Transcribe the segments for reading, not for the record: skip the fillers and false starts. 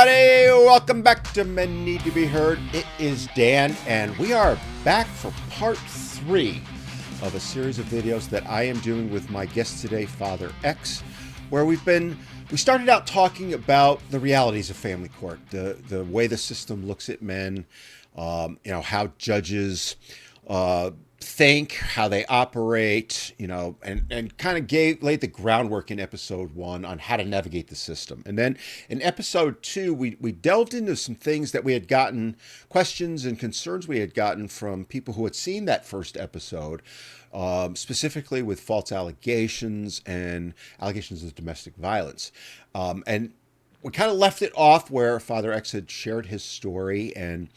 everybody. Welcome back to Men Need to Be Heard. It is Dan, and we are back for part 3 of a series of videos that I am doing with my guest today, Father X, where we started out talking about the realities of family court, the way the system looks at men, how judges think, how they operate, and kind of laid the groundwork in episode 1 on how to navigate the system. And then in episode 2, we delved into some things that we had gotten, questions and concerns we had gotten from people who had seen that first episode, specifically with false allegations and allegations of domestic violence. And we kind of left it off where Father X had shared his story, and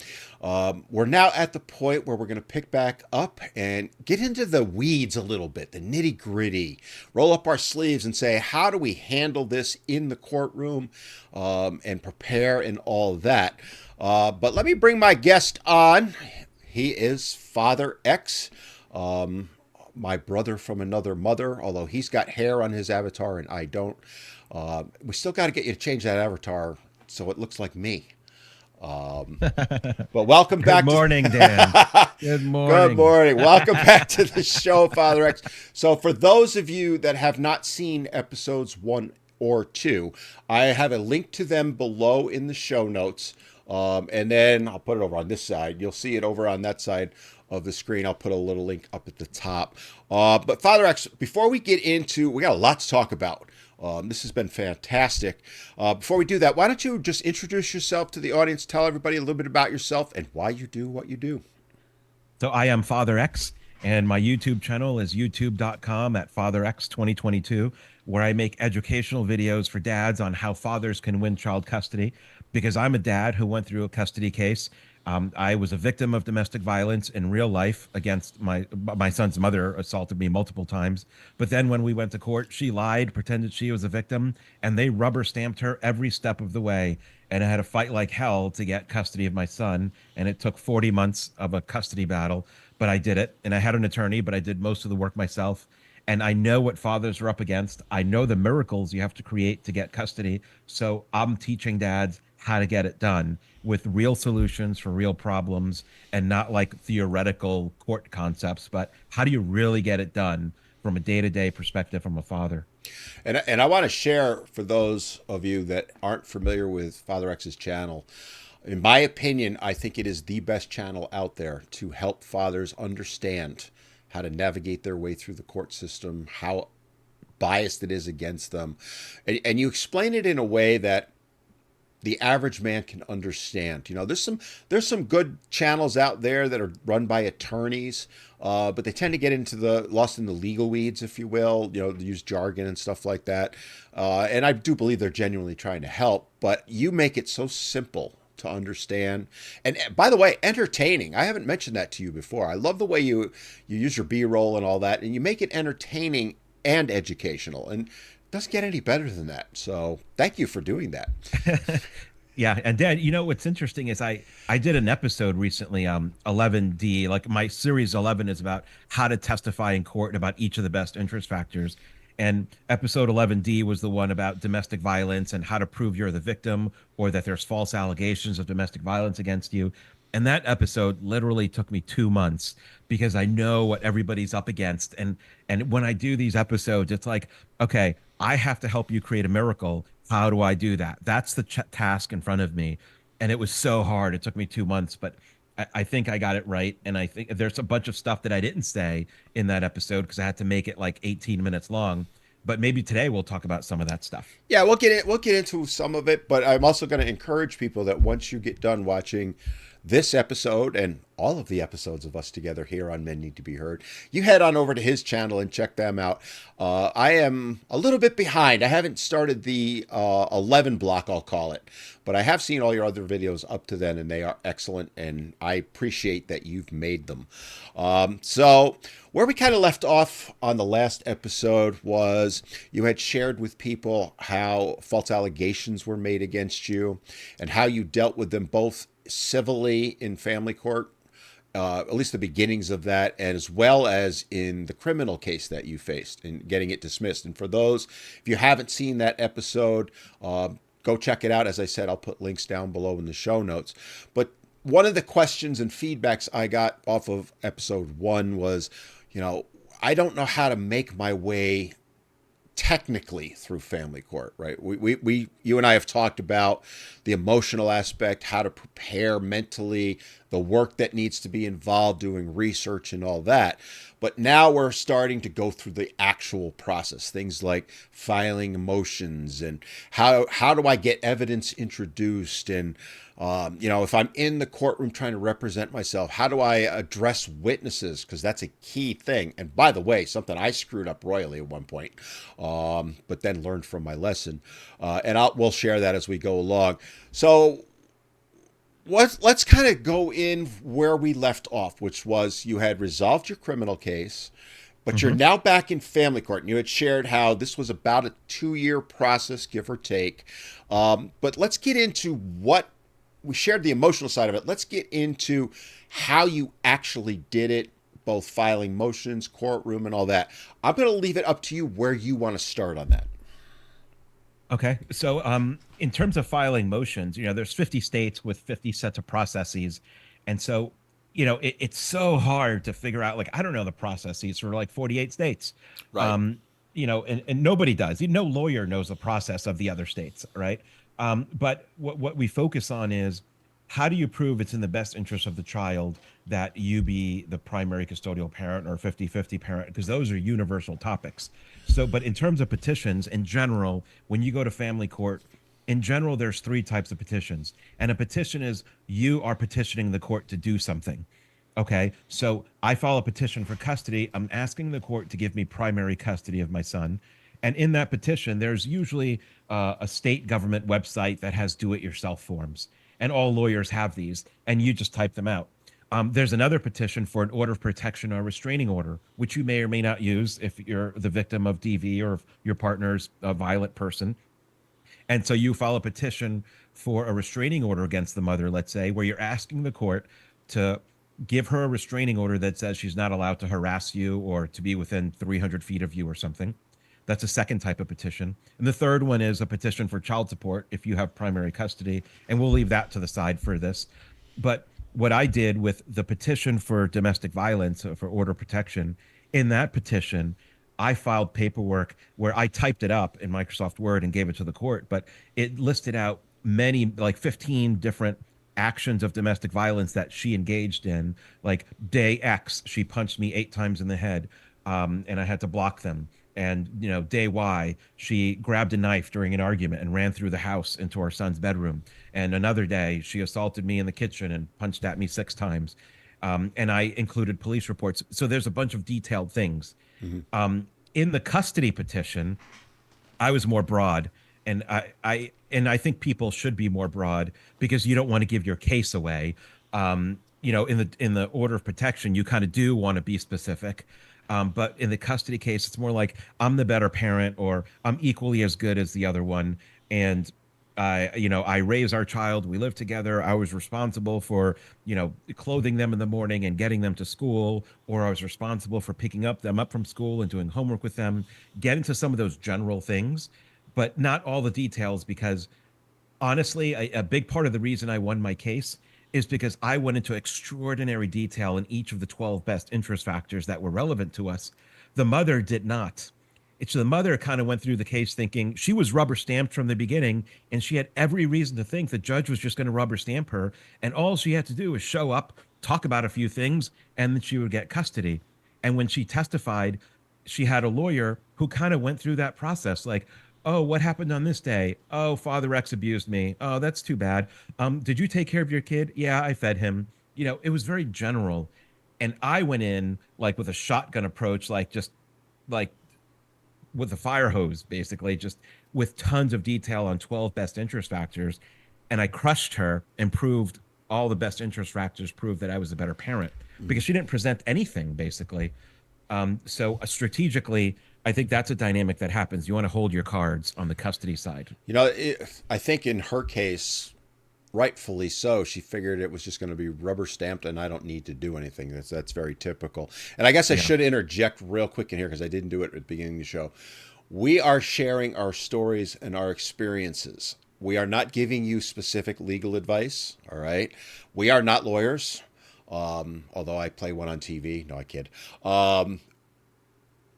we're now at the point where we're going to pick back up and get into the weeds a little bit, the nitty gritty, roll up our sleeves and say, how do we handle this in the courtroom and prepare and all that. But let me bring my guest on. He is Father X, my brother from another mother, although he's got hair on his avatar and I don't. We still got to get you to change that avatar so it looks like me. But welcome back. Good morning, Dan. Good morning. Good morning. Welcome back to the show, Father X. So for those of you that have not seen episodes 1 or 2, I have a link to them below in the show notes. And then I'll put it over on this side. You'll see it over on that side of the screen. I'll put a little link up at the top. But Father X, before we get into, we got a lot to talk about. This has been fantastic. Before we do that, why don't you just introduce yourself to the audience, tell everybody a little bit about yourself and why you do what you do. So I am Father X, and my YouTube channel is youtube.com/FatherX2022, where I make educational videos for dads on how fathers can win child custody, because I'm a dad who went through a custody case. I was a victim of domestic violence in real life against my son's mother assaulted me multiple times. But then when we went to court, she lied, pretended she was a victim, and they rubber stamped her every step of the way. And I had to fight like hell to get custody of my son. And it took 40 months of a custody battle, but I did it. And I had an attorney, but I did most of the work myself. And I know what fathers are up against. I know the miracles you have to create to get custody. So I'm teaching dads how to get it done with real solutions for real problems, and not like theoretical court concepts, but how do you really get it done from a day-to-day perspective from a father? And I want to share, for those of you that aren't familiar with Father X's channel, in my opinion, I think it is the best channel out there to help fathers understand how to navigate their way through the court system, how biased it is against them. And you explain it in a way that the average man can understand. There's some good channels out there that are run by attorneys, but they tend to get lost in the legal weeds, if you will. They use jargon and stuff like that. And I do believe they're genuinely trying to help, but you make it so simple to understand. And by the way, entertaining. I haven't mentioned that to you before. I love the way you use your B-roll and all that, and you make it entertaining and educational. And doesn't get any better than that. So thank you for doing that. Yeah. And Dad, what's interesting is I did an episode recently, 11D, like my series 11 is about how to testify in court and about each of the best interest factors. And episode 11D was the one about domestic violence and how to prove you're the victim or that there's false allegations of domestic violence against you. And that episode literally took me 2 months because I know what everybody's up against. And when I do these episodes, it's like, okay, I have to help you create a miracle. How do I do that? That's the task in front of me. And it was so hard. It took me 2 months, but I think I got it right. And I think there's a bunch of stuff that I didn't say in that episode because I had to make it like 18 minutes long. But maybe today we'll talk about some of that stuff. Yeah, we'll get into some of it, but I'm also going to encourage people that once you get done watching this episode and all of the episodes of us together here on Men Need to Be Heard, you head on over to his channel and check them out. I am a little bit behind. I haven't started the 11 block, I'll call it, but I have seen all your other videos up to then, and they are excellent, and I appreciate that you've made them. So where we kind of left off on the last episode was you had shared with people how false allegations were made against you and how you dealt with them both civilly in family court, at least the beginnings of that, as well as in the criminal case that you faced and getting it dismissed. And for those, if you haven't seen that episode, go go check it out. As I said, I'll put links down below in the show notes. But one of the questions and feedbacks I got off of episode 1 was, I don't know how to make my way technically through family court, right? You and I have talked about the emotional aspect, how to prepare mentally, the work that needs to be involved, doing research and all that. But now we're starting to go through the actual process, things like filing motions and how do I get evidence introduced, and if I'm in the courtroom trying to represent myself, how do I address witnesses? Because that's a key thing. And by the way, something I screwed up royally at one point, but then learned from my lesson. And we'll share that as we go along. So let's kind of go in where we left off, which was you had resolved your criminal case, but you're now back in family court. And you had shared how this was about a 2-year process, give or take. But let's get into what we shared, the emotional side of it. Let's get into how you actually did it, both filing motions, courtroom, and all that. I'm going to leave it up to you where you want to start on that. Okay. So, in terms of filing motions, there's 50 states with 50 sets of processes. And so, it's so hard to figure out, like, I don't know the processes for like 48 states. Right. And nobody does. No lawyer knows the process of the other states, right? But what we focus on is how do you prove it's in the best interest of the child that you be the primary custodial parent or 50-50 parent? Because those are universal topics. So, but in terms of petitions, in general, when you go to family court, in general, there's 3 types of petitions. And a petition is you are petitioning the court to do something. Okay, so I file a petition for custody. I'm asking the court to give me primary custody of my son. And in that petition, there's usually a state government website that has do-it-yourself forms. And all lawyers have these, and you just type them out. There's another petition for an order of protection or restraining order, which you may or may not use if you're the victim of DV or if your partner's a violent person. And so you file a petition for a restraining order against the mother, let's say, where you're asking the court to give her a restraining order that says she's not allowed to harass you or to be within 300 feet of you or something. That's a second type of petition. And the third one is a petition for child support if you have primary custody. And we'll leave that to the side for this. But what I did with the petition for domestic violence, for order of protection, in that petition, I filed paperwork where I typed it up in Microsoft Word and gave it to the court, but it listed out many, like 15 different actions of domestic violence that she engaged in. Like day X, she punched me 8 times in the head, and I had to block them. And, day Y, she grabbed a knife during an argument and ran through the house into our son's bedroom. And another day, she assaulted me in the kitchen and punched at me 6 times. And I included police reports. So there's a bunch of detailed things. In the custody petition, I was more broad, and I think people should be more broad because you don't want to give your case away. In the order of protection, you kind of do want to be specific. But in the custody case, it's more like I'm the better parent or I'm equally as good as the other one. And I raised our child. We lived together. I was responsible for, clothing them in the morning and getting them to school, or I was responsible for picking them up from school and doing homework with them, get into some of those general things, but not all the details, because honestly, a big part of the reason I won my case is because I went into extraordinary detail in each of the 12 best interest factors that were relevant to us. The mother did not. The mother kind of went through the case thinking she was rubber stamped from the beginning, and she had every reason to think the judge was just going to rubber stamp her. And all she had to do was show up, talk about a few things, and then she would get custody. And when she testified, she had a lawyer who kind of went through that process, like, oh, what happened on this day? Oh, Father X abused me. Oh, that's too bad. Did you take care of your kid? Yeah, I fed him. It was very general. And I went in like with a shotgun approach, like just like with a fire hose, basically, just with tons of detail on 12 best interest factors. And I crushed her and proved all the best interest factors proved that I was a better parent because she didn't present anything, basically. So strategically, I think that's a dynamic that happens. You want to hold your cards on the custody side. I think in her case, rightfully so, she figured it was just going to be rubber stamped and I don't need to do anything. That's very typical. And I guess I should interject real quick in here because I didn't do it at the beginning of the show. We are sharing our stories and our experiences. We are not giving you specific legal advice. All right. We are not lawyers. Although I play one on TV. No, I kid. Um,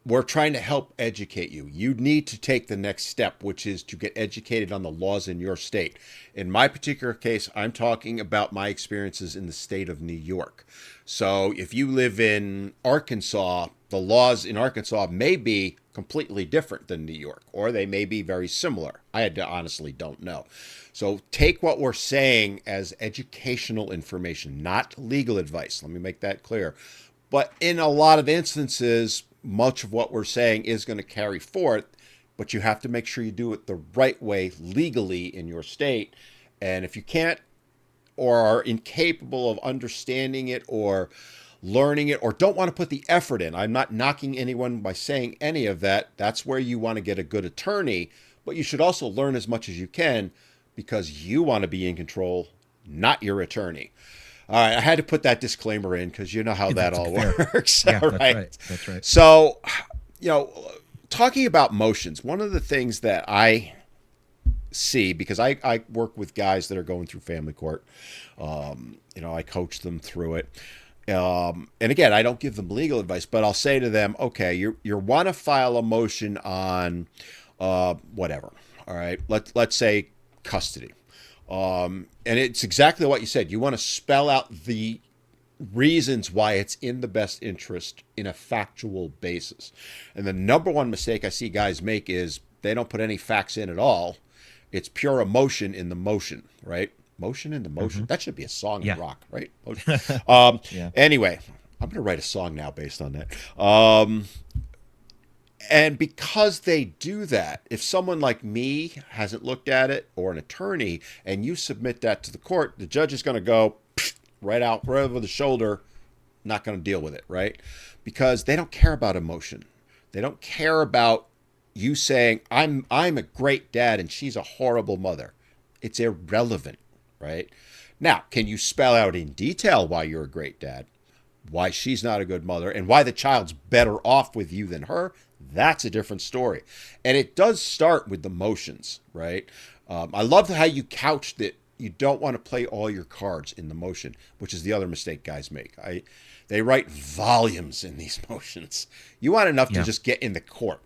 we're trying to help educate you. You need to take the next step, which is to get educated on the laws in your state. In my particular case, I'm talking about my experiences in the state of New York. So if you live in Arkansas, the laws in Arkansas may be completely different than New York, or they may be very similar. Honestly don't know. So take what we're saying as educational information, not legal advice. Let me make that clear. But in a lot of instances, much of what we're saying is going to carry forth, but you have to make sure you do it the right way legally in your state. And if you can't or are incapable of understanding it or learning it or don't want to put the effort in, I'm not knocking anyone by saying any of that. That's where you want to get a good attorney, but you should also learn as much as you can because you want to be in control, not your attorney. All right, I had to put that disclaimer in because you know how that That's all fair. works. Yeah, All that's right. right. That's right. So, you know, talking about motions, one of the things that I see, because I work with guys that are going through family court, I coach them through it. And again, I don't give them legal advice, but I'll say to them, okay, you want to file a motion on whatever. All right, let's say custody. And it's exactly what you said. You want to spell out the reasons why it's in the best interest in a factual basis. And the number one mistake I see guys make is they don't put any facts in at all. It's pure emotion in the motion, right? Motion in the motion. That should be a song in Yeah. rock, right? Yeah. Anyway, I'm going to write a song now based on that. And because they do that, if someone like me hasn't looked at it or an attorney and you submit that to the court, the judge is going to go right out, right over the shoulder, not going to deal with it, right? Because they don't care about emotion. They don't care about you saying, I'm a great dad and she's a horrible mother. It's irrelevant, right? Now, can you spell out in detail why you're a great dad, why she's not a good mother, and why the child's better off with you than her? That's a different story. And it does start with the motions, right? I love how you couched it. You don't want to play all your cards in the motion, which is the other mistake guys make. They write volumes in these motions. You want enough to Yeah. just get in the court.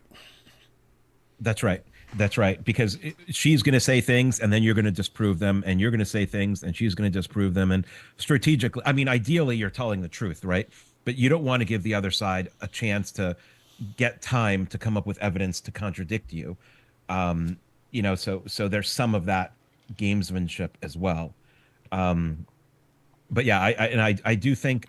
That's right. That's right. Because she's going to say things and then you're going to disprove them, and you're going to say things and she's going to disprove them. And strategically, I mean, ideally, you're telling the truth, right? But you don't want to give the other side a chance to get time to come up with evidence to contradict you. Um, so there's some of that gamesmanship as well. Um, but yeah, I do think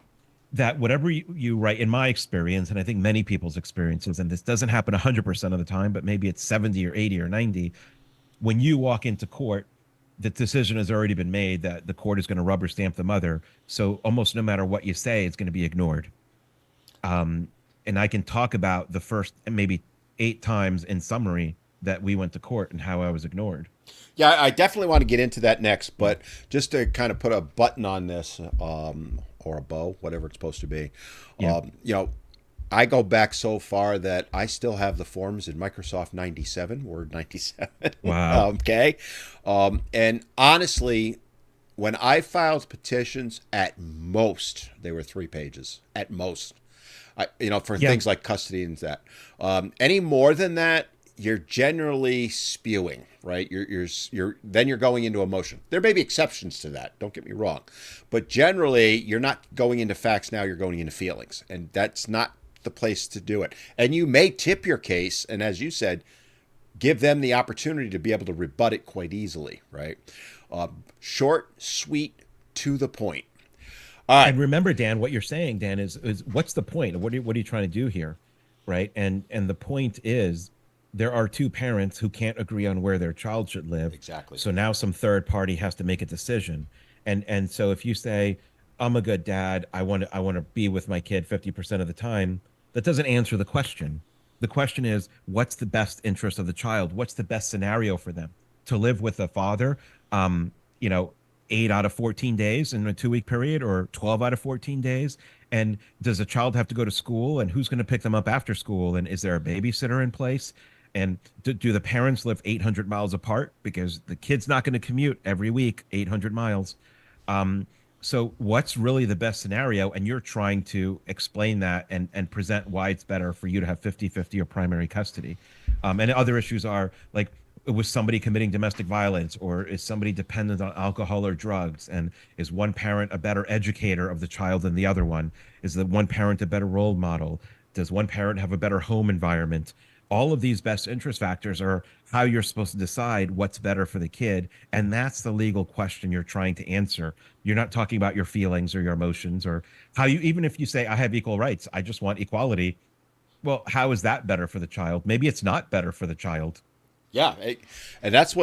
that whatever you write, in my experience, and I think many people's experiences, and this doesn't happen 100% of the time, but maybe it's 70 or 80 or 90, when you walk into court, the decision has already been made that the court is going to rubber stamp the mother. So almost no matter what you say, it's going to be ignored. Um, and I can talk about the first maybe 8 times in summary that we went to court and how I was ignored. Yeah, I definitely want to get into that next, but just to kind of put a button on this, or a bow, whatever it's supposed to be, Yeah. you know, I go back so far that I still have the forms in Microsoft 97, Word 97. Wow. Okay. And honestly, when I filed petitions, at most, they were 3 pages, at most. For Yeah. things like custody and that. Any more than that, you're generally spewing, right? Then you're going into emotion. There may be exceptions to that. Don't get me wrong, but generally, you're not going into facts now. You're going into feelings, and that's not the place to do it. And you may tip your case, and as you said, give them the opportunity to be able to rebut it quite easily, right? Short, sweet, to the point. All right. And remember, Dan, what you're saying, Dan, is what's the point? What are you trying to do here? Right. And the point is there are two parents who can't agree on where their child should live. Exactly. So now some third party has to make a decision. And so if you say, I'm a good dad, I want to be with my kid 50% of the time, that doesn't answer the question. The question is, what's the best interest of the child? What's the best scenario for them? To live with a father, um, you know, 8 out of 14 days in a 2 week period, or 12 out of 14 days? And does a child have to go to school, and who's going to pick them up after school? And is there a babysitter in place? And do the parents live 800 miles apart? Because the kid's not going to commute every week 800 miles. Um, so what's really the best scenario? And you're trying to explain that and present why it's better for you to have 50-50 or primary custody. And other issues are like, was somebody committing domestic violence, or is somebody dependent on alcohol or drugs? And is one parent a better educator of the child than the other one? Is the one parent a better role model? Does one parent have a better home environment? All of these best interest factors are how you're supposed to decide what's better for the kid. And that's the legal question you're trying to answer. You're not talking about your feelings or your emotions or how you, even if you say, I have equal rights, I just want equality. Well, how is that better for the child? Maybe it's not better for the child. Yeah, and that's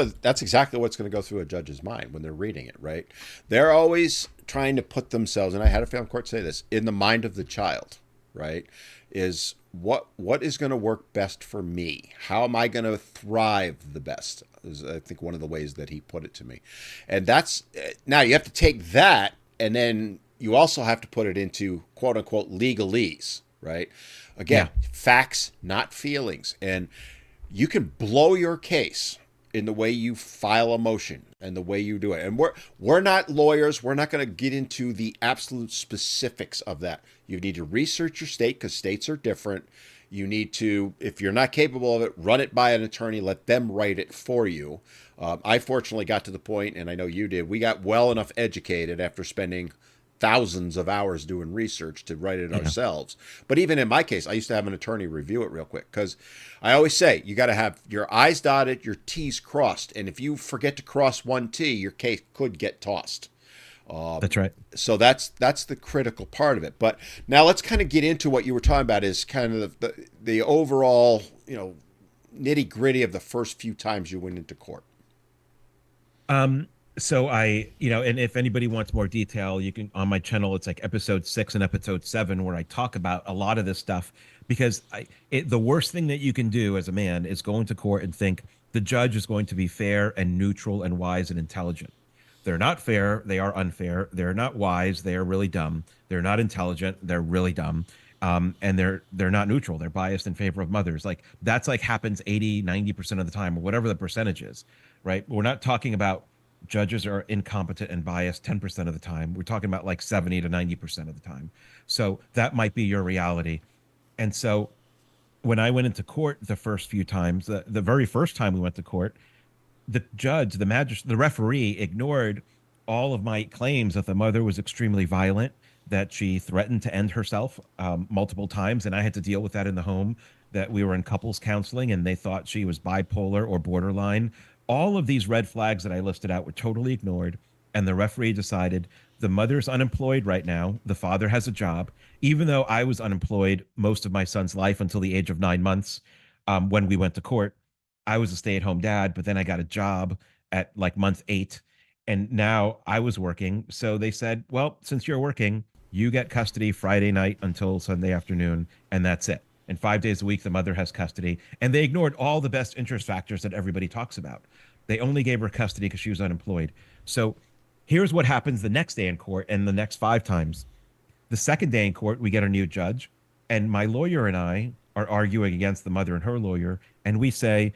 exactly what's going to go through a judge's mind when they're reading it, right? They're always trying to put themselves, and I had a family court say this, in the mind of the child, right? Is what is going to work best for me? How am I going to thrive the best? Is I think one of the ways that he put it to me, and that's now you have to take that, and then you also have to put it into quote unquote legalese, right? Yeah. Again, facts, not feelings, and you can blow your case in the way you file a motion and the way you do it. And we're not lawyers. We're not going to get into the absolute specifics of that. You need to research your state because states are different. You need to, if you're not capable of it, run it by an attorney. Let them write it for you. I fortunately got to the point, and I know you did. We got well enough educated after spending thousands of hours doing research to write it Yeah. ourselves. But even in my case, I used to have an attorney review it real quick because I always say you got to have your I's dotted, your T's crossed. And if you forget to cross one T, your case could get tossed. That's right. So that's the critical part of it. But now let's kind of get into what you were talking about is kind of the overall, nitty gritty of the first few times you went into court. Um, so and if anybody wants more detail, you can on my channel, it's like episode 6 and episode 7, where I talk about a lot of this stuff because the worst thing that you can do as a man is go into court and think the judge is going to be fair and neutral and wise and intelligent. They're not fair, they are unfair. They're not wise, they are really dumb. They're not intelligent, they're really dumb. And they're not neutral. They're biased in favor of mothers. Like that's like happens 80-90% of the time, or whatever the percentage is, right? We're not talking about judges are incompetent and biased 10% of the time. We're talking about like 70 to 90% of the time. So that might be your reality. And so when I went into court the first few times, the very first time we went to court, the judge, the magistrate, the referee ignored all of my claims that the mother was extremely violent, that she threatened to end herself multiple times, and I had to deal with that in the home. That we were in couples counseling, and they thought she was bipolar or borderline. All of these red flags that I listed out were totally ignored, and the referee decided the mother's unemployed right now. The father has a job, even though I was unemployed most of my son's life until the age of 9 months when we went to court. I was a stay-at-home dad, but then I got a job at like month 8, and now I was working. So they said, "Well, since you're working, you get custody Friday night until Sunday afternoon, and that's it. And 5 days a week, the mother has custody." And they ignored all the best interest factors that everybody talks about. They only gave her custody because she was unemployed. So here's what happens the next day in court and the next 5 times. The second day in court, we get a new judge, and my lawyer and I are arguing against the mother and her lawyer, and we say,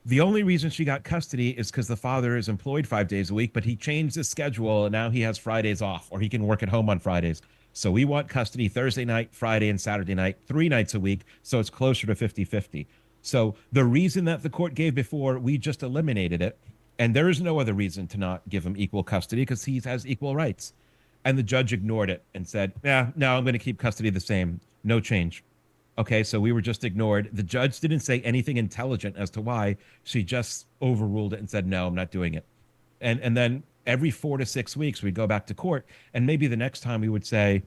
the only reason she got custody is because the father is employed 5 days a week, but he changed his schedule and now he has Fridays off, or he can work at home on Fridays. So we want custody Thursday night, Friday, and Saturday night, 3 nights a week. So it's closer to 50-50. So the reason that the court gave before, we just eliminated it. And there is no other reason to not give him equal custody because he has equal rights. And the judge ignored it and said, "Yeah, no, I'm going to keep custody the same. No change." Okay, so we were just ignored. The judge didn't say anything intelligent as to why. She just overruled it and said, "No, I'm not doing it." And then every 4 to 6 weeks we'd go back to court, and maybe the next time we would say,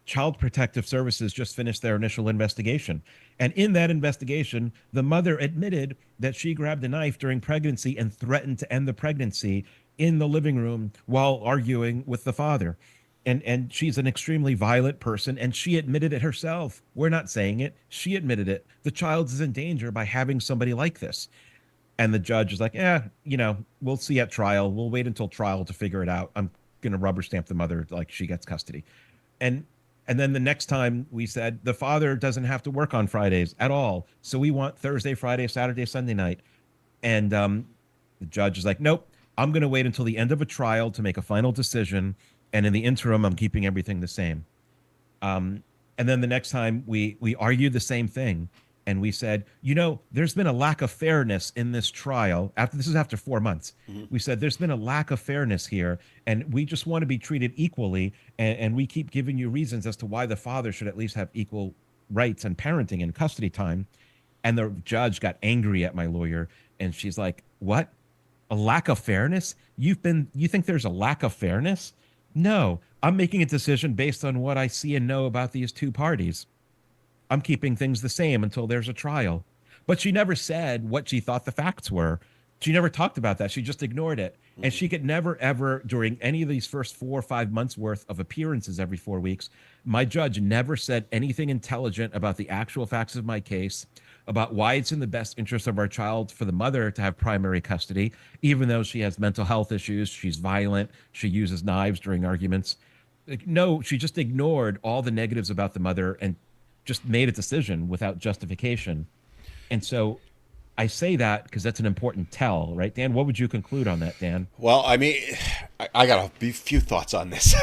Child Protective Services just finished their initial investigation. And in that investigation, the mother admitted that she grabbed a knife during pregnancy and threatened to end the pregnancy in the living room while arguing with the father. And she's an extremely violent person, and she admitted it herself. We're not saying it. She admitted it. The child is in danger by having somebody like this. And the judge is like, we'll see at trial. We'll wait until trial to figure it out. I'm going to rubber stamp the mother like she gets custody. And And then the next time we said the father doesn't have to work on Fridays at all. So we want Thursday, Friday, Saturday, Sunday night. And the judge is like, nope, I'm going to wait until the end of a trial to make a final decision. And in the interim, I'm keeping everything the same. Um, and then the next time we argued the same thing, and we said, there's been a lack of fairness in this trial. After 4 months, we said there's been a lack of fairness here, and we just want to be treated equally. And we keep giving you reasons as to why the father should at least have equal rights and parenting and custody time. And the judge got angry at my lawyer, and she's like, "What? A lack of fairness? You think there's a lack of fairness? No, I'm making a decision based on what I see and know about these two parties. I'm keeping things the same until there's a trial." But she never said what she thought the facts were. She never talked about that. She just ignored it. And she could never, ever, during any of these first 4 or 5 months worth of appearances every 4 weeks, my judge never said anything intelligent about the actual facts of my case, about why it's in the best interest of our child for the mother to have primary custody, even though she has mental health issues, she's violent, she uses knives during arguments. Like, no, she just ignored all the negatives about the mother and just made a decision without justification. And so I say that because that's an important tell, right, Dan? What would you conclude on that, Dan? Well, I mean, I got a few thoughts on this.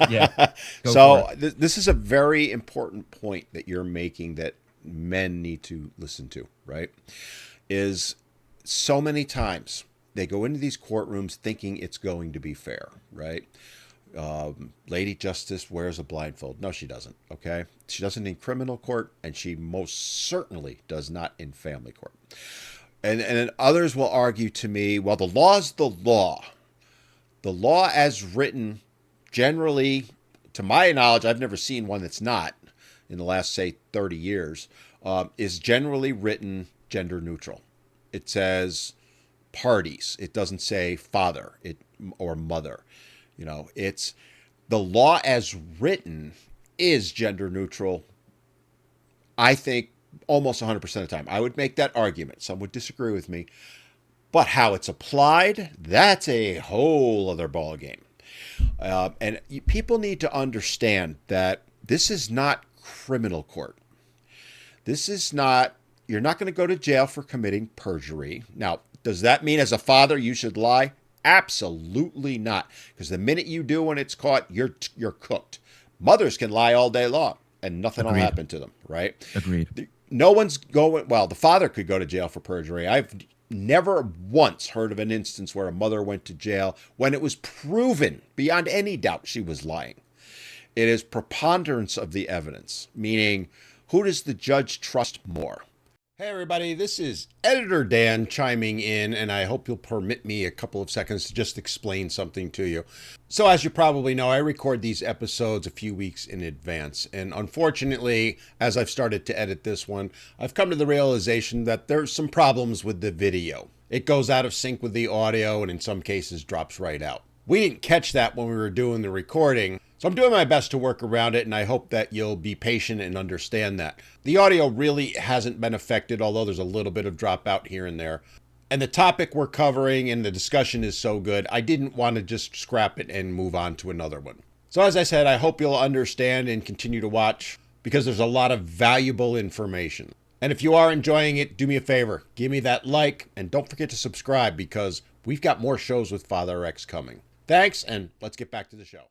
Yeah, go for So it. this is a very important point that you're making that men need to listen to, right? Is so many times they go into these courtrooms thinking it's going to be fair, right? Lady Justice wears a blindfold. No, she doesn't. Okay. She doesn't in criminal court, and she most certainly does not in family court. And then others will argue to me, well, the law's the law. The law as written, generally, to my knowledge, I've never seen one that's not in the last, say, 30 years, is generally written gender neutral. It says parties. It doesn't say father or mother. It's the law as written is gender neutral. I think almost 100% of the time. I would make that argument. Some would disagree with me. But how it's applied, that's a whole other ballgame. And people need to understand that this is not criminal court. This is not, you're not going to go to jail for committing perjury. Now, does that mean as a father you should lie? Absolutely not. Because the minute you do when it's caught, you're cooked. Mothers can lie all day long and nothing will Agreed. happen to them, right? Agreed. No one's going, well, the father could go to jail for perjury. I've never once heard of an instance where a mother went to jail when it was proven beyond any doubt she was lying. It is preponderance of the evidence, meaning who does the judge trust more? Hey everybody, this is Editor Dan chiming in, and I hope you'll permit me a couple of seconds to just explain something to you. So as you probably know, I record these episodes a few weeks in advance, and unfortunately, as I've started to edit this one, I've come to the realization that there's some problems with the video. It goes out of sync with the audio, and in some cases drops right out. We didn't catch that when we were doing the recording, so I'm doing my best to work around it, and I hope that you'll be patient and understand that. The audio really hasn't been affected, although there's a little bit of dropout here and there. And the topic we're covering and the discussion is so good, I didn't want to just scrap it and move on to another one. So as I said, I hope you'll understand and continue to watch because there's a lot of valuable information. And if you are enjoying it, do me a favor, give me that like, and don't forget to subscribe because we've got more shows with Father X coming. Thanks, and let's get back to the show.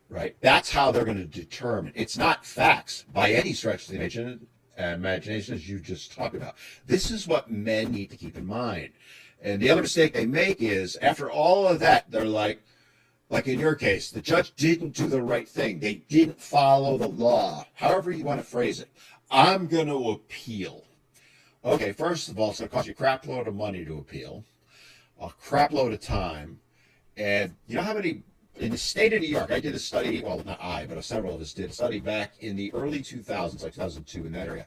Right? That's how they're going to determine. It's not facts by any stretch of the imagination, as you just talked about. This is what men need to keep in mind. And the other mistake they make is, after all of that, they're like in your case, the judge didn't do the right thing. They didn't follow the law, however you want to phrase it. I'm going to appeal. Okay, first of all, it's going to cost you a crap load of money to appeal, a crap load of time. And you know how many, in the state of New York, I did a study, well, not I, but several of us did a study back in the early 2000s, like 2002 in that area.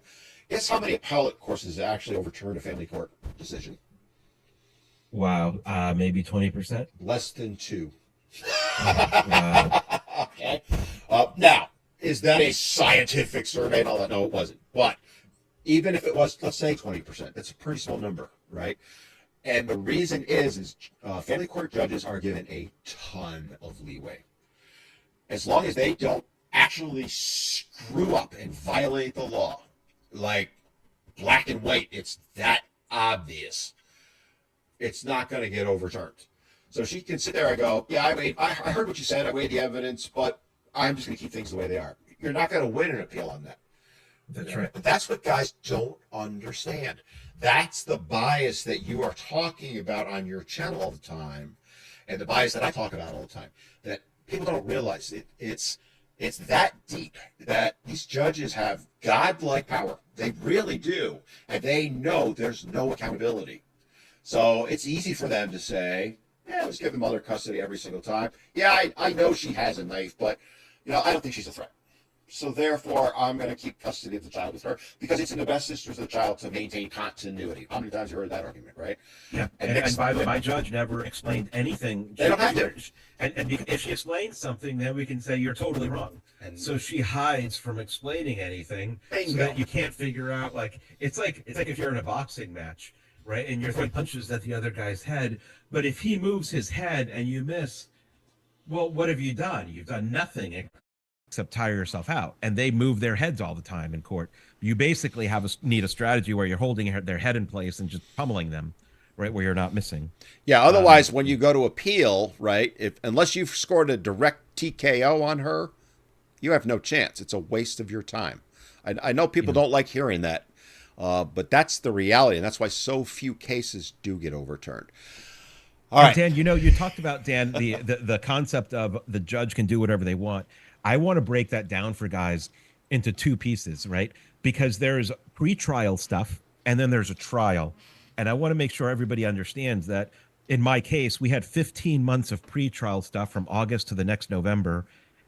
Guess how many appellate courses actually overturned a family court decision? Wow. Maybe 20%. Less than 2. Wow. Okay. Now, is that a scientific survey and all that? No, it wasn't. But even if it was, let's say 20%, that's a pretty small number, right? And the reason is family court judges are given a ton of leeway. As long as they don't actually screw up and violate the law, like black and white, it's that obvious, it's not going to get overturned. So she can sit there and go, yeah, I heard what you said, I weighed the evidence, but I'm just going to keep things the way they are. You're not going to win an appeal on that. That's right. But that's what guys don't understand. That's the bias that you are talking about on your channel all the time, and the bias that I talk about all the time, that people don't realize it's that deep, that these judges have godlike power. They really do. And they know there's no accountability. So it's easy for them to say, yeah, let's give the mother custody every single time. Yeah, I know she has a knife, but I don't think she's a threat. So therefore, I'm going to keep custody of the child with her because it's in the best interest of the child to maintain continuity. How many times have you heard that argument, right? Yeah. And by the way, my judge never explained anything. They don't have to. And if she explains something, then we can say you're totally wrong. And so she hides from explaining anything so that you can't figure out. Like it's like if you're in a boxing match, right? And you're throwing punches at the other guy's head, but if he moves his head and you miss, well, what have you done? You've done nothing except tire yourself out. And they move their heads all the time in court. You basically need a strategy where you're holding their head in place and just pummeling them, right, where you're not missing. Yeah, otherwise, when you go to appeal, right, unless you've scored a direct TKO on her, you have no chance. It's a waste of your time. I know people don't like hearing that, but that's the reality, and that's why so few cases do get overturned. All right. Dan, you talked about, Dan, the concept of the judge can do whatever they want. I want to break that down for guys into two pieces, right? Because there's pre-trial stuff and then there's a trial. And I want to make sure everybody understands that in my case, we had 15 months of pre-trial stuff from August to the next November.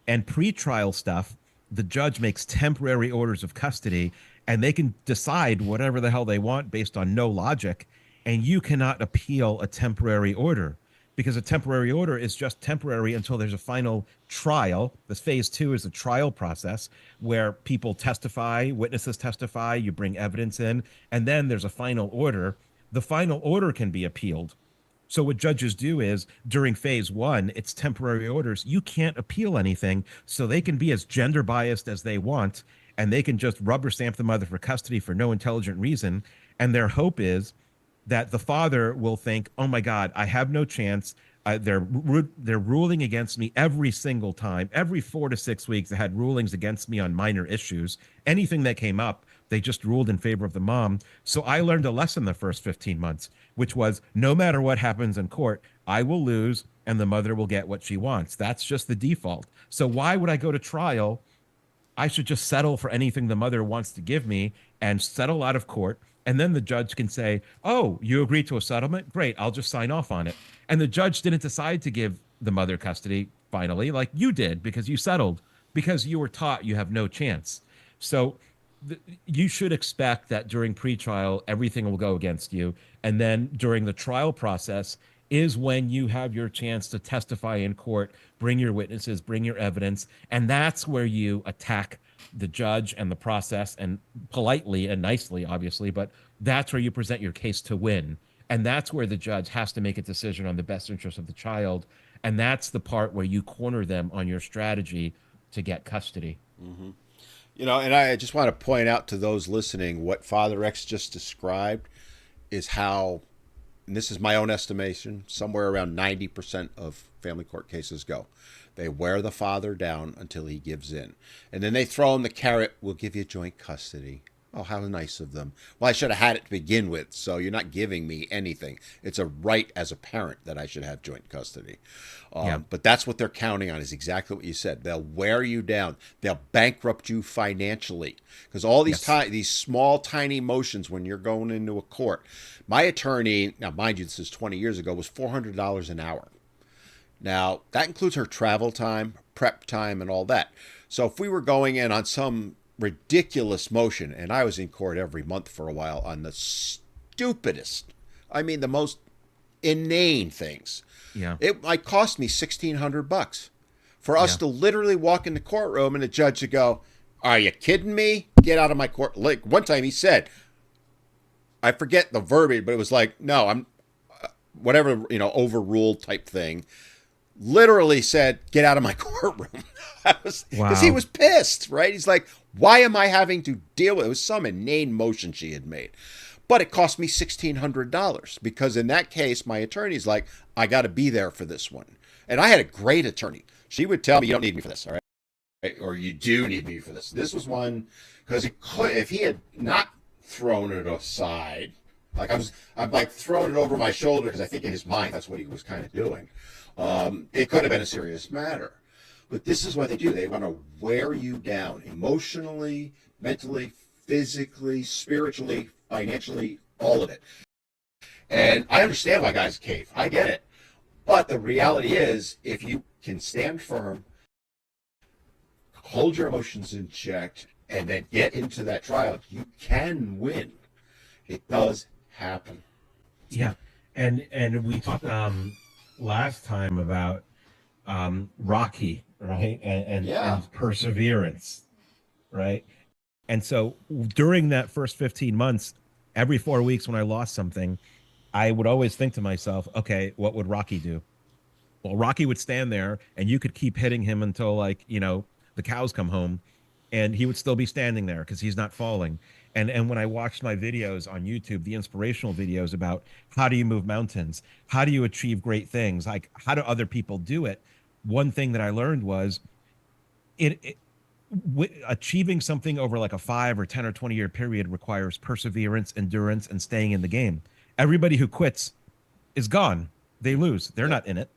And pre-trial stuff, the judge makes temporary orders of custody and they can decide whatever the hell they want based on no logic. And you cannot appeal a temporary order, because a temporary order is just temporary until there's a final trial. This phase 2 is a trial process where people testify, witnesses testify, you bring evidence in, and then there's a final order. The final order can be appealed. So what judges do is during phase 1, it's temporary orders. You can't appeal anything, so they can be as gender biased as they want, and they can just rubber stamp the mother for custody for no intelligent reason. And their hope is that the father will think, oh my God, I have no chance. They're ruling against me every single time. Every 4 to 6 weeks, they had rulings against me on minor issues. Anything that came up, they just ruled in favor of the mom. So I learned a lesson the first 15 months, which was no matter what happens in court, I will lose and the mother will get what she wants. That's just the default. So why would I go to trial? I should just settle for anything the mother wants to give me and settle out of court. And then the judge can say, oh, you agreed to a settlement? Great, I'll just sign off on it. And the judge didn't decide to give the mother custody finally, like you did, because you settled, because you were taught you have no chance. So you should expect that during pretrial, everything will go against you. And then during the trial process is when you have your chance to testify in court, bring your witnesses, bring your evidence. And that's where you attack the judge and the process, and politely and nicely, obviously, but that's where you present your case to win. And that's where the judge has to make a decision on the best interest of the child. And that's the part where you corner them on your strategy to get custody. Mm-hmm. And I just want to point out to those listening, what Father X just described is how, and this is my own estimation, somewhere around 90% of family court cases go. They wear the father down until he gives in. And then they throw him the carrot, we'll give you joint custody. Oh, how nice of them. Well, I should have had it to begin with, so you're not giving me anything. It's a right as a parent that I should have joint custody. But that's what they're counting on, is exactly what you said. They'll wear you down. They'll bankrupt you financially. Because all these these small, tiny motions when you're going into a court. My attorney, now mind you, this is 20 years ago, was $400 an hour. Now, that includes her travel time, prep time, and all that. So if we were going in on some ridiculous motion, and I was in court every month for a while on the stupidest, I mean the most inane things, it might cost me $1,600 for us to literally walk in the courtroom and the judge would go, are you kidding me? Get out of my court. Like one time he said, I forget the verbiage, but it was like, no, I'm whatever, overruled type thing. literally said, "Get out of my courtroom." Because he Wow. was pissed, right? He's like, "Why am I having to deal with it?" It was some inane motion she had made. But it cost me $1,600 because in that case, my attorney's like, "I got to be there for this one." And I had a great attorney. She would tell me, "You don't need me for this, all right? Or you do need me for this." This was one because if he had not thrown it aside, like I'm like throwing it over my shoulder because I think in his mind that's what he was kind of doing. It could have been a serious matter. But this is what they do. They want to wear you down emotionally, mentally, physically, spiritually, financially, all of it. And I understand why guys cave. I get it. But the reality is, if you can stand firm, hold your emotions in check, and then get into that trial, you can win. It does happen. Yeah. And we talked last time about Rocky, right? Yeah. And perseverance, right? And so during that first 15 months, every 4 weeks when I lost something, I would always think to myself, okay, what would Rocky do? Well, Rocky would stand there and you could keep hitting him until like, the cows come home and he would still be standing there because he's not falling. And when I watched my videos on YouTube, the inspirational videos about how do you move mountains, how do you achieve great things, like how do other people do it? One thing that I learned was it achieving something over like a 5 or 10 or 20 year period requires perseverance, endurance, and staying in the game. Everybody who quits is gone. They lose. They're Yep. not in it.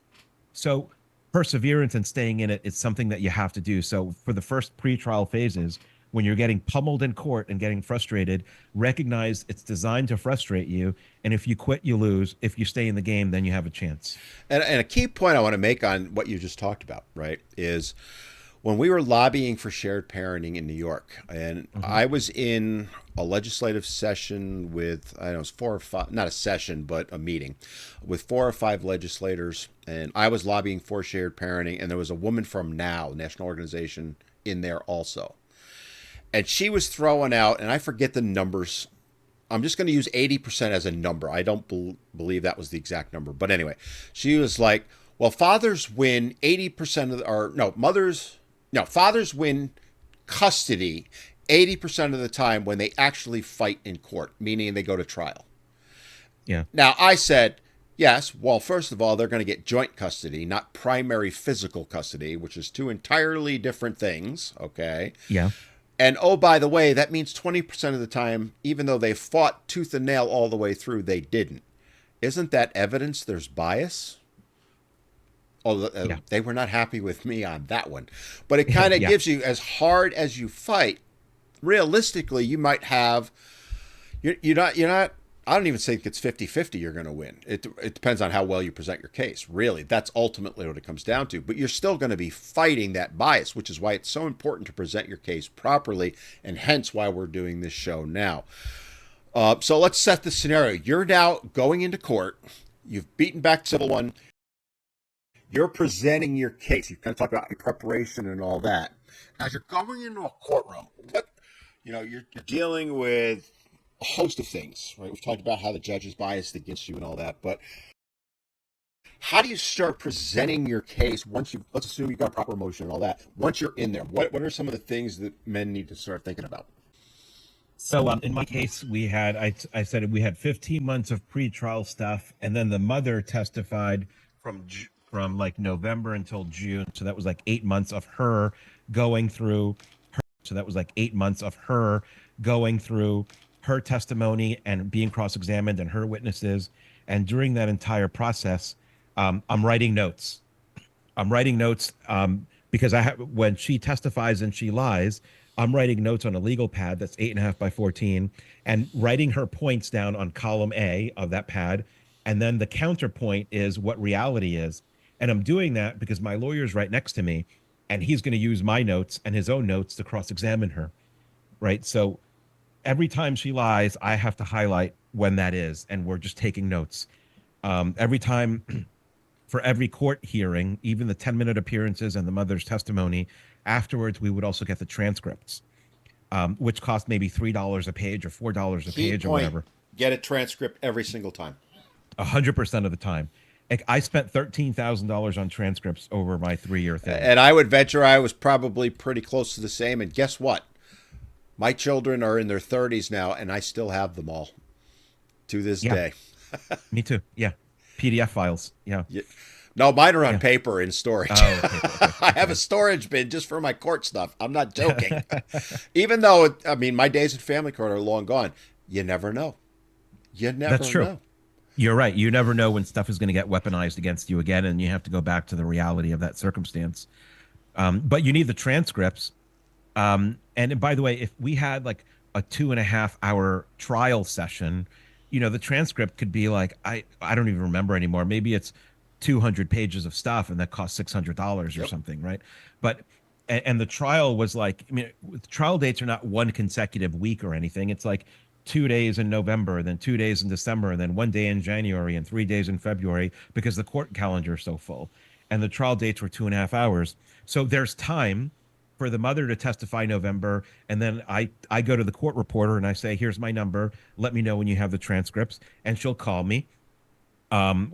So perseverance and staying in it is something that you have to do. So for the first pre-trial phases, when you're getting pummeled in court and getting frustrated, recognize it's designed to frustrate you. And if you quit, you lose. If you stay in the game, then you have a chance. And a key point I want to make on what you just talked about, right, is when we were lobbying for shared parenting in New York, and Hmm. I was in a legislative session with, I don't know, it was 4 or 5, not a session, but a meeting with 4 or 5 legislators, and I was lobbying for shared parenting, and there was a woman from NOW, National Organization, in there also. And she was throwing out, and I forget the numbers. I'm just going to use 80% as a number. I don't believe that was the exact number. But anyway, she was like, well, fathers win 80% of the, or no, fathers win custody 80% of the time when they actually fight in court, meaning they go to trial. Yeah. Now, I said, yes, well, first of all, they're going to get joint custody, not primary physical custody, which is two entirely different things, okay? Yeah. And oh, by the way, that means 20% of the time, even though they fought tooth and nail all the way through, they didn't. Isn't that evidence there's bias? Oh, Yeah. they were not happy with me on that one. But it kind of Yeah. gives you, as hard as you fight, realistically, you might have, you're not, I don't even think it's 50-50 you're going to win. It depends on how well you present your case, really. That's ultimately what it comes down to. But you're still going to be fighting that bias, which is why it's so important to present your case properly, and hence why we're doing this show now. So let's set the scenario. You're now going into court. You've beaten back Civil 1. You're presenting your case. You kind of talk about your preparation and all that. As you're going into a courtroom, you're dealing with a host of things, right? We've talked about how the judge is biased against you and all that, but how do you start presenting your case once let's assume you've got proper motion and all that, once you're in there? What are some of the things that men need to start thinking about? So in my case, I said we had 15 months of pretrial stuff, and then the mother testified from like November until June. So that was like 8 months of her going through. So that was like 8 months of her going through her testimony and being cross-examined and her witnesses. And during that entire process, I'm writing notes. I'm writing notes because when she testifies and she lies, I'm writing notes on a legal pad that's 8.5 by 14 and writing her points down on column A of that pad. And then the counterpoint is what reality is. And I'm doing that because my lawyer's right next to me and he's going to use my notes and his own notes to cross examine her. Right. So every time she lies, I have to highlight when that is. And we're just taking notes. Every time for every court hearing, even the 10-minute appearances and the mother's testimony, afterwards, we would also get the transcripts, which cost maybe $3 a page or $4 a Key page or point: whatever, get a transcript every single time. 100% of the time. Like, I spent $13,000 on transcripts over my 3-year thing. And I would venture I was probably pretty close to the same. And guess what? My children are in their 30s now, and I still have them all to this Yeah, day. me too. Yeah. PDF files. Yeah. Yeah. No, mine are on Yeah. paper in storage. Oh, paper. Okay. I have a Okay. storage bin just for my court stuff. I'm not joking. Even though, I mean, my days in family court are long gone, you never know. You That's never true. know. You're right. You never know when stuff is going to get weaponized against you again, and you have to go back to the reality of that circumstance. But you need the transcripts. And by the way, if we had like a 2.5 hour trial session, the transcript could be like, I don't even remember anymore. Maybe it's 200 pages of stuff, and that costs $600 or Yep. something, right? But and the trial was like, I mean, trial dates are not one consecutive week or anything. It's like 2 days in November, then 2 days in December, and then one day in January, and 3 days in February, because the court calendar is so full. And the trial dates were 2.5 hours. So there's time for the mother to testify November, and then I go to the court reporter and I say, here's my number. Let me know when you have the transcripts, and she'll call me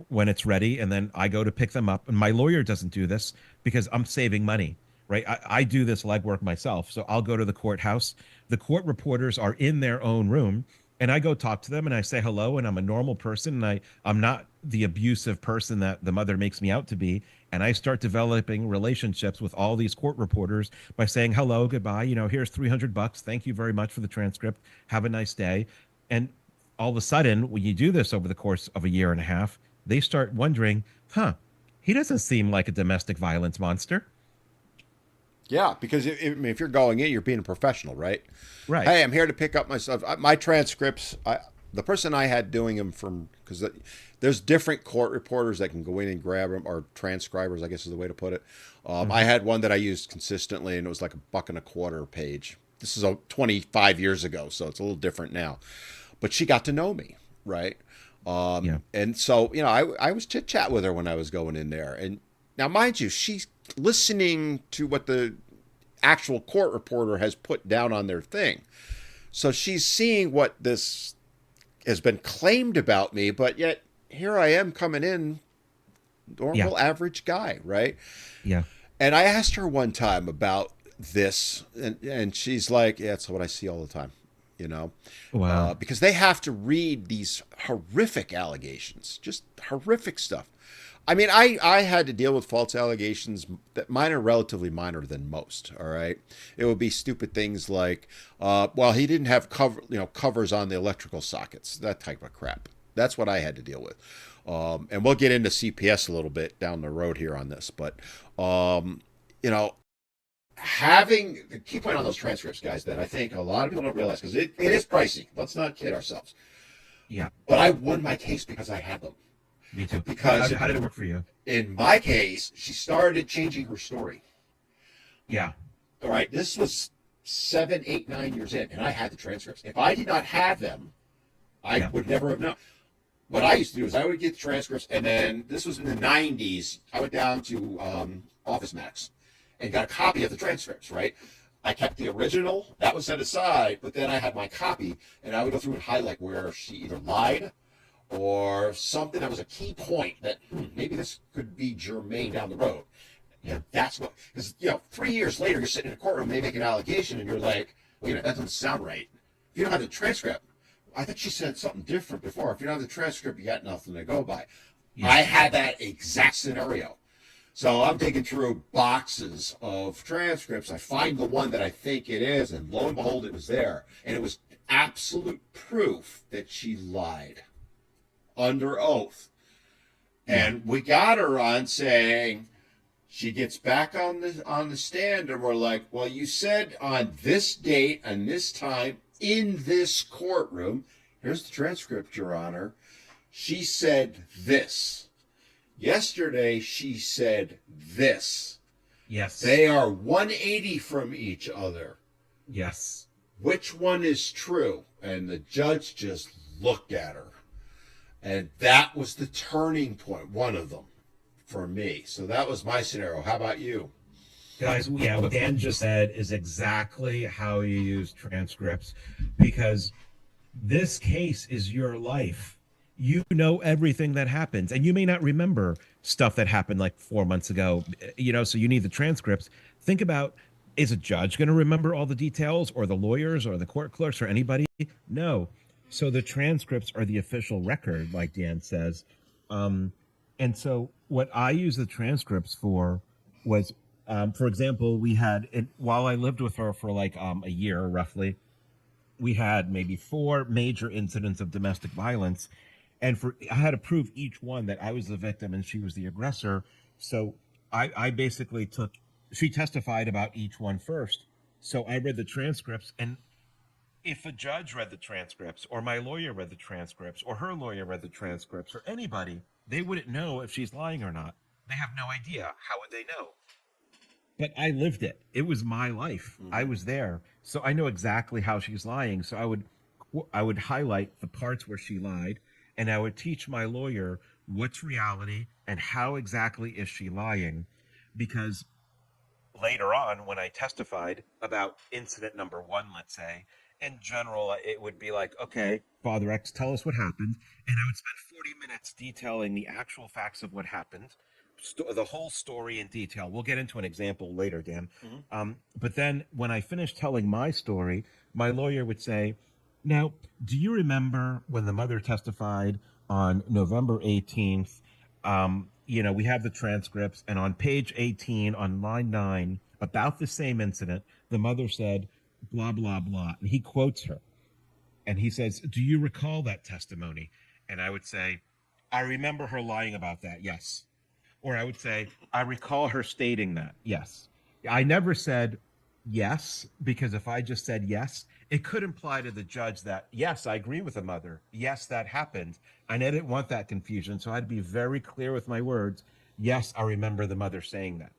when it's ready, and then I go to pick them up. And my lawyer doesn't do this because I'm saving money, right? I do this legwork myself, so I'll go to the courthouse. The court reporters are in their own room, and I go talk to them and I say hello, and I'm a normal person, and I'm not the abusive person that the mother makes me out to be. And I start developing relationships with all these court reporters by saying hello, goodbye. Here's $300. Thank you very much for the transcript. Have a nice day. And all of a sudden, when you do this over the course of a year and a half, they start wondering, huh, he doesn't seem like a domestic violence monster. Yeah, because if you're going in, you're being a professional, right? Right. Hey, I'm here to pick up my stuff. My transcripts. The person I had doing them from because there's different court reporters that can go in and grab them, or transcribers, I guess is the way to put it. I Hmm. had one that I used consistently, and it was like $1.25 a page. This is 25 years ago, so it's a little different now. But she got to know me, right? Yeah. And so I was chit chat with her when I was going in there, and now mind you, she's listening to what the actual court reporter has put down on their thing. So she's seeing what this has been claimed about me, but yet here I am coming in, Yeah. normal average guy, right? Yeah. And I asked her one time about this, and she's like, "Yeah, it's what I see all the time." You know, Wow. because they have to read these horrific allegations, just horrific stuff. I mean, I had to deal with false allegations that mine are relatively minor than most. All right, it would be stupid things like, well, he didn't have covers on the electrical sockets, that type of crap. That's what I had to deal with, and we'll get into CPS a little bit down the road here on this, but you know, having the key point on those transcripts, guys, that I think a lot of people don't realize because it is pricey. Let's not kid ourselves. Yeah. But I won my case because I had them. Me too. Because How did it work for you? in my case, she started changing her story. Yeah. All right, this was 7, 8, 9 years in, and I had the transcripts. If I did not have them, I Yeah. would never have known. What I used to do is I would get the transcripts, and then this was in the 90s. I went down to Office Max and got a copy of the transcripts, right? I kept the original, that was set aside, but then I had my copy, and I would go through and highlight where she either lied or something that was a key point that maybe this could be germane down the road. Yeah, that's what, because 3 years later, you're sitting in a courtroom, they make an allegation, and you're like, wait a minute, that doesn't sound right. If you don't have the transcript, I think she said something different before. If you don't have the transcript, you got nothing to go by. Yeah. I had that exact scenario. So I'm digging through boxes of transcripts. I find the one that I think it is, and lo and behold, it was there. And it was absolute proof that she lied under oath. Yeah. And we got her on saying, she gets back on the stand, and we're like, well, you said on this date and this time in this courtroom, here's the transcript, Your Honor. She said this. Yesterday, she said this. Yes. They are 180 from each other. Yes. Which one is true? And the judge just looked at her. And that was the turning point, one of them, for me. So that was my scenario. How about you? Guys, yeah, what Dan just said is exactly how you use transcripts, because this case is your life. you know everything that happens, and you may not remember stuff that happened like 4 months ago, so you need the transcripts. Think about, is a judge going to remember all the details, or the lawyers, or the court clerks, or anybody? No. So the transcripts are the official record, like Dan says. And so what I use the transcripts for was, for example, while I lived with her for like a year roughly, we had maybe four major incidents of domestic violence, and for I had to prove each one that I was the victim and she was the aggressor. So I basically took, she testified about each one first, so I read the transcripts. And if a judge read the transcripts, or my lawyer read the transcripts, or her lawyer read the transcripts, or anybody, they wouldn't know if she's lying or not. They have no idea. How would they know? But I lived it. It was my life. I Mm-hmm. was there, so I know exactly how she's lying. So I would highlight the parts where she lied, and I would teach my lawyer what's reality and how exactly is she lying, because later on, when I testified about incident number one, let's say, in general, it would be like, okay, Father X, tell us what happened. And I would spend 40 minutes detailing the actual facts of what happened, the whole story in detail. We'll get into an example later, Dan. Mm-hmm. But then when I finished telling my story, my lawyer would say, now, do you remember when the mother testified on November 18th? We have the transcripts, and on page 18, on line 9, about the same incident, the mother said, blah, blah, blah. And he quotes her, and he says, do you recall that testimony? And I would say, I remember her lying about that, yes. Or I would say, I recall her stating that, yes. I never said yes, because if I just said yes, it could imply to the judge that, yes, I agree with the mother. Yes, that happened. And I didn't want that confusion. So I had to be very clear with my words. Yes, I remember the mother saying that.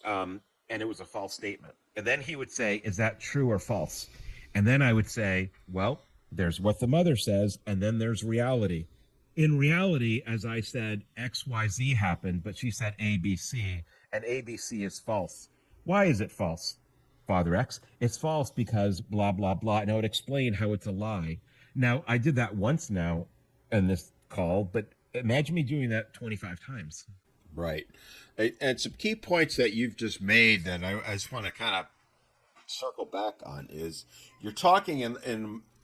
And it was a false statement. And then he would say, is that true or false? And then I would say, well, there's what the mother says, and then there's reality. In reality, as I said, XYZ happened, but she said ABC, and ABC is false. Why is it false, Father X? It's false because blah, blah, blah. And I would explain how it's a lie. Now, I did that once now in this call, but imagine me doing that 25 times. Right. And some key points that you've just made that I just want to kind of circle back on is you're talking in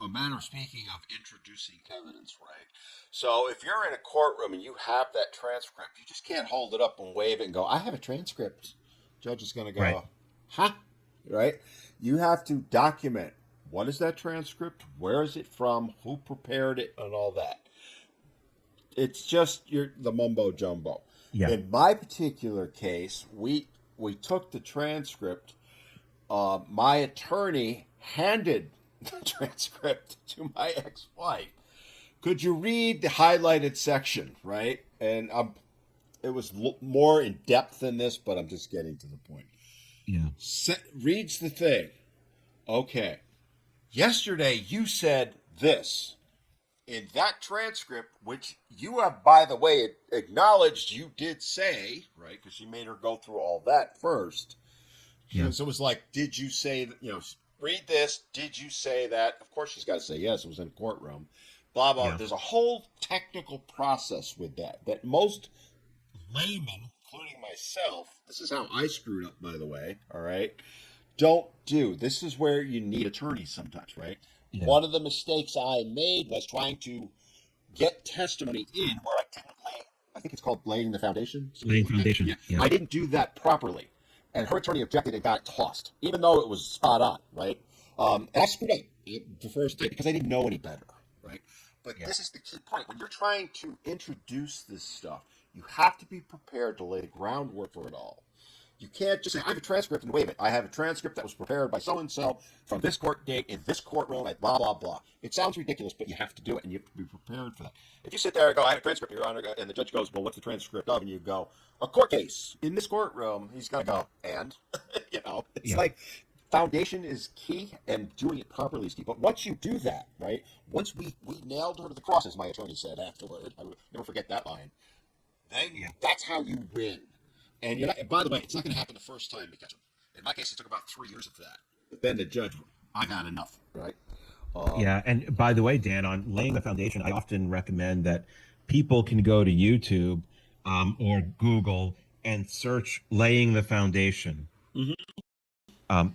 a manner of speaking of introducing evidence, right? So if you're in a courtroom and you have that transcript, you just can't hold it up and wave it and go, I have a transcript. Judge is going to Right. go, huh? Right? You have to document what is that transcript? Where is it from? Who prepared it? And all that. It's just the mumbo jumbo. Yeah. In my particular case, we took the transcript. My attorney handed the transcript to my ex-wife. Could you read the highlighted section, right? And it was more in depth than this, but I'm just getting to the point. Yeah. Reads the thing. Okay. Yesterday you said this. In that transcript, which you have, by the way, acknowledged you did say, right? Because she made her go through all that first. Yeah. So it was like, did you say, read this? Did you say that? Of course, she's got to say yes. It was in a courtroom. Blah, blah. Yeah. There's a whole technical process with that most laymen, including myself, this is how I screwed up, by the way, all right? Don't do. This is where you need attorneys sometimes, right? Yeah. One of the mistakes I made was trying to get testimony in where I didn't lay. I think it's called laying the foundation. Laying foundation. Yeah. Yeah. I didn't do that properly. And her attorney objected and got it tossed, even though it was spot on, right? And I screwed up the first day because I didn't know any better, right? But Yeah. this is the key point. When you're trying to introduce this stuff, you have to be prepared to lay the groundwork for it all. You can't just say, I have a transcript and wave it. I have a transcript that was prepared by so and so from this court date in this courtroom at blah, blah, blah. It sounds ridiculous, but you have to do it and you have to be prepared for that. If you sit there and go, I have a transcript, Your Honor, and the judge goes, well, what's the transcript of? And you go, a court case in this courtroom, he's going to go, and? It's Yeah. like foundation is key and doing it properly is key. But once you do that, right, once we nailed her to the cross, as my attorney said afterward, I will never forget that line, then that's how you win. And by the way, it's not going to happen the first time you catch them. In my case, it took about 3 years of that. But then the judge, I got enough, right? Yeah, and by the way, Dan, on laying the foundation, I often recommend that people can go to YouTube or Google and search "laying the foundation."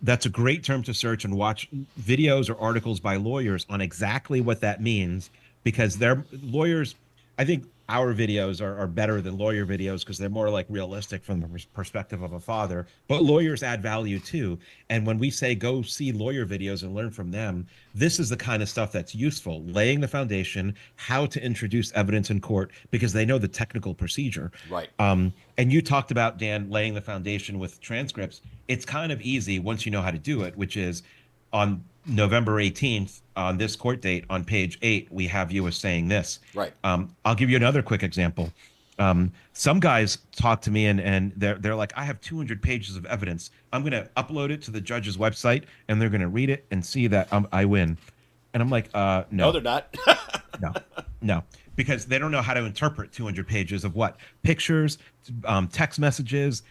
That's a great term to search and watch videos or articles by lawyers on exactly what that means because they're lawyers. I think our videos are better than lawyer videos because they're more like realistic from the perspective of a father, but lawyers add value too. And when we say go see lawyer videos and learn from them, this is the kind of stuff that's useful, laying the foundation, how to introduce evidence in court because they know the technical procedure. Right. And you talked about, Dan, laying the foundation with transcripts. It's kind of easy once you know how to do it, which is on November 18th, on this court date, on page 8, we have you as saying this. Right. I'll give you another quick example. Some guys talk to me and they're like, I have 200 pages of evidence. I'm going to upload it to the judge's website and they're going to read it and see that I win. And I'm like, No, no, they're not. no, no, because they don't know how to interpret 200 pages of what pictures, text messages,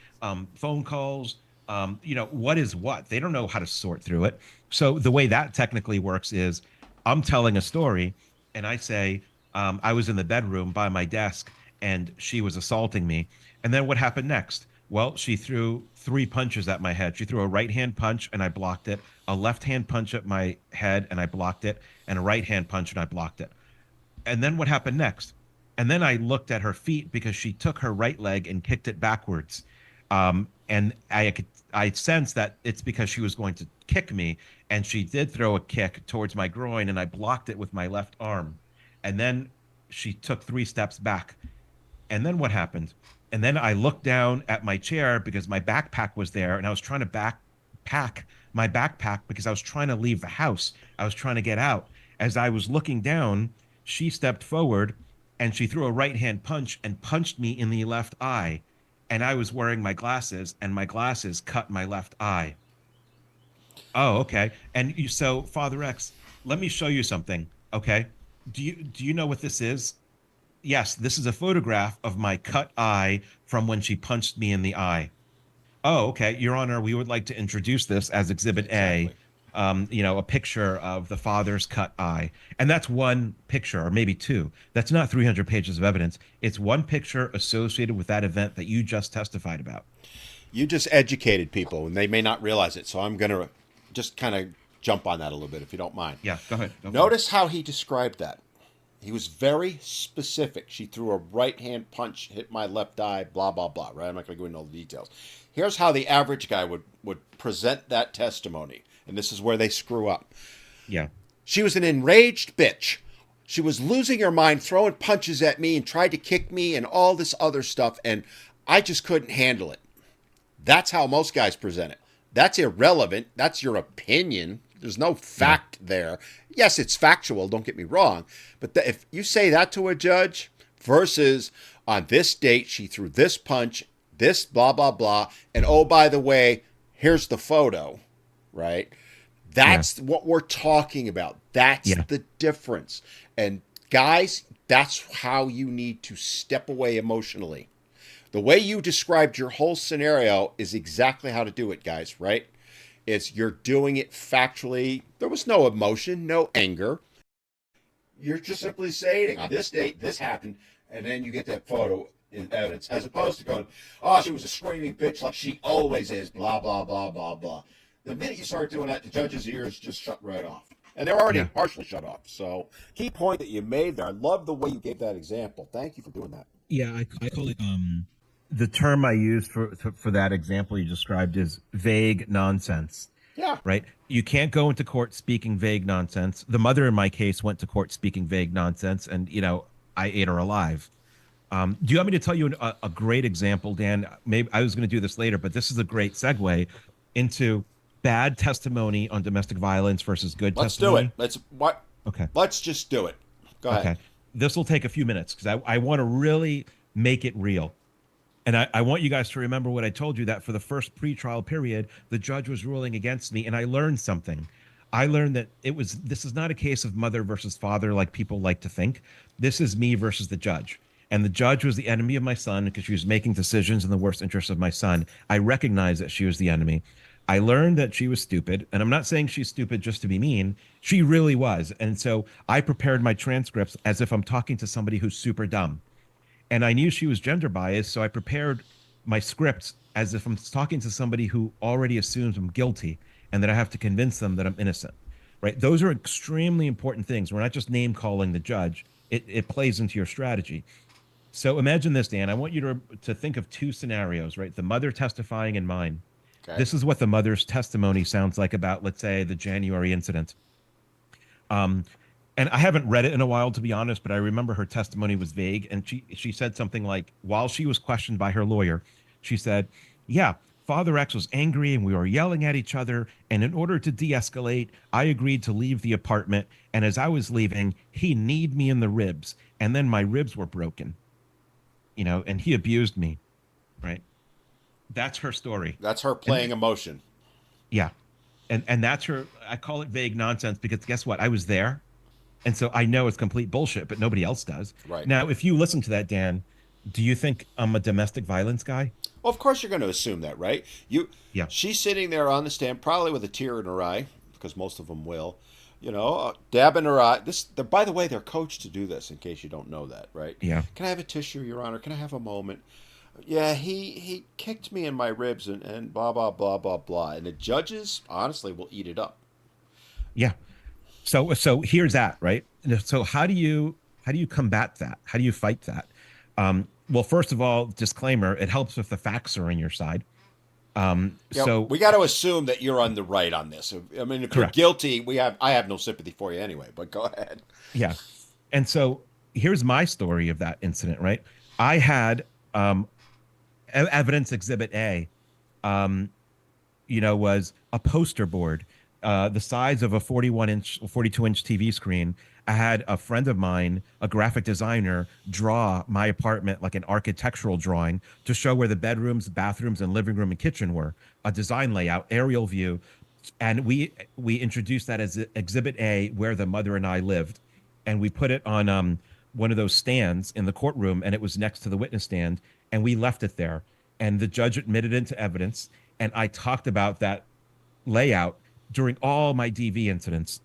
phone calls. What is what? They don't know how to sort through it. So the way that technically works is, I'm telling a story, and I say, I was in the bedroom by my desk, and she was assaulting me. And then what happened next? Well, she threw three punches at my head. She threw a right hand punch, and I blocked it. A left hand punch at my head, and I blocked it. And a right hand punch, and I blocked it. And then what happened next? And then I looked at her feet because she took her right leg and kicked it backwards. And I sensed that it's because she was going to kick me, and she did throw a kick towards my groin, and I blocked it with my left arm. And then she took three steps back, and then what happened? And then I looked down at my chair because my backpack was there, and I was trying to backpack my backpack because I was trying to leave the house. I was trying to get out. As I was looking down, she stepped forward and she threw a right hand punch and punched me in the left eye. And I was wearing my glasses, and my glasses cut my left eye. Oh, okay. And so Father X, let me show you something. Okay. Do you know what this is? Yes, this is a photograph of my cut eye from when she punched me in the eye. Oh, okay. Your Honor, we would like to introduce this as Exhibit A, Exactly. a picture of the father's cut eye. And that's one picture, or maybe two. That's not 300 pages of evidence. It's one picture associated with that event that you just testified about. You just educated people, and they may not realize it. So I'm going to just kind of jump on that a little bit, if you don't mind. Yeah, go ahead. Go for it. Notice how he described that. He was very specific. She threw a right hand punch, hit my left eye, blah, blah, blah, right? I'm not going to go into all the details. Here's how the average guy would present that testimony. And this is where they screw up. Yeah. She was an enraged bitch. She was losing her mind, throwing punches at me and tried to kick me and all this other stuff. And I just couldn't handle it. That's how most guys present it. That's irrelevant. That's your opinion. There's no Yeah. fact there. Yes, it's factual, don't get me wrong. But if you say that to a judge versus on this date, she threw this punch, this blah, blah, blah, and oh, by the way, here's the photo, right? Yeah. That's what we're talking about. That's Yeah. the difference. And guys, that's how you need to step away emotionally. The way you described your whole scenario is exactly how to do it, guys, right? It's you're doing it factually. There was no emotion, no anger. You're just simply saying, on this date, this happened, and then you get that photo in evidence, as opposed to going, oh, she was a screaming bitch like she always is, blah, blah, blah, blah, blah. The minute you start doing that, the judge's ears just shut right off. And they're already Yeah. partially shut off. So, key point that you made there. I love the way you gave that example. Thank you for doing that. Yeah, I call it the term I use for that example you described is vague nonsense, Yeah. right? You can't go into court speaking vague nonsense. The mother in my case went to court speaking vague nonsense, and I ate her alive. Do you want me to tell you a great example, Dan? Maybe I was going to do this later, but this is a great segue into bad testimony on domestic violence versus good Let's do it. testimony. Okay. Let's just do it. Go ahead. Okay. This will take a few minutes because I want to really make it real. And I want you guys to remember what I told you that for the first pretrial period, the judge was ruling against me, and I learned something. I learned that this is not a case of mother versus father like people like to think. This is me versus the judge. And the judge was the enemy of my son because she was making decisions in the worst interest of my son. I recognize that she was the enemy. I learned that she was stupid, and I'm not saying she's stupid just to be mean. She really was. And so I prepared my transcripts as if I'm talking to somebody who's super dumb. And I knew she was gender biased, so I prepared my scripts as if I'm talking to somebody who already assumes I'm guilty and that I have to convince them that I'm innocent. Right? Those are extremely important things. We're not just name calling the judge. It plays into your strategy. So imagine this, Dan. I want you to think of two scenarios, right? The mother testifying and mine. Okay. This is what the mother's testimony sounds like about, let's say, the January incident. Um, and I haven't read it in a while, to be honest, but I remember her testimony was vague, and she said something like, while she was questioned by her lawyer, she said, "Yeah, Father X was angry, and we were yelling at each other. And in order to de-escalate, I agreed to leave the apartment. And as I was leaving, he kneed me in the ribs, and then my ribs were broken. And he abused me." Right? That's her story, That's her and playing emotion. yeah, and that's her. I call it vague nonsense because guess what? I was there. And so I know it's complete bullshit, but nobody else does. Right. Now, if you listen to that, Dan, do you think I'm a domestic violence guy? Well, of course you're going to assume that, right? You, Yeah. she's sitting there on the stand, probably with a tear in her eye, because most of them will. Dab in her eye. By the way, they're coached to do this. In case you don't know that, right? Yeah. Can I have a tissue, Your Honor? Can I have a moment? Yeah, he kicked me in my ribs and blah blah blah blah blah. And the judges, honestly, will eat it up. Yeah. So here's that, right? So how do you combat that? How do you fight that? Well, first of all, disclaimer, it helps if the facts are in your side. So We got to assume that you're on the right on this. I mean, if you're correct. guilty, I have no sympathy for you anyway. But go ahead. Yeah. And so here's my story of that incident, right? I had evidence exhibit A. Um, was a poster board the size of a 41-inch, 42-inch TV screen. I had a friend of mine, a graphic designer, draw my apartment like an architectural drawing to show where the bedrooms, bathrooms, and living room and kitchen were, a design layout, aerial view. And we introduced that as Exhibit A, where the mother and I lived. And we put it on one of those stands in the courtroom, and it was next to the witness stand. And we left it there. And the judge admitted it into evidence. And I talked about that layout during all my DV incidents.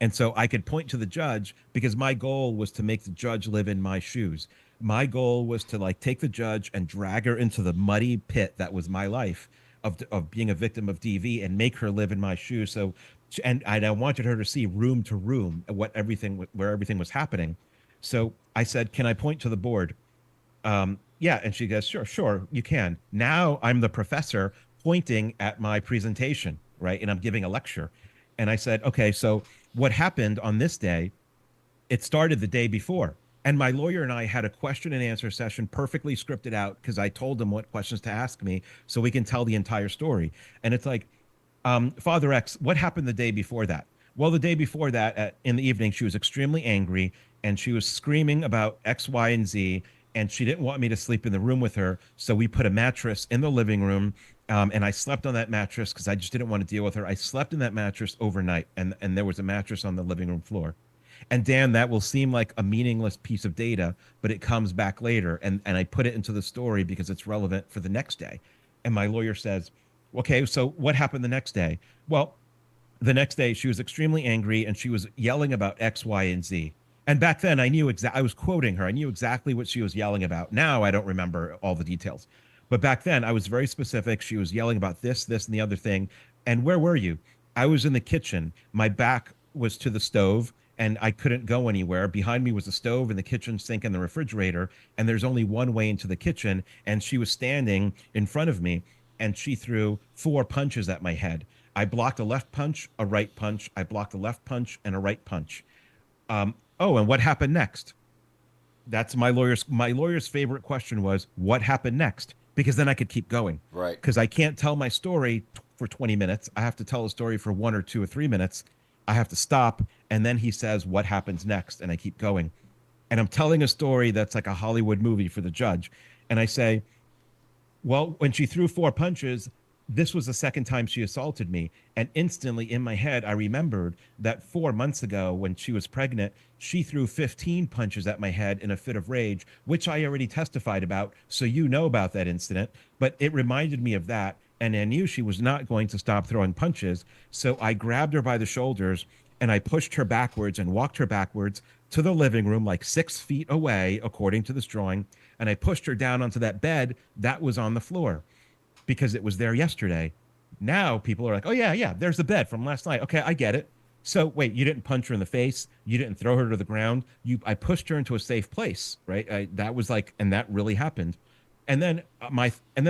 And so I could point to the judge because my goal was to make the judge live in my shoes. My goal was to like take the judge and drag her into the muddy pit that was my life of being a victim of DV and make her live in my shoes. So, and I wanted her to see room to room where everything was happening. So I said, "Can I point to the board?" Yeah. And she goes, "Sure, sure, you can." Now I'm the professor pointing at my presentation, right? And I'm giving a lecture. And I said, "Okay, so what happened on this day, it started the day before." And my lawyer and I had a question and answer session perfectly scripted out because I told him what questions to ask me so we can tell the entire story. And it's like, Father X, what happened the day before that? Well, the day before that, in the evening, she was extremely angry and she was screaming about X, Y, and Z. And she didn't want me to sleep in the room with her. So we put a mattress in the living room. And I slept on that mattress because I just didn't want to deal with her. I slept in that mattress overnight, and there was a mattress on the living room floor. And Dan, that will seem like a meaningless piece of data, but it comes back later. And I put it into the story because it's relevant for the next day. And my lawyer says, "Okay, so what happened the next day?" Well, the next day she was extremely angry and she was yelling about X, Y, and Z. And back then I knew exactly, I was quoting her. I knew exactly what she was yelling about. Now I don't remember all the details. But back then I was very specific. She was yelling about this, and the other thing. And where were you? I was in the kitchen. My back was to the stove and I couldn't go anywhere. Behind me was the stove and the kitchen sink and the refrigerator. And there's only one way into the kitchen. And she was standing in front of me and she threw four punches at my head. I blocked a left punch, a right punch. I blocked a left punch and a right punch. Oh, and what happened next? That's my lawyer's favorite question was what happened next? Because then I could keep going. Right. Because I can't tell my story for 20 minutes. I have to tell a story for 1 or 2 or 3 minutes. I have to stop. And then he says, "What happens next?" And I keep going. And I'm telling a story that's like a Hollywood movie for the judge. And I say, "Well, when she threw four punches, this was the second time she assaulted me." And instantly in my head, I remembered that 4 months ago, when she was pregnant, she threw 15 punches at my head in a fit of rage, which I already testified about. So you know about that incident. But it reminded me of that. and I knew she was not going to stop throwing punches. So I grabbed her by the shoulders and I pushed her backwards and walked her backwards to the living room, like 6 feet away, according to this drawing. And I pushed her down onto that bed that was on the floor because it was there yesterday. Now people are like, oh, yeah, yeah, there's the bed from last night. Okay, I get it. So wait, you didn't punch her in the face. You didn't throw her to the ground. I pushed her into a safe place, right? That was like, and that really happened. And then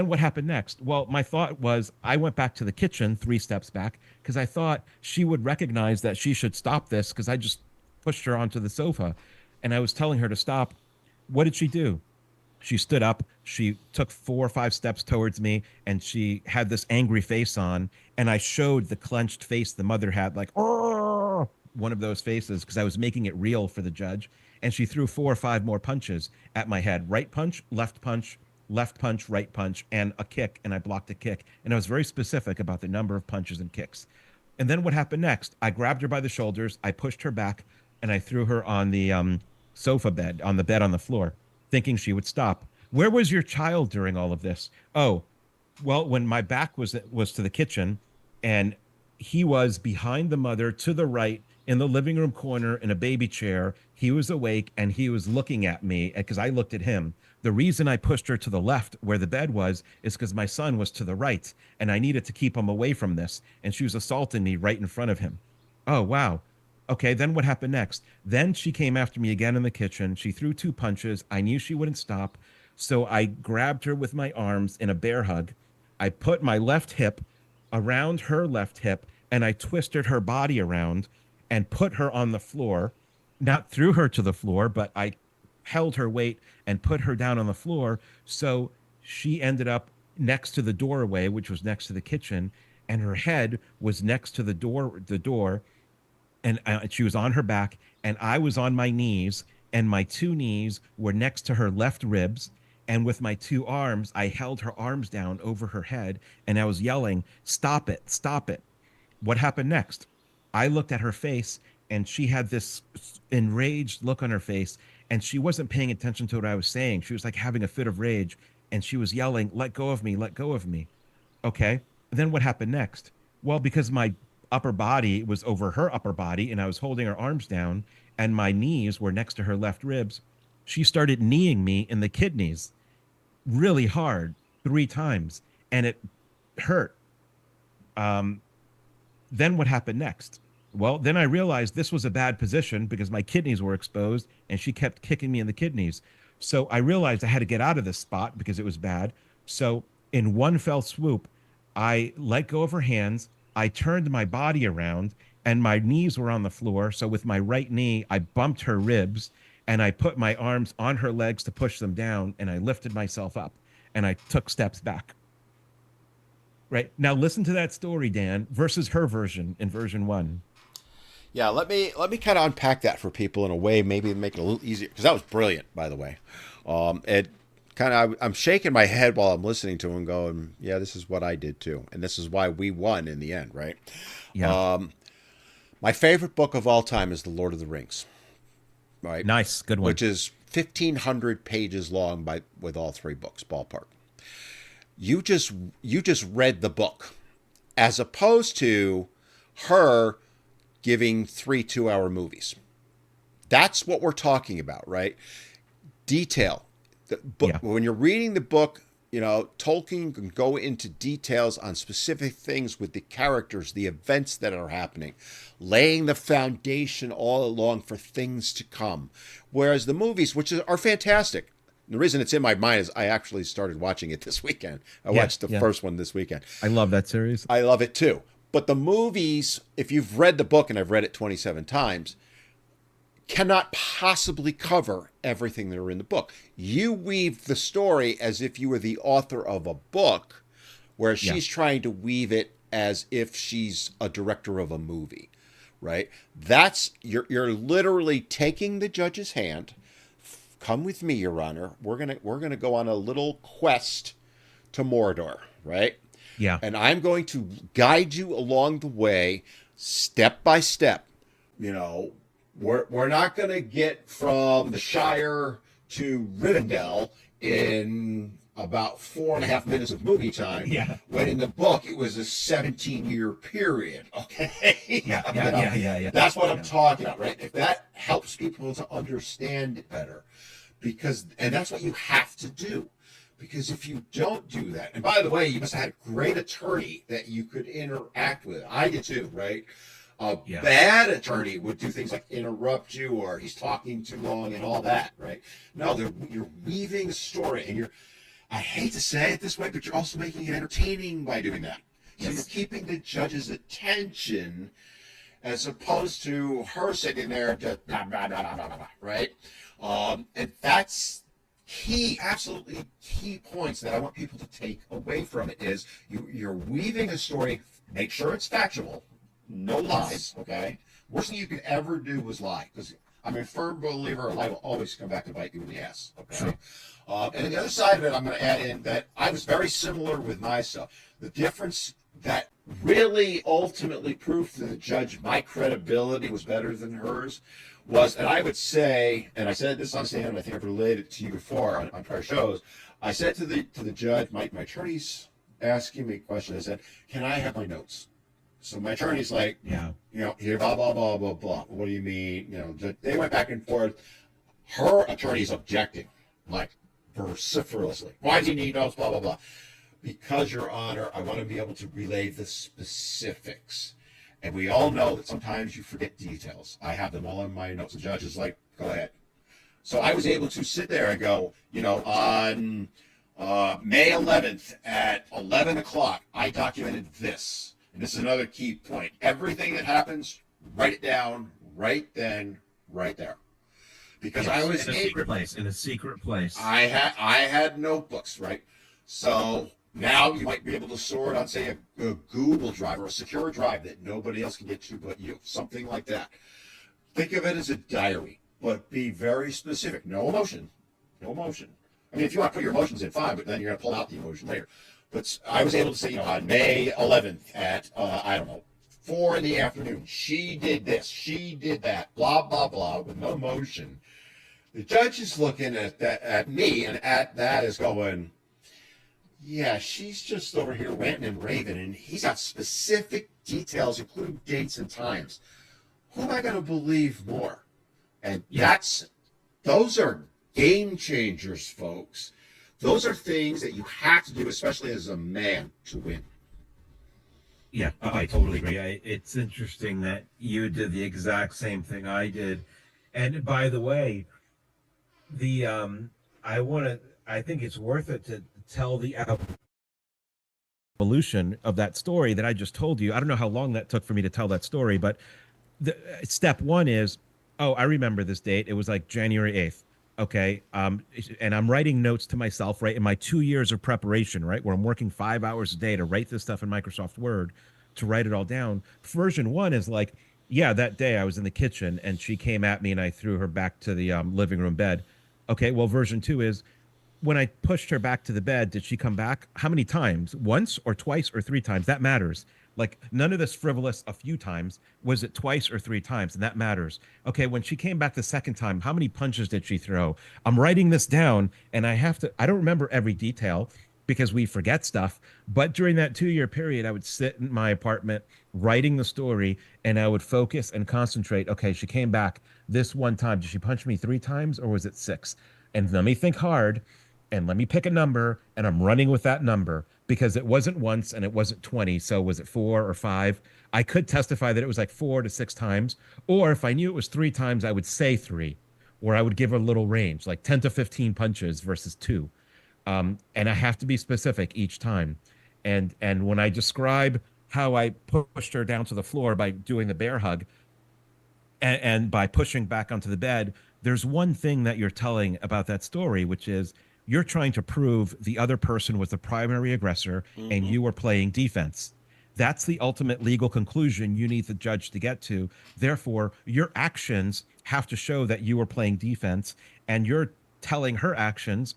what happened next? Well, my thought was I went back to the kitchen 3 steps back because I thought she would recognize that she should stop this because I just pushed her onto the sofa, and I was telling her to stop. What did she do? She stood up, she took 4 or 5 steps towards me, and she had this angry face on. And I showed the clenched face the mother had, like, oh, one of those faces, because I was making it real for the judge. And she threw 4 or 5 more punches at my head: right punch, left punch, right punch, and a kick. And I blocked a kick. And I was very specific about the number of punches and kicks. And then what happened next? I grabbed her by the shoulders, I pushed her back, and I threw her on the sofa bed, on the bed on the floor, thinking she would stop. Where was your child during all of this? Oh, well, when my back was to the kitchen, and he was behind the mother to the right in the living room corner in a baby chair. He was awake and he was looking at me because I looked at him. The reason I pushed her to the left where the bed was is because my son was to the right and I needed to keep him away from this. And she was assaulting me right in front of him. Oh, wow. Okay, then what happened next? Then she came after me again in the kitchen. She threw 2 punches. I knew she wouldn't stop. So I grabbed her with my arms in a bear hug. I put my left hip around her left hip and I twisted her body around and put her on the floor, not threw her to the floor, but I held her weight and put her down on the floor. So she ended up next to the doorway, which was next to the kitchen, and her head was next to the door, and she was on her back, and I was on my knees, and my 2 knees were next to her left ribs. And with my 2 arms, I held her arms down over her head, and I was yelling, "Stop it, stop it." What happened next? I looked at her face, and she had this enraged look on her face, and she wasn't paying attention to what I was saying. She was like having a fit of rage, and she was yelling, "Let go of me, let go of me." Okay. And then what happened next? Well, because my upper body was over her upper body and I was holding her arms down and my knees were next to her left ribs, she started kneeing me in the kidneys really hard 3 times and it hurt. Um, then what happened next? Well, then I realized this was a bad position because my kidneys were exposed and she kept kicking me in the kidneys. So I realized I had to get out of this spot because it was bad. So in one fell swoop, I let go of her hands. I turned my body around and my knees were on the floor. So with my right knee, I bumped her ribs and I put my arms on her legs to push them down and I lifted myself up and I took steps back. Right. Now listen to that story, Dan, versus her version in version 1. Yeah, let me kind of unpack that for people in a way, maybe make it a little easier because that was brilliant, by the way. It kind of I'm shaking my head while I'm listening to him, going, "Yeah, this is what I did too, and this is why we won in the end, right?" Yeah. My favorite book of all time is The Lord of the Rings, right? Nice. Good one. Which is 1,500 pages long with all 3 books, ballpark. You just read the book, as opposed to her giving 3 2-hour movies. That's what we're talking about, right? Detail. The book, Yeah. when you're reading the book, Tolkien can go into details on specific things with the characters, the events that are happening, laying the foundation all along for things to come. Whereas the movies, which are fantastic, the reason it's in my mind is I actually started watching it this weekend. I Yeah. watched the Yeah. first one this weekend. I love that series. I love it too. But the movies, if you've read the book, and I've read it 27 times, cannot possibly cover everything that are in the book. You weave the story as if you were the author of a book, whereas Yeah. she's trying to weave it as if she's a director of a movie, right? That's you're literally taking the judge's hand. Come with me, Your Honor. We're gonna go on a little quest to Mordor, right? Yeah. And I'm going to guide you along the way, step by step. You know, we're not going to get from the Shire to Rivendell in about 4.5 minutes of movie time. Yeah. When in the book it was a 17-year period. Okay. Yeah. Yeah. Yeah. Yeah. That's what I'm Yeah. talking about, right? If that helps people to understand it better, and that's what you have to do. Because if you don't do that, and by the way, you must have had a great attorney that you could interact with. I did too, right? A Yeah. bad attorney would do things like interrupt you or he's talking too long and all that, right? No, you're weaving a story, and I hate to say it this way, but you're also making it entertaining by doing that. So Yes. you're keeping the judge's attention as opposed to her sitting there, just blah, blah, blah, blah, blah, blah, right? And that's key, absolutely key points that I want people to take away from it is you're weaving a story, make sure it's factual, no lies, okay? Worst thing you could ever do was lie, because I'm a firm believer a lie will always come back to bite you in the ass, okay? Sure. And on the other side of it, I'm going to add in that I was very similar with myself. The difference that really ultimately proved to the judge my credibility was better than hers was, and I would say, and I said this on stand, and I think I've related it to you before on prior shows. I said to the judge, my attorney's asking me a question. I said, "Can I have my notes?" So my attorney's like, Yeah. here, blah blah blah blah blah. What do you mean? They went back and forth. Her attorney's objecting, like vociferously. Why do you need notes? Blah blah blah. Because, Your Honor, I want to be able to relay the specifics. And we all know that sometimes you forget details. I have them all in my notes. The judge is like, go ahead. So I was able to sit there and go, on May 11th at 11 o'clock, I documented this. And this is another key point. Everything that happens, write it down right then, right there. Because Yes, I was in a secret place. In a secret place. I had notebooks, right? So now you might be able to store it on, say, a Google Drive or a secure drive that nobody else can get to but you, something like that. Think of it as a diary, but be very specific. No emotion. No emotion. I mean, if you want to put your emotions in, fine, but then you're going to pull out the emotion later. But I was able to say, on May 11th at, I don't know, 4 in the afternoon, she did this, she did that, blah, blah, blah, with no emotion. The judge is looking at me and at that is going, yeah, she's just over here ranting and raving, and he's got specific details, including dates and times. Who am I going to believe more? And those are game changers, folks. Those are things that you have to do, especially as a man, to win. Yeah, I totally agree. It's interesting that you did the exact same thing I did. And by the way, the I think it's worth it to tell the evolution of that story that I just told you. I don't know how long that took for me to tell that story, but step one is, oh, I remember this date. It was like January 8th. Okay. And I'm writing notes to myself, right, in my 2 years of preparation, right, where I'm working 5 hours a day to write this stuff in Microsoft Word, to write it all down. Version one is like, yeah, that day I was in the kitchen and she came at me and I threw her back to the living room bed. Okay. Well, version two is, when I pushed her back to the bed, did she come back? How many times? Once or twice or 3 times? That matters. Like, none of this frivolous a few times. Was it twice or 3 times? And that matters. Okay, when she came back the second time, how many punches did she throw? I'm writing this down, and I don't remember every detail because we forget stuff. But during that 2 year period, I would sit in my apartment writing the story, and I would focus and concentrate. Okay, she came back this one time. Did she punch me 3 times or was it 6? And let me think hard and let me pick a number, and I'm running with that number because it wasn't once and it wasn't 20. So was it 4 or 5? I could testify that it was like 4 to 6 times. Or if I knew it was 3 times, I would say 3, or I would give her a little range, like 10 to 15 punches versus 2. And I have to be specific each time. And when I describe how I pushed her down to the floor by doing the bear hug, and by pushing back onto the bed, there's one thing that you're telling about that story, which is you're trying to prove the other person was the primary aggressor and you were playing defense. That's the ultimate legal conclusion you need the judge to get to. Therefore, your actions have to show that you were playing defense, and you're telling her actions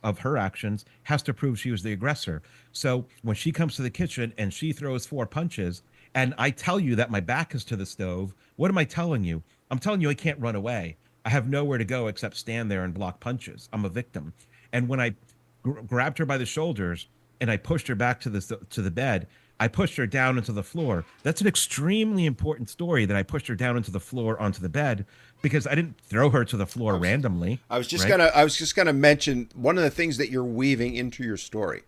has to prove she was the aggressor. So when she comes to the kitchen and she throws 4 punches, and I tell you that my back is to the stove, what am I telling you? I'm telling you I can't run away. I have nowhere to go except stand there and block punches. I'm a victim. And when I grabbed her by the shoulders, and I pushed her back to the bed. I pushed her down into the floor. That's an extremely important story that I pushed her down into the floor onto the bed because I didn't throw her to the floor randomly, right? I was just gonna mention one of the things that you're weaving into your story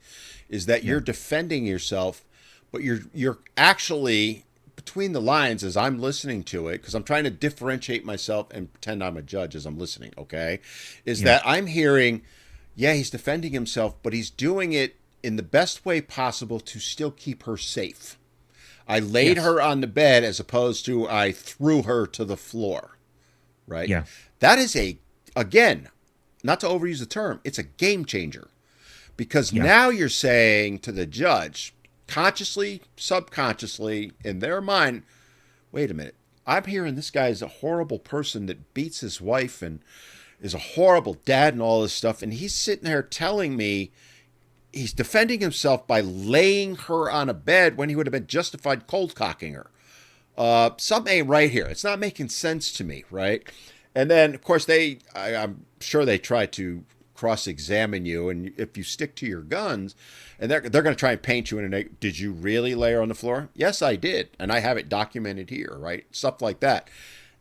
is that Yeah. you're defending yourself, but you're actually between the lines as I'm listening to it, because I'm trying to differentiate myself and pretend I'm a judge as I'm listening, okay? Is Yeah. that I'm hearing, yeah, he's defending himself, but he's doing it in the best way possible to still keep her safe. I laid Yes. her on the bed as opposed to I threw her to the floor, right? Yeah. That is again, not to overuse the term, it's a game changer because Yeah. now you're saying to the judge, consciously, subconsciously, in their mind, wait a minute, I'm hearing this guy is a horrible person that beats his wife and is a horrible dad and all this stuff. And he's sitting there telling me he's defending himself by laying her on a bed when he would have been justified cold cocking her. Something ain't right here. It's not making sense to me, right? And then, of course, I'm sure they try to cross-examine you, and if you stick to your guns, and they're going to try and paint you in did you really lay her on the floor? Yes, I did, and I have it documented here, right? Stuff like that.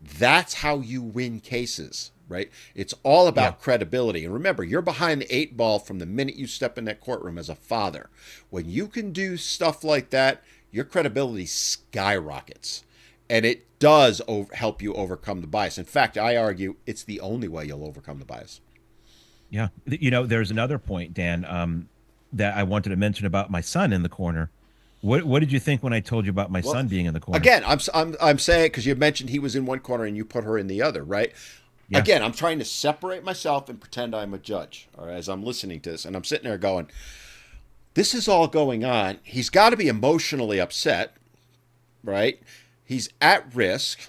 That's how you win cases, right? It's all Yeah. about credibility. And remember, you're behind the eight ball from the minute you step in that courtroom as a father. When you can do stuff like that, your credibility skyrockets. And it does help you overcome the bias. In fact, I argue it's the only way you'll overcome the bias. Yeah. There's another point, Dan, that I wanted to mention about my son in the corner. What did you think when I told you about my Well, son being in the corner? again, I'm saying because you mentioned he was in one corner and you put her in the other, right? Yeah. Again, I'm trying to separate myself and pretend I'm a judge, or as I'm listening to this, and I'm sitting there going, "This is all going on. He's got to be emotionally upset, right? He's at risk,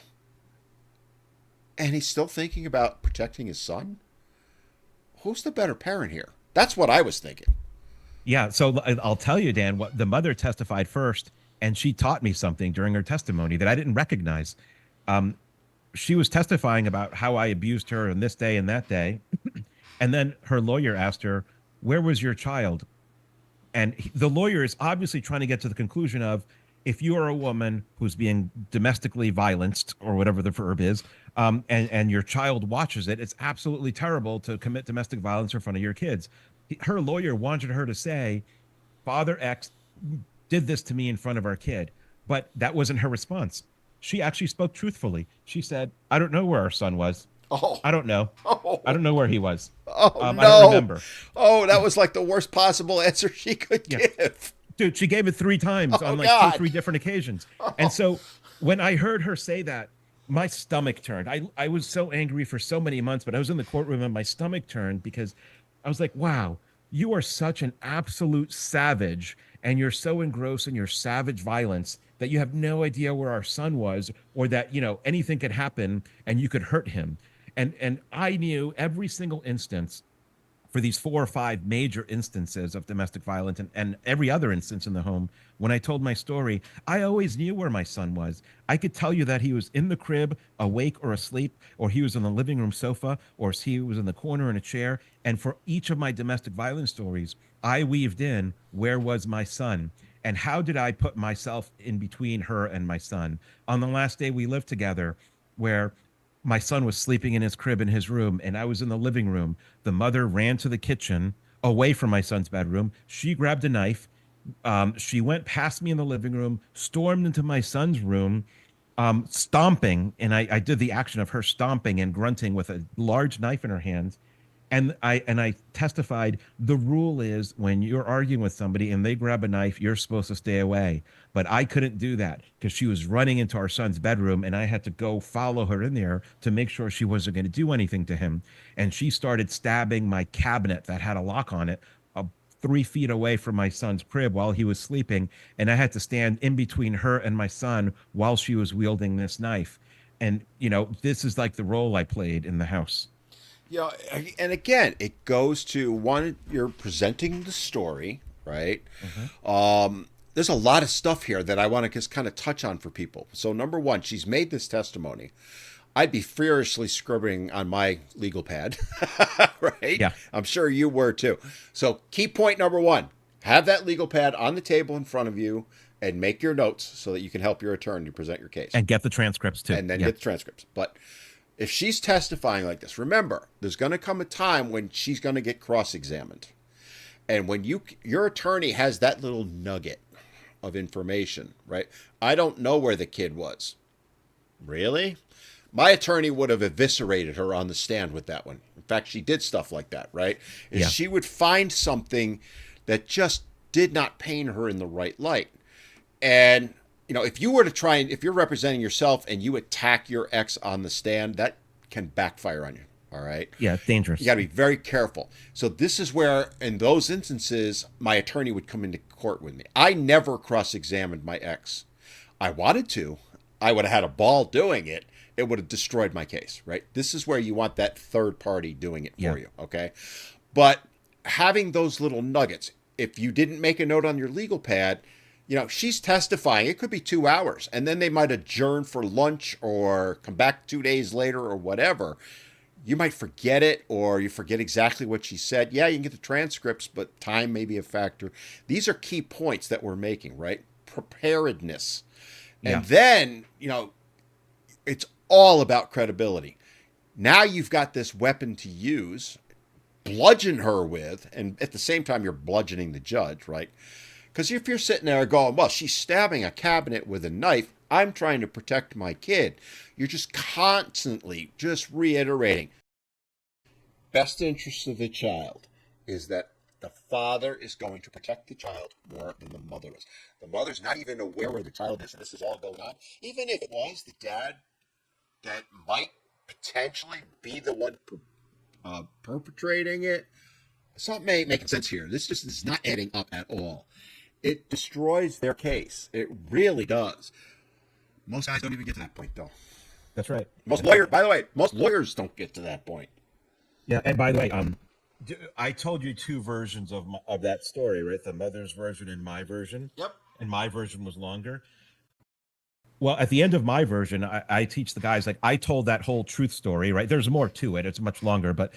and he's still thinking about protecting his son. Who's the better parent here?" That's what I was thinking. Yeah. So I'll tell you, Dan, what the mother testified first, and she taught me something during her testimony that I didn't recognize. Um, she was testifying about how I abused her on this day and that day. And then her lawyer asked her, "Where was your child?" And the lawyer is obviously trying to get to the conclusion of, if you are a woman who's being domestically violenced or whatever the verb is, and your child watches it, it's absolutely terrible to commit domestic violence in front of your kids. Her lawyer wanted her to say, Father X did this to me in front of our kid, but that wasn't her response. She actually spoke truthfully. She said, I don't know where our son was. Oh, I don't know. I oh, don't know where he was. oh I don't no! remember. Oh, that was like the worst possible answer she could Yeah. give. Dude, she gave it 3 times Oh on like two, God! three different occasions. And so when I heard her say that, my stomach turned. I was so angry for so many months, but I was in the courtroom and my stomach turned because I was like, wow, you are such an absolute savage and you're so engrossed in your savage violence that you have no idea where our son was or that, anything could happen and you could hurt him. And I knew every single instance for these 4 or 5 major instances of domestic violence and every other instance in the home, when I told my story, I always knew where my son was. I could tell you that he was in the crib, awake or asleep, or he was on the living room sofa, or he was in the corner in a chair. And for each of my domestic violence stories, I weaved in where was my son and how did I put myself in between her and my son. On the last day we lived together, where my son was sleeping in his crib in his room and I was in the living room. The mother ran to the kitchen away from my son's bedroom. She grabbed a knife. She went past me in the living room, stormed into my son's room, stomping. And I did the action of her stomping and grunting with a large knife in her hands. And I testified the rule is when you're arguing with somebody and they grab a knife, you're supposed to stay away. But I couldn't do that because she was running into our son's bedroom and I had to go follow her in there to make sure she wasn't going to do anything to him. And she started stabbing my cabinet that had a lock on it, 3 feet away from my son's crib while he was sleeping. And I had to stand in between her and my son while she was wielding this knife. And, this is like the role I played in the house. Yeah, and again, it goes to one, you're presenting the story, right? Mhm. There's a lot of stuff here that I want to just kind of touch on for people. So, number one, she's made this testimony. I'd be furiously scribbling on my legal pad right? Yeah. I'm sure you were too. So, key point number one, have that legal pad on the table in front of you and make your notes so that you can help your attorney present your case. And get the transcripts too. And then Yeah. get the transcripts. But if she's testifying like this, remember, there's going to come a time when she's going to get cross-examined. And when your attorney has that little nugget of information, right? I don't know where the kid was. Really? My attorney would have eviscerated her on the stand with that one. In fact, she did stuff like that, right? Is Yeah. she would find something that just did not paint her in the right light. And, if you were to try and if you're representing yourself and you attack your ex on the stand, that can backfire on you. All right. Yeah. It's dangerous. You got to be very careful. So this is where, in those instances, my attorney would come into court with me. I never cross-examined my ex. I wanted to. I would have had a ball doing it. It would have destroyed my case, right? This is where you want that third party doing it for you, okay? But having those little nuggets, if you didn't make a note on your legal pad, she's testifying. It could be 2 hours, and then they might adjourn for lunch or come back 2 days later or whatever. You might forget it, or you forget exactly what she said. Yeah, you can get the transcripts, but time may be a factor. These are key points that we're making, right? Preparedness. Yeah. And then, it's all about credibility. Now you've got this weapon to use, bludgeon her with, and at the same time, you're bludgeoning the judge, right? Because if you're sitting there going, well, she's stabbing a cabinet with a knife, I'm trying to protect my kid. You're just constantly just reiterating. Best interest of the child is that the father is going to protect the child more than the mother is. The mother's not even aware where the child is, and this is all going on. Even if it was the dad that might potentially be the one perpetrating it, something ain't making sense here. This just is not adding up at all. It destroys their case. It really does. Most guys don't even get to that point, though. That's right. By the way, most lawyers don't get to that point. Yeah. And by the way, I told you two versions of that story, right? The mother's version and my version. Yep. And my version was longer. Well, at the end of my version, I teach the guys, like, I told that whole truth story, right? There's more to it. It's much longer. But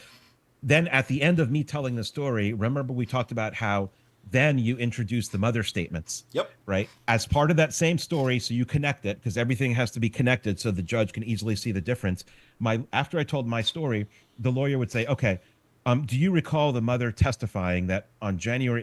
then at the end of me telling the story, remember we talked about how then you introduce the mother statements. Yep. Right? As part of that same story, so you connect it, because everything has to be connected so the judge can easily see the difference. After I told my story, the lawyer would say, okay, do you recall the mother testifying that on January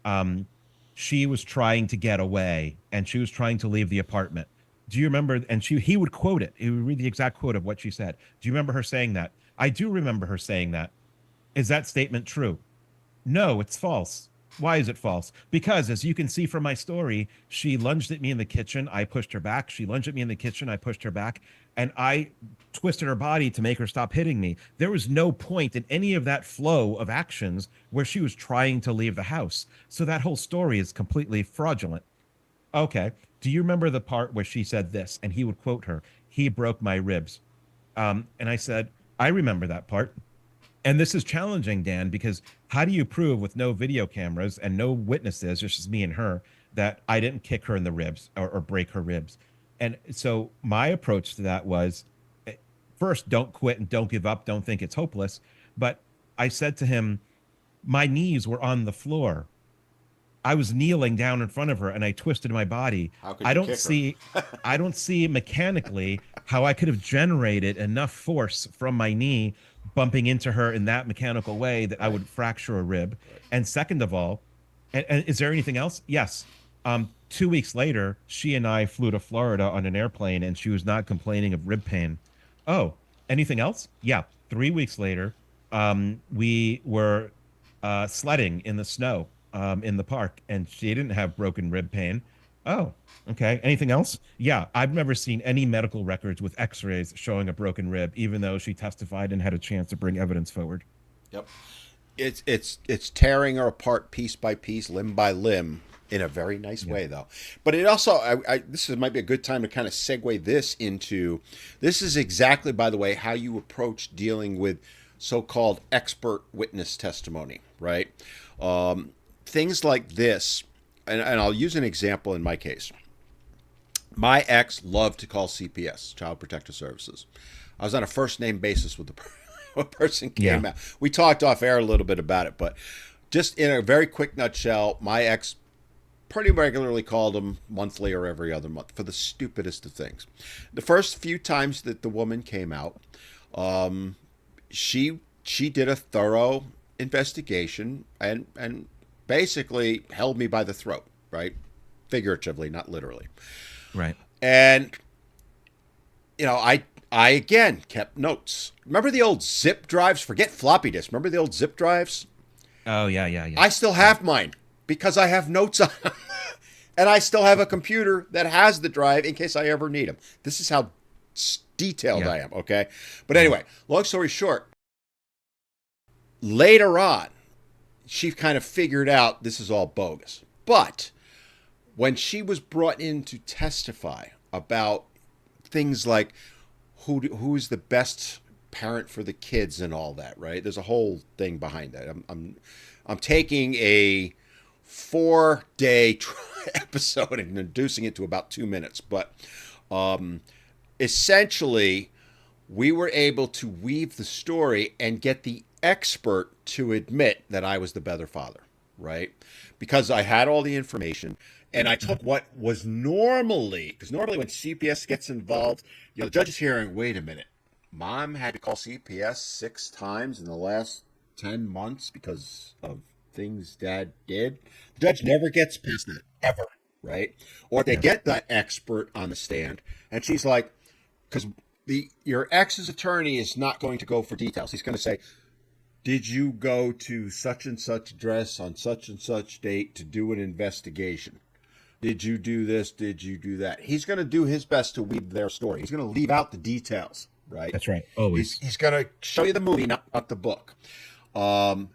8th, she was trying to get away and she was trying to leave the apartment? Do you remember? And he would quote it. He would read the exact quote of what she said. Do you remember her saying that? I do remember her saying that. Is that statement true? No, it's false. Why is it false? Because, as you can see from my story, she lunged at me in the kitchen. I pushed her back. She lunged at me in the kitchen. I pushed her back. And I twisted her body to make her stop hitting me. There was no point in any of that flow of actions where she was trying to leave the house. So that whole story is completely fraudulent. Okay. Do you remember the part where she said this? And he would quote her, "He broke my ribs." And I said, I remember that part. And this is challenging, Dan, because how do you prove with no video cameras and no witnesses, just me and her, that I didn't kick her in the ribs or break her ribs? And so my approach to that was, first, don't quit and don't give up. Don't think it's hopeless. But I said to him, my knees were on the floor. I was kneeling down in front of her and I twisted my body. How could you kick her? I don't see mechanically how I could have generated enough force from my knee bumping into her in that mechanical way that I would fracture a rib. And second of all, and is there anything else? Yes. 2 weeks later, she and I flew to Florida on an airplane and she was not complaining of rib pain. Oh, anything else? Yeah. 3 weeks later, we were sledding in the snow in the park and she didn't have broken rib pain. Oh, okay. Anything else? Yeah, I've never seen any medical records with x-rays showing a broken rib, even though she testified and had a chance to bring evidence forward. Yep. It's tearing her apart piece by piece, limb by limb, in a very nice way, though. But it also, might be a good time to kind of segue this into, this is exactly, by the way, how you approach dealing with so-called expert witness testimony, right? Things like this, and I'll use an example in my case. My ex loved to call CPS, Child Protective Services. I was on a first name basis with a person Yeah. came out. We talked off air a little bit about it, but just in a very quick nutshell, my ex pretty regularly called him monthly or every other month for the stupidest of things. The first few times that the woman came out, um, she did a thorough investigation and basically held me by the throat, right? Figuratively, not literally. Right. And I again kept notes. Remember the old zip drives? Forget floppy disks. Remember the old zip drives? Oh yeah, yeah, yeah. I still Yeah. have mine because I have notes on them. And I still have a computer that has the drive in case I ever need them. This is how detailed Yeah. I am, okay? But Yeah. anyway, long story short, later on, she kind of figured out this is all bogus. But when she was brought in to testify about things like who is the best parent for the kids and all that, right? There's a whole thing behind that. I'm taking a 4-day episode and reducing it to about 2 minutes, but um, essentially, we were able to weave the story and get the expert to admit that I was the better father, right? Because I had all the information and I took what was normally, because normally when CPS gets involved, the judge is hearing, wait a minute, mom had to call CPS 6 times in the last 10 months because of things dad did. The judge never gets past that, ever, right? Or they Yeah. get that expert on the stand and she's like, because your ex's attorney is not going to go for details. He's going to say, "Did you go to such and such address on such and such date to do an investigation? Did you do this? Did you do that?" He's going to do his best to weave their story. He's going to leave out the details, right? That's right. He's Always. he's going to show you the movie, not the book. Um,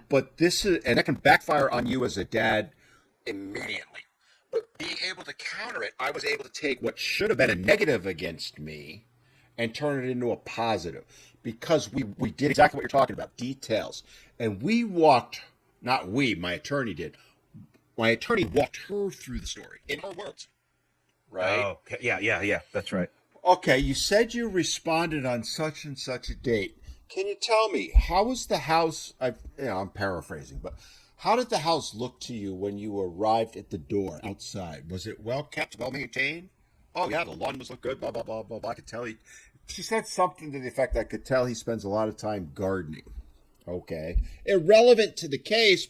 but this is, and that can backfire on you as a dad immediately. But being able to counter it, I was able to take what should have been a negative against me and turn it into a positive because we did exactly what you're talking about, details. And we walked, not we, my attorney did. My attorney walked her through the story in her words, right? Oh, okay. Yeah, yeah, yeah. That's right. Okay, you said you responded on such and such a date. Can you tell me how was the house? I'm paraphrasing, but how did the house look to you when you arrived at the door outside? Was it well kept, well maintained? Oh yeah, the lawn was look good. Blah blah blah blah blah. I could tell he. She said something to the effect I could tell he spends a lot of time gardening. Okay, irrelevant to the case.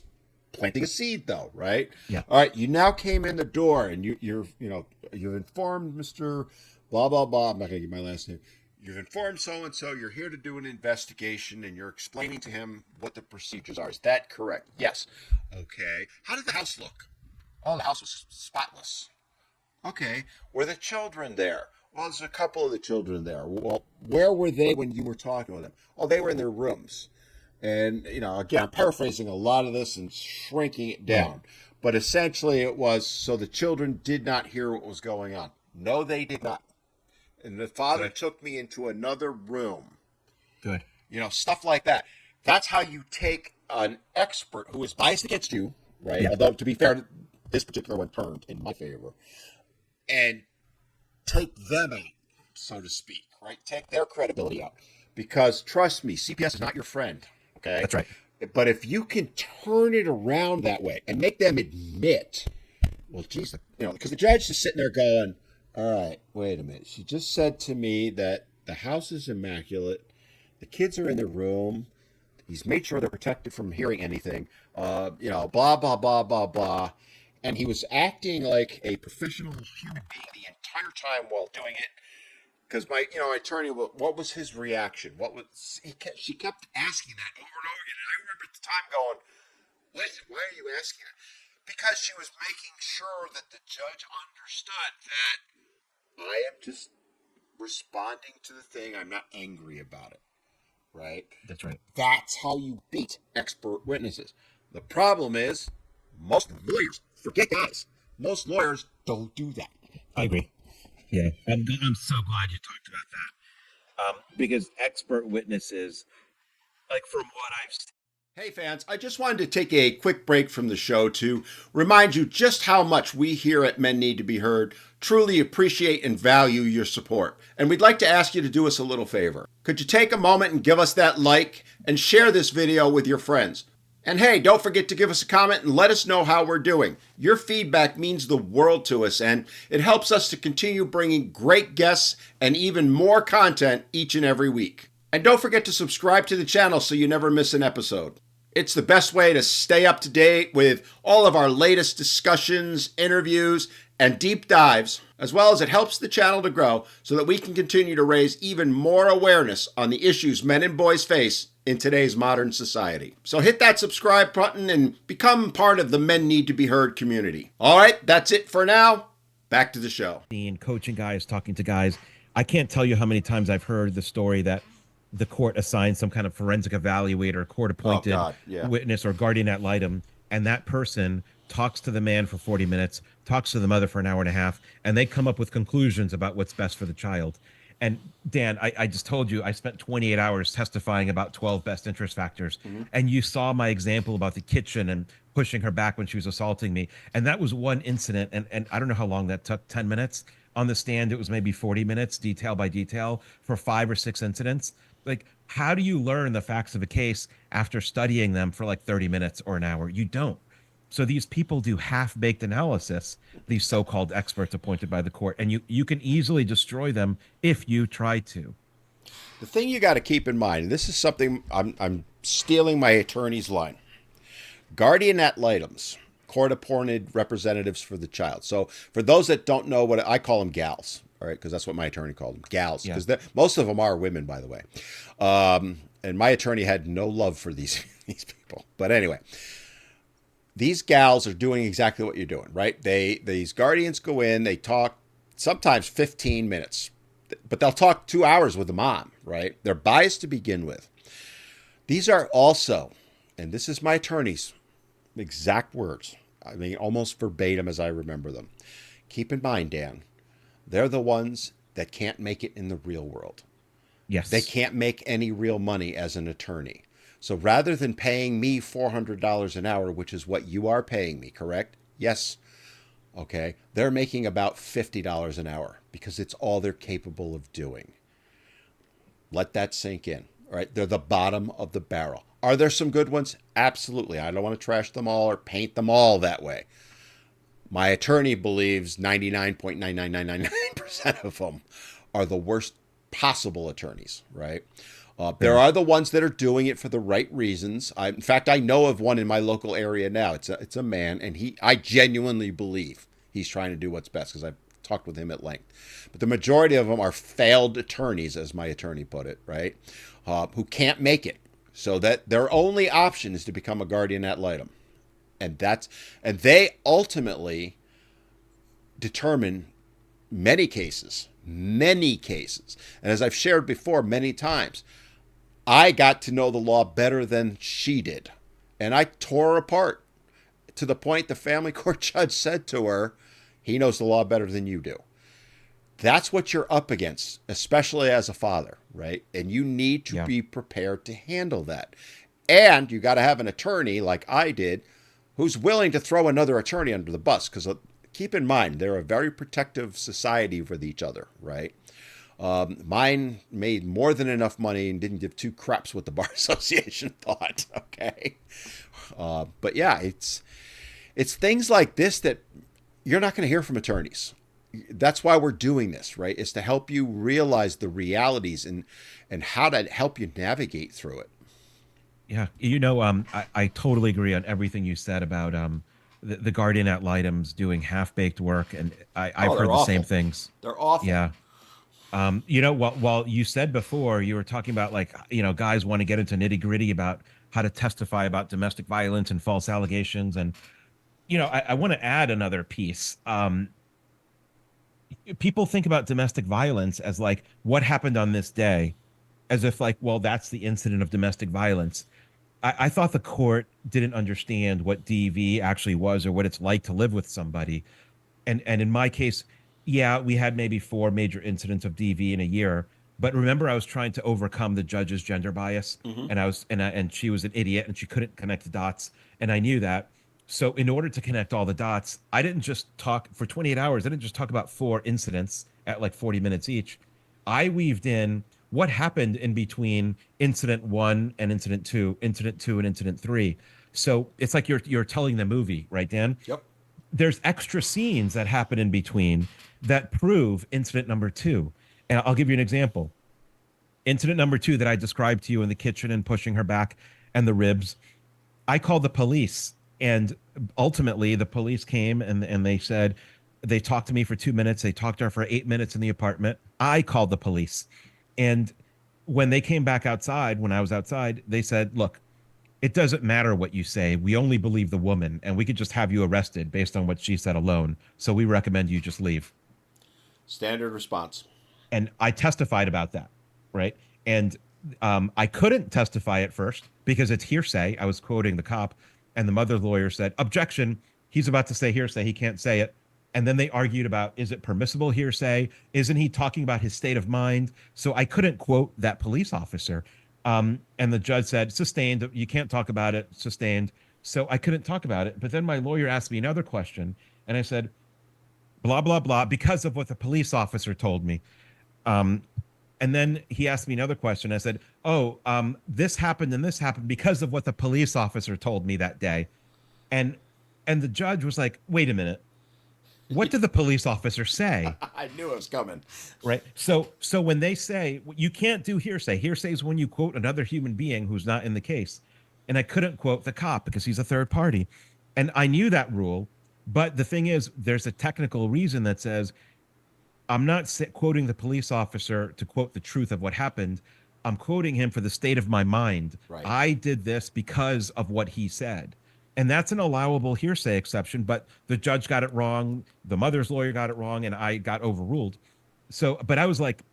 Planting a seed, though, right? Yeah. All right. You now came in the door, and you've informed Mister Blah blah blah. I'm not going to give my last name. You've informed so and so you're here to do an investigation and you're explaining to him what the procedures are. Is that correct? Yes. Okay. How did the house look? Oh, the house was spotless. Okay. Were the children there? Well, there's a couple of the children there. Well, where were they when you were talking with them? Oh, they were in their rooms. And, again, I'm paraphrasing a lot of this and shrinking it Right. down. But essentially it was so the children did not hear what was going on. No, they did not. And the father Good. took me into another room. Good. Stuff like that. That's how you take an expert who is biased against you, right? Yeah. Although, to be fair, this particular one turned in my favor, and take them out, so to speak, right? Take their credibility out. Because trust me, CPS is not your friend, okay? That's right. But if you can turn it around that way and make them admit, well, geez, because the judge is sitting there going, all right, wait a minute. She just said to me that the house is immaculate. The kids are in their room. He's made sure they're protected from hearing anything. Blah, blah, blah, blah, blah. And he was acting like a professional human being the entire time while doing it. Because my attorney, what was his reaction? She kept asking that over and over again. And I remember at the time going, why are you asking it? Because she was making sure that the judge understood that I am just responding to the thing. I'm not angry about it, right? That's right. That's how you beat expert witnesses. The problem is most lawyers, forget guys, most lawyers don't do that. I agree. Yeah. I'm so glad you talked about that. Because expert witnesses, like from what I've seen, Hey fans, I just wanted to take a quick break from the show to remind you just how much we here at Men Need to Be Heard truly appreciate and value your support. And we'd like to ask you to do us a little favor. Could you take a moment and give us that like and share this video with your friends? And hey, don't forget to give us a comment and let us know how we're doing. Your feedback means the world to us, and it helps us to continue bringing great guests and even more content each and every week. And don't forget to subscribe to the channel so you never miss an episode. It's the best way to stay up to date with all of our latest discussions, interviews, and deep dives, as well as it helps the channel to grow so that we can continue to raise even more awareness on the issues men and boys face in today's modern society. So hit that subscribe button and become part of the Men Need to Be Heard community. All right, that's it for now. Back to the show. Coaching guys, talking to guys. I can't tell you how many times I've heard the story that the court assigned some kind of forensic evaluator, court-appointed witness or guardian ad litem, and that person talks to the man for 40 minutes, talks to the mother for an hour and a half, and they come up with conclusions about what's best for the child. And Dan, I just told you I spent 28 hours testifying about 12 best interest factors, and you saw my example about the kitchen and pushing her back when she was assaulting me. And that was one incident, and I don't know how long that took, 10 minutes. On the stand, it was maybe 40 minutes, detail by detail, for 5 or 6 incidents. Like, how do you learn the facts of a case after studying them for like 30 minutes or an hour? You don't. So these people do half-baked analysis, these so-called experts appointed by the court, and you can easily destroy them if you try to. The thing you got to keep in mind, and this is something I'm stealing my attorney's line. Guardian ad litems, court-appointed representatives for the child. So for those that don't know, what I call them gals. All right, because that's what my attorney called them, gals. Because most of them are women, by the way. And my attorney had no love for these people. But anyway, these gals are doing exactly what you're doing, right? These guardians go in, they talk sometimes 15 minutes, but they'll talk 2 hours with the mom, right? They're biased to begin with. These are also, and this is my attorney's exact words, I mean, almost verbatim as I remember them. Keep in mind, Dan, they're the ones that can't make it in the real world. Yes. They can't make any real money as an attorney. So rather than paying me $400 an hour, which is what you are paying me, correct? Yes. Okay. They're making about $50 an hour because it's all they're capable of doing. Let that sink in. All right. They're the bottom of the barrel. Are there some good ones? Absolutely. I don't want to trash them all or paint them all that way. My attorney believes 99.99999% of them are the worst possible attorneys, right? There are the ones that are doing it for the right reasons. In fact, I know of one in my local area now. It's a man, and I genuinely believe he's trying to do what's best because I've talked with him at length. But the majority of them are failed attorneys, as my attorney put it, right? Who can't make it. So that their only option is to become a guardian ad litem. And they ultimately determine many cases. And as I've shared before many times, I got to know the law better than she did. And I tore her apart to the point the family court judge said to her, he knows the law better than you do. That's what you're up against, especially as a father, right? And you need to be prepared to handle that. And you got to have an attorney like I did who's willing to throw another attorney under the bus. Because keep in mind, they're a very protective society with each other, right? Mine made more than enough money and didn't give two craps what the Bar Association thought, okay? But yeah, it's things like this that you're not going to hear from attorneys. That's why we're doing this, right? Is to help you realize the realities and how to help you navigate through it. Yeah, I totally agree on everything you said about the guardian ad litems doing half-baked work, and I've heard the same things. They're awful. Yeah. While you said before, you were talking about guys want to get into nitty-gritty about how to testify about domestic violence and false allegations, and I want to add another piece. People think about domestic violence as like what happened on this day, as if well, that's the incident of domestic violence. I thought the court didn't understand what DV actually was or what it's like to live with somebody. And in my case, yeah, we had maybe 4 major incidents of DV in a year, But remember, I was trying to overcome the judge's gender bias, Mm-hmm. and she was an idiot, and she couldn't connect the dots, and I knew that. So, in order to connect all the dots, I didn't just talk for 28 hours. I didn't just talk about four incidents at like 40 minutes each. I weaved in what happened in between incident one and incident two and incident three. So it's like you're telling the movie, right, Dan? Yep. There's extra scenes that happen in between that prove incident number two. And I'll give you an example. Incident number two that I described to you in the kitchen and pushing her back and the ribs, I called the police. And ultimately, the police came and they said, they talked to me for 2 minutes. They talked to her for 8 minutes in the apartment. I called the police. And when they came back outside, when I was outside, they said, look, it doesn't matter what you say. We only believe the woman, and we could just have you arrested based on what she said alone. So we recommend you just leave. Standard response. And I testified about that, right? And I couldn't testify at first because it's hearsay. I was quoting the cop, and the mother's lawyer said, "Objection! He's about to say hearsay. He can't say it." And then they argued about, is it permissible hearsay? Isn't he talking about his state of mind? So I couldn't quote that police officer. And the judge said, sustained. You can't talk about it. Sustained. So I couldn't talk about it. But then my lawyer asked me another question, and I said, blah blah blah, because of what the police officer told me. Um, and then he asked me another question. I said, "Oh, this happened and this happened because of what the police officer told me that day." And the judge was like, "Wait a minute. What did the police officer say?" I knew it was coming. Right? So when they say you can't do hearsay, hearsay is when you quote another human being who's not in the case. And I couldn't quote the cop because he's a third party. And I knew that rule, but the thing is, there's a technical reason that says I'm not quoting the police officer to quote the truth of what happened. I'm quoting him for the state of my mind. Right. I did this because of what he said. And that's an allowable hearsay exception, but the judge got it wrong. The mother's lawyer got it wrong, and I got overruled. So, but I was like,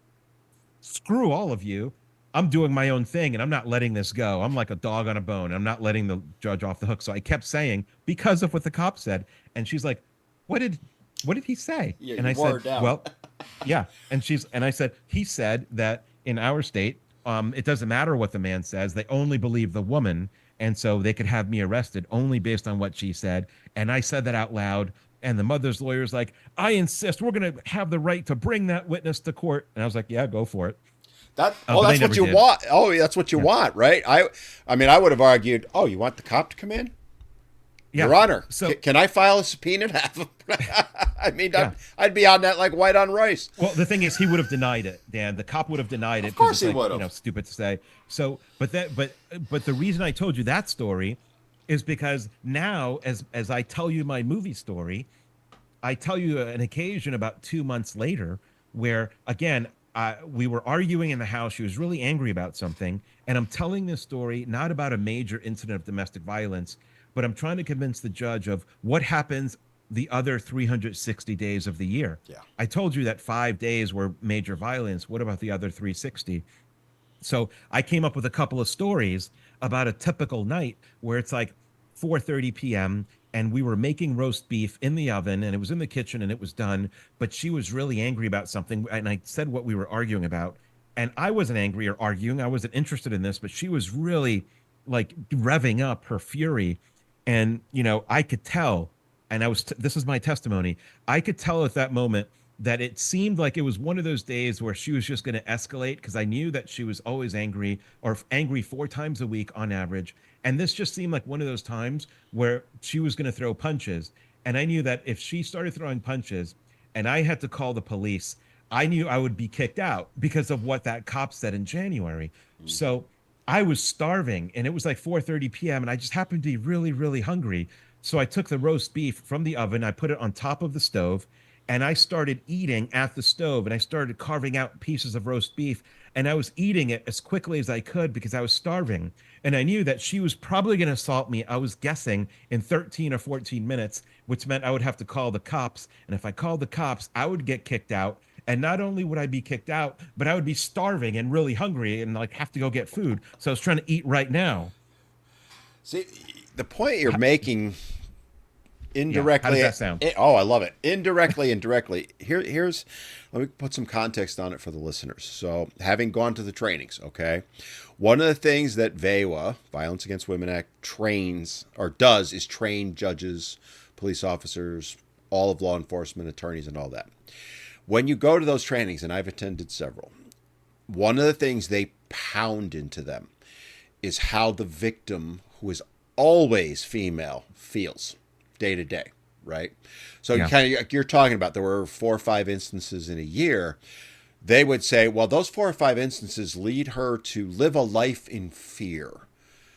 screw all of you. I'm doing my own thing and I'm not letting this go. I'm like a dog on a bone. I'm not letting the judge off the hook. So I kept saying, because of what the cop said. And she's like, what did he say? Yeah, And you I wore her said, down. well, yeah. And I said, he said that in our state, it doesn't matter what the man says. They only believe the woman. And so they could have me arrested only based on what she said. And I said that out loud. And the mother's lawyer's like, I insist we're going to have the right to bring that witness to court. And I was like, yeah, go for it. But they That's what never you did. want. Oh, that's what you Yeah. want, right? I mean, I would have argued. Oh, you want the cop to come in? Yeah. Your Honor, So, can I file a subpoena to have him? I mean, yeah. I'd be on that like white on rice. Well, the thing is, he would have denied it, Dan. The cop would have denied it Of because course it's he like, would have. stupid to say. So, but the reason I told you that story is because now, as I tell you my movie story, I tell you an occasion about 2 months later where, again, we were arguing in the house. She was really angry about something. And I'm telling this story not about a major incident of domestic violence, but I'm trying to convince the judge of what happens the other 360 days of the year. Yeah. I told you that 5 days were major violence. What about the other 360? So I came up with a couple of stories about a typical night where it's like 4:30 p.m. and we were making roast beef in the oven and it was in the kitchen and it was done, but she was really angry about something and I said what we were arguing about. And I wasn't angry or arguing. I wasn't interested in this, but she was really like revving up her fury. And I could tell, and this is my testimony. I could tell at that moment that it seemed like it was one of those days where she was just going to escalate because I knew that she was always angry or angry 4 times a week on average. And this just seemed like one of those times where she was going to throw punches. And I knew that if she started throwing punches and I had to call the police, I knew I would be kicked out because of what that cop said in January. So I was starving and it was like 4:30 p.m. and I just happened to be really, really hungry. So I took the roast beef from the oven, I put it on top of the stove, and I started eating at the stove and I started carving out pieces of roast beef and I was eating it as quickly as I could because I was starving. And I knew that she was probably going to assault me. I was guessing in 13 or 14 minutes, which meant I would have to call the cops. And if I called the cops, I would get kicked out. And not only would I be kicked out, but I would be starving and really hungry and like have to go get food. So I was trying to eat right now. See, the point you're making Yeah. How does Indirectly, that sound? oh, I love it. Indirectly. Here's, let me put some context on it for the listeners. So, having gone to the trainings, okay, one of the things that VAWA, Violence Against Women Act, trains or does is train judges, police officers, all of law enforcement, attorneys, and all that. When you go to those trainings, and I've attended several, one of the things they pound into them is how the victim, who is always female, feels day to day, right? So you Yeah. kind of, you're talking about there were 4 or 5 instances in a year. They would say, well, those 4 or 5 instances lead her to live a life in fear.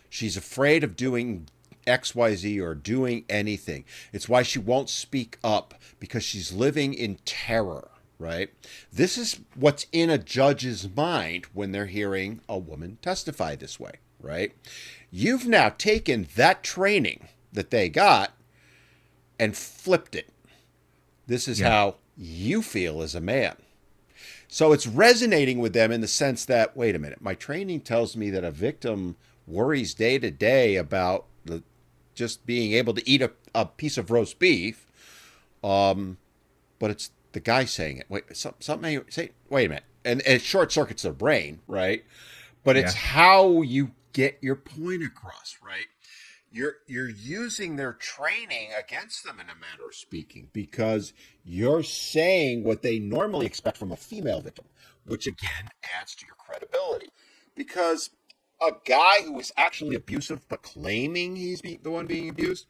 She's afraid of doing XYZ or doing anything. It's why she won't speak up because she's living in terror, right? This is what's in a judge's mind when they're hearing a woman testify this way, right? You've now taken that training that they got and flipped it. This is Yeah. how you feel as a man. So it's resonating with them in the sense that, wait a minute, my training tells me that a victim worries day to day about just being able to eat a piece of roast beef, but it's the guy saying it. Wait, something say. Wait a minute, and it short circuits their brain, right? But it's Yeah. how you get your point across, right? You're using their training against them in a manner of speaking because you're saying what they normally expect from a female victim, which again adds to your credibility. Because a guy who is actually abusive but claiming he's the one being abused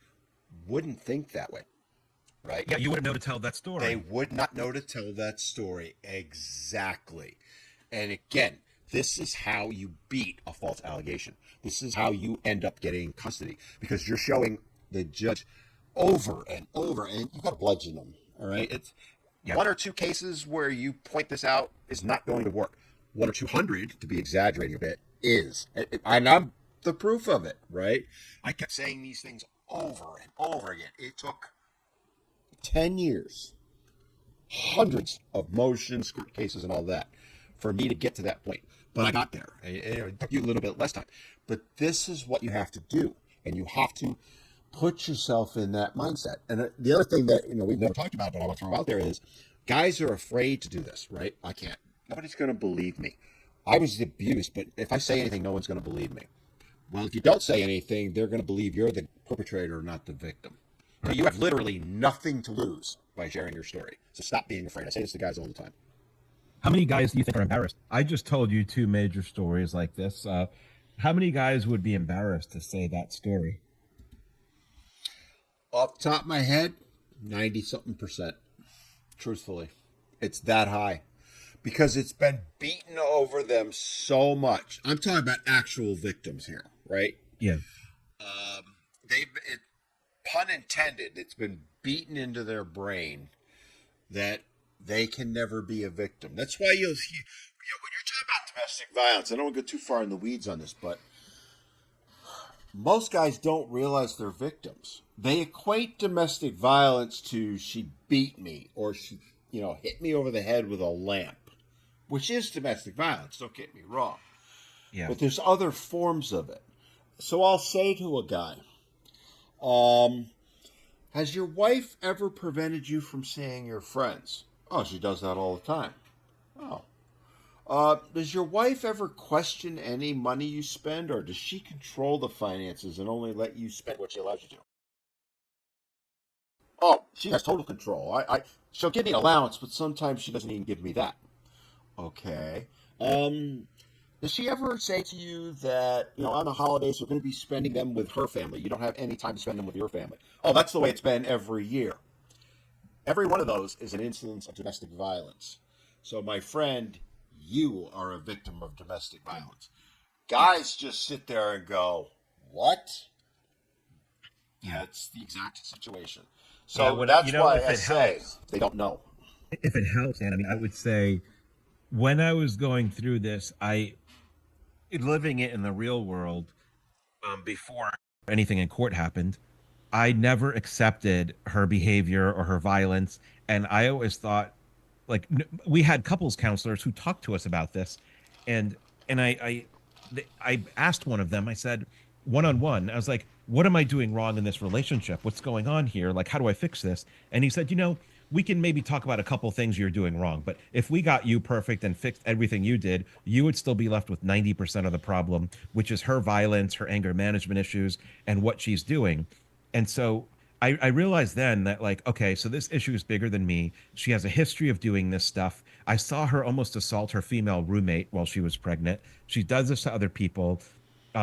wouldn't think that way, right? Yeah. You wouldn't know to tell that They story. would not know to tell that story exactly. And again, this is how you beat a false allegation. This is how you end up getting custody because you're showing the judge over and over, and you've got to bludgeon them. All right, it's Yeah. 1 or 2 cases where you point this out is not going to work. 1 or 200, to be exaggerating a bit, is, and I'm the proof of it. Right? I kept saying these things over and over again. It took 10 years, hundreds of motions, court cases, and all that for me to get to that point. But I got there. It took you a little bit less time. But this is what you have to do. And you have to put yourself in that mindset. And the other thing that we've never talked about, but I want to throw out there is guys are afraid to do this, right? I can't. Nobody's going to believe me. I was abused, but if I say anything, no one's going to believe me. Well, if you don't say anything, they're going to believe you're the perpetrator, not the victim. So you have literally nothing to lose by sharing your story. So stop being afraid. I say this to guys all the time. How many guys do you think are embarrassed? I just told you two major stories like this. How many guys would be embarrassed to say that story? Off the top of my head, 90 something percent. Truthfully, it's that high because it's been beaten over them so much. I'm talking about actual victims here, right? Yeah. They've, pun intended, it's been beaten into their brain that they can never be a victim. That's why when you're talking about domestic violence, I don't want to go too far in the weeds on this, but most guys don't realize they're victims. They equate domestic violence to she beat me or she, hit me over the head with a lamp, which is domestic violence. Don't get me wrong. Yeah. But there's other forms of it. So I'll say to a guy, has your wife ever prevented you from seeing your friends? Oh, she does that all the time. Oh. Does your wife ever question any money you spend, or does she control the finances and only let you spend what she allows you to? Oh, she has total control. She'll give me an allowance, but sometimes she doesn't even give me that. Okay. Does she ever say to you that, on the holidays you're going to be spending them with her family? You don't have any time to spend them with your family. Oh, that's the way it's been every year. Every one of those is an instance of domestic violence. So, my friend, you are a victim of domestic violence. Guys just sit there and go, what? Yeah, it's the exact situation. Yeah. So that's why If I it say helps, they don't know. if it helps, and I mean, I would say when I was going through this, living it in the real world, before anything in court happened, I never accepted her behavior or her violence. And I always thought, like, we had couples counselors who talked to us about this. And, and I asked one of them, I said, one on one, I was like, what am I doing wrong in this relationship? What's going on here? Like, how do I fix this? And he said, we can maybe talk about a couple things you're doing wrong, but if we got you perfect and fixed everything you did, you would still be left with 90% of the problem, which is her violence, her anger management issues, and what she's doing. And so I realized then that, like, okay, so this issue is bigger than me. She has a history of doing this stuff. I saw her almost assault her female roommate while she was pregnant. She does this to other people.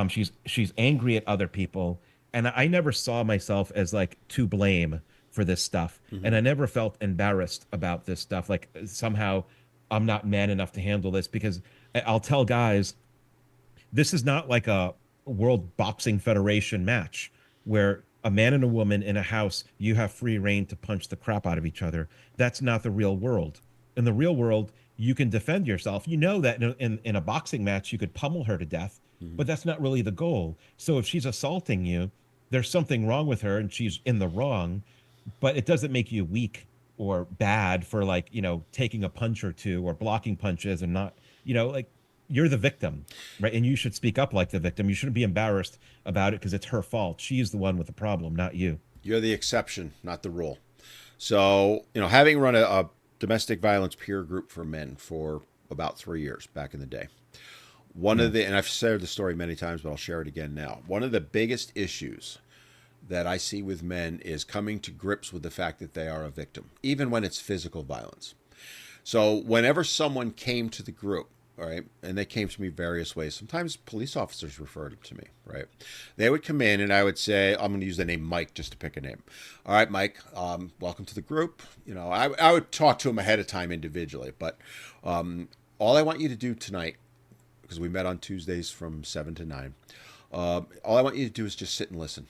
She's angry at other people, and I never saw myself as like to blame for this stuff, and Mm-hmm. I never felt embarrassed about this stuff. Like somehow I'm not man enough to handle this, because I'll tell guys, this is not like a World Boxing Federation match where a man and a woman in a house, you have free reign to punch the crap out of each other. That's not the real world. In the real world, you can defend yourself. You know that in a boxing match, you could pummel her to death, Mm-hmm. but that's not really the goal. So if she's assaulting you, there's something wrong with her and she's in the wrong, but it doesn't make you weak or bad for, like, taking a punch or two or blocking punches and not, like, you're the victim, right? And you should speak up like the victim. You shouldn't be embarrassed about it because it's her fault. She's the one with the problem, not you. You're the exception, not the rule. So, having run a domestic violence peer group for men for about 3 years back in the day, Yeah. and I've shared the story many times, but I'll share it again now. One of the biggest issues that I see with men is coming to grips with the fact that they are a victim, even when it's physical violence. So whenever someone came to the group, all right, and they came to me various ways. Sometimes police officers referred them to me, right? They would come in and I would say, I'm going to use the name Mike just to pick a name. All right, Mike, welcome to the group. I would talk to him ahead of time individually, but all I want you to do tonight, because we met on Tuesdays from 7 to 9, all I want you to do is just sit and listen.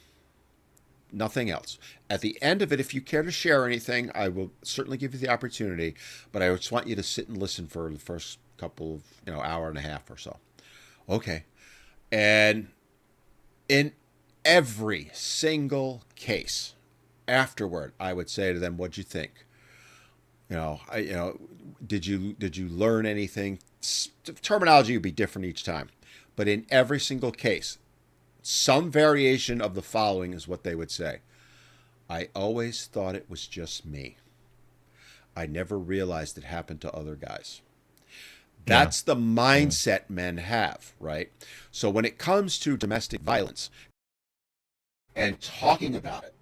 Nothing else. At the end of it, if you care to share anything, I will certainly give you the opportunity, but I just want you to sit and listen for the first couple of, hour and a half or so. Okay. And in every single case afterward, I would say to them, what'd you think? Did you learn anything? Terminology would be different each time, but in every single case, some variation of the following is what they would say. I always thought it was just me. I never realized it happened to other guys. Yeah. That's the Yeah. mindset men have, right? So when it comes to domestic violence and talking about it,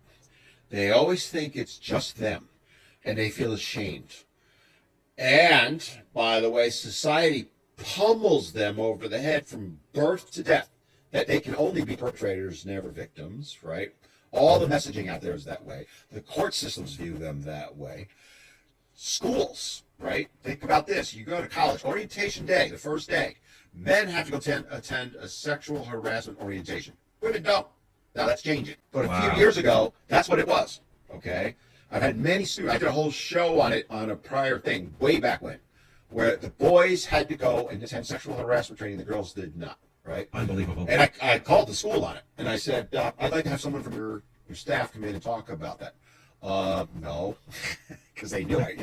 they always think it's just them and they feel ashamed. And by the way, society pummels them over the head from birth to death that they can only be perpetrators, never victims, right? All the messaging out there is that way. The court systems view them that way. Schools, right? Think about this. You go to college, orientation day, the first day. Men have to go attend a sexual harassment orientation. Women don't. Now that's changing. But a few Wow. years ago, that's what it was. Okay? I've had many students, I did a whole show on it on a prior thing, way back when, where the boys had to go and attend sexual harassment training, the girls did not, right? Unbelievable. And I called the school on it, and I said, I'd like to have someone from your staff come in and talk about that. No, because they knew it.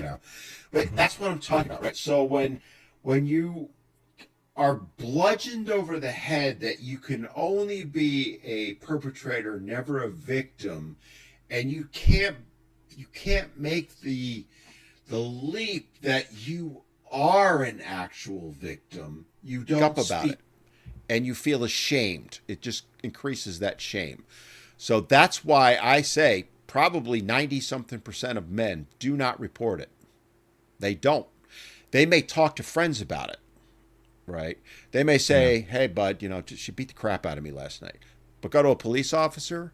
But that's what I'm talking about, right? So when you are bludgeoned over the head that you can only be a perpetrator, never a victim, and you can't make the leap that you are an actual victim. You don't up about speak, it, and you feel ashamed. It just increases that shame. So that's why I say probably 90 something percent of men do not report it. They don't. They may talk to friends about it, right? They may Yeah. say, hey, bud, she beat the crap out of me last night. But go to a police officer,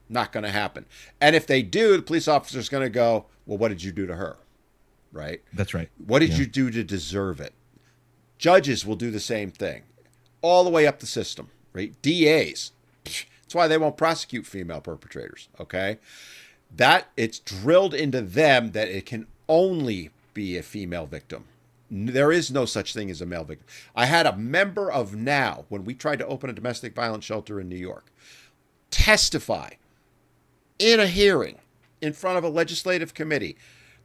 not going to happen. And if they do, the police officer's going to go, well, what did you do to her? Right? That's right. What did Yeah. you do to deserve it? Judges will do the same thing, all the way up the system, right? DAs. That's why they won't prosecute female perpetrators, okay? That it's drilled into them that it can only be a female victim. There is no such thing as a male victim. I had a member of NOW, when we tried to open a domestic violence shelter in New York, testify in a hearing in front of a legislative committee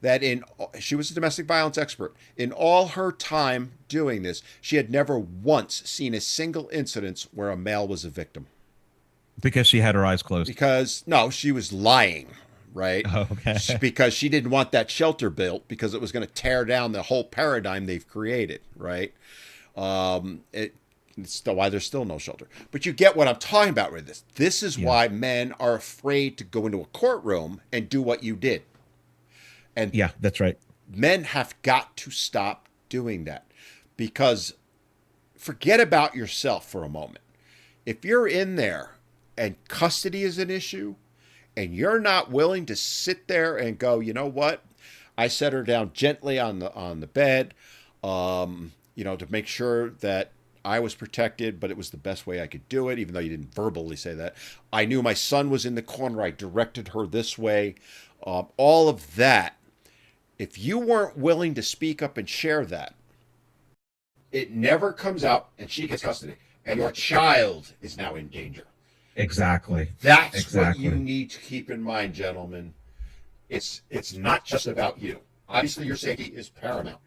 that she was a domestic violence expert. In all her time doing this, she had never once seen a single incident where a male was a victim. Because she had her eyes closed. because no, she was lying, right? Oh, okay. Because she didn't want that shelter built because it was going to tear down the whole paradigm they've created, right? It's still why there's still no shelter. But you get what I'm talking about with this. This is Yeah. why men are afraid to go into a courtroom and do what you did. And Yeah, that's right. men have got to stop doing that because forget about yourself for a moment. If you're in there and custody is an issue and you're not willing to sit there and go, you know what? I set her down gently on the bed, to make sure that I was protected, but it was the best way I could do it, even though you didn't verbally say that. I knew my son was in the corner. I directed her this way. All of that. If you weren't willing to speak up and share that, it never comes out and she gets custody and your child is now in danger. Exactly. That's what you Exactly. need to keep in mind, gentlemen. It's not just about you. Obviously, your safety is paramount.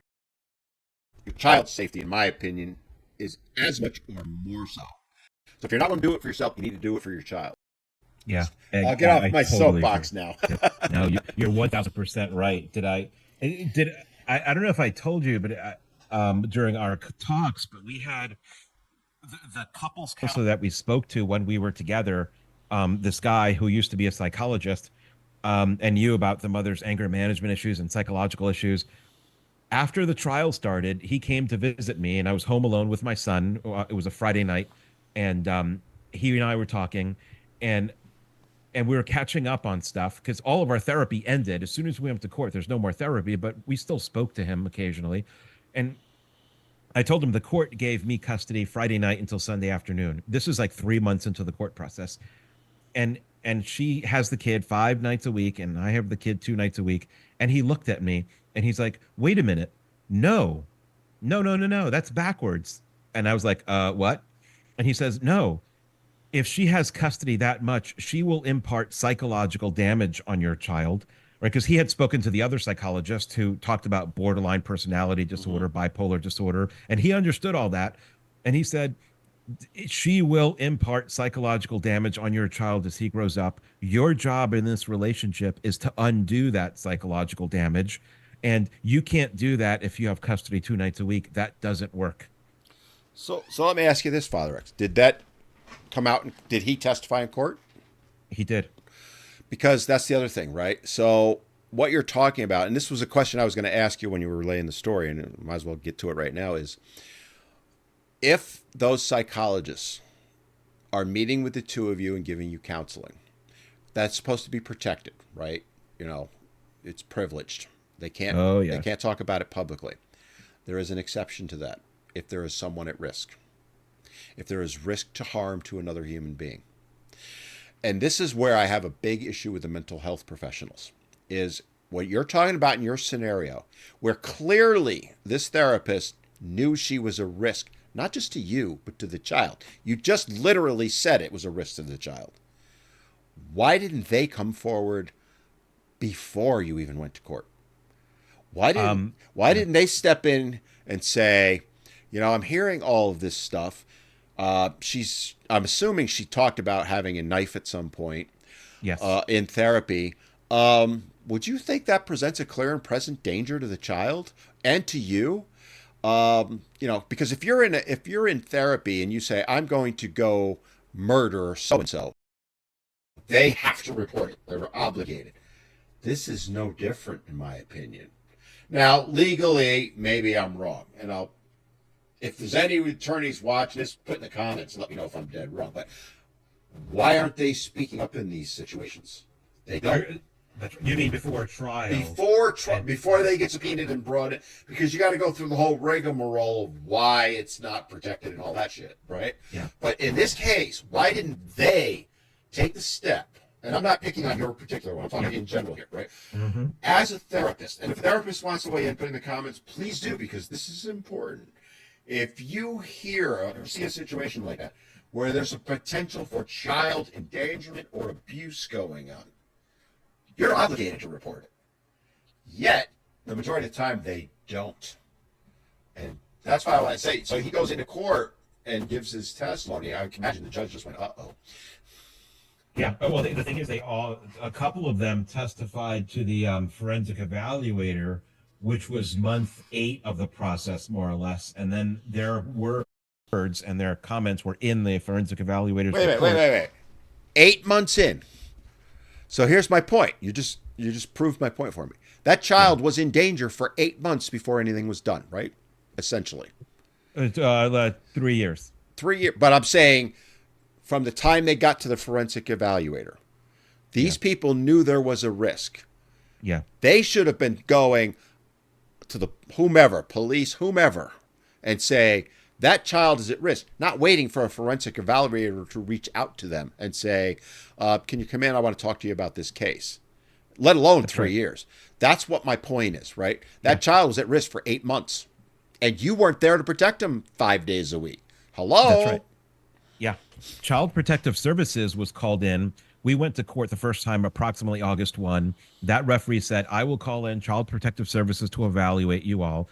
Your child's safety, in my opinion, is as much or more so. So if you're not going to do it for yourself, you need to do it for your child. Yeah. I'll get off I my totally soapbox agree. now. No, you're 1000% right. I don't know if I told you, but during our talks, but we had the couples counselor that we spoke to when we were together, this guy who used to be a psychologist, and knew about the mother's anger management issues and psychological issues. After the trial started, he came to visit me, and I was home alone with my son. It was a Friday night, and he and I were talking, and we were catching up on stuff because all of our therapy ended as soon as we went to court. There's no more therapy, but we still spoke to him occasionally, and I told him the court gave me custody Friday night until Sunday afternoon. This is like 3 months into the court process, and she has the kid 5 nights a week, and I have the kid 2 nights a week. And he looked at me and he's like, "Wait a minute, no, no, no, no, no, that's backwards." And I was like, what?" And he says, "No, if she has custody that much, she will impart psychological damage on your child." Right? Because he had spoken to the other psychologist who talked about borderline personality Mm-hmm. disorder, bipolar disorder, and he understood all that. And he said, she will impart psychological damage on your child as he grows up. Your job in this relationship is to undo that psychological damage. And you can't do that if you have custody 2 nights a week. That doesn't work. So let me ask you this, Father X. Did that come out? Did he testify in court? He did. Because that's the other thing, right? So what you're talking about, and this was a question I was going to ask you when you were relaying the story, and I might as well get to it right now, is if those psychologists are meeting with the two of you and giving you counseling, that's supposed to be protected, right? You know, it's privileged. They can't Oh, they yes. can't talk about it publicly. There is an exception to that if there is someone at risk. If there is risk to harm to another human being. And this is where I have a big issue with the mental health professionals is what you're talking about in your scenario, where clearly this therapist knew she was a risk, not just to you, but to the child. You just literally said it was a risk to the child. Why didn't they come forward before you even went to court? Why didn't why Yeah. didn't they step in and say, I'm hearing all of this stuff. I'm assuming she talked about having a knife at some point Yes. in therapy. Would you think that presents a clear and present danger to the child and to you? Because if you're in therapy and you say I'm going to go murder so and so, they have to report it. They're obligated. This is no different, in my opinion. Now, legally, maybe I'm wrong, and if there's any attorneys watching this, put in the comments and let me know if I'm dead wrong. But why aren't they speaking up in these situations? They don't. You mean before trial? Before they get subpoenaed and brought in, because you got to go through the whole rigmarole of why it's not protected and all that shit, right? Yeah. But in this case, why didn't they take the step? And I'm not picking on your particular one. I'm talking in general here, right? Mm-hmm. As a therapist, and if a therapist wants to weigh in, put in the comments, please do, because this is important. If you hear or see a situation like that where there's a potential for child endangerment or abuse going on, you're obligated to report it. Yet, the majority of the time, they don't. And that's why I say, so he goes into court and gives his testimony. I can imagine the judge just went, uh-oh. Yeah. Well, the thing is, a couple of them testified to the forensic evaluator, which was month 8 of the process, more or less. And then their words and their comments were in the forensic evaluator's Wait, wait, wait, report. wait, wait. 8 months in. So here's my point. You just proved my point for me. That Yeah. child was in danger for 8 months before anything was done, right? Essentially. 3 years. 3 years. But I'm saying from the time they got to the forensic evaluator, Yeah. these people knew there was a risk. Yeah. They should have been going to the whomever, police, whomever, and say that child is at risk, not waiting for a forensic evaluator to reach out to them and say, can you come in? I want to talk to you about this case, let alone That's three right. years. That's what my point is, right? Yeah. That child was at risk for 8 months, and you weren't there to protect him 5 days a week. That's right. Hello? Yeah. Child Protective Services was called in. We went to court the first time approximately August 1. That referee said, "I will call in Child Protective Services to evaluate you all."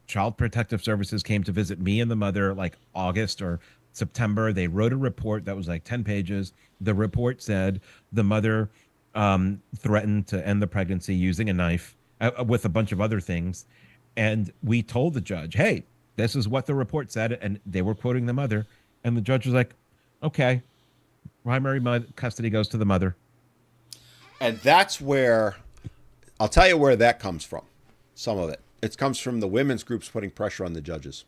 Child Protective Services came to visit me and the mother like August or September. They wrote a report that was like 10 pages. The report said the mother threatened to end the pregnancy using a knife with a bunch of other things. And we told the judge, "Hey, this is what the report said." And they were quoting the mother. And the judge was like, "Okay, custody goes to the mother." And that's where I'll tell you where that comes from. Some of it. It comes from the women's groups putting pressure on the judges.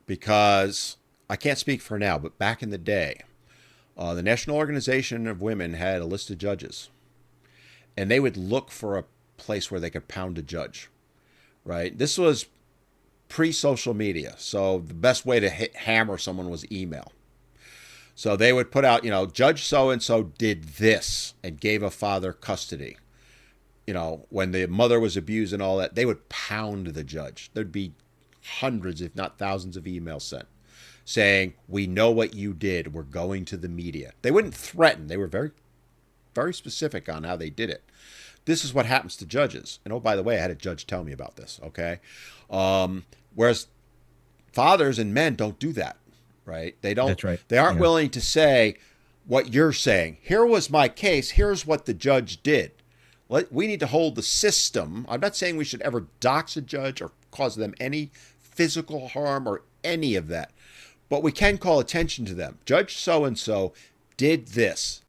Because I can't speak for now, but back in the day, the National Organization of Women had a list of judges, and they would look for a place where they could pound a judge. Right? This was pre-social media, so the best way to hammer someone was email. So they would put out, Judge so and so did this and gave a father custody. When the mother was abused and all that, they would pound the judge. There'd be hundreds, if not thousands, of emails sent saying, "We know what you did. We're going to the media." They wouldn't threaten. They were very, very specific on how they did it. This is what happens to judges. And oh, by the way, I had a judge tell me about this. Okay, whereas fathers and men don't do that, right? They don't. That's right. They aren't Yeah. willing to say what you're saying. Here was my case. Here's what the judge did. We need to hold the system. I'm not saying we should ever dox a judge or cause them any physical harm or any of that, but we can call attention to them. Judge so and so did this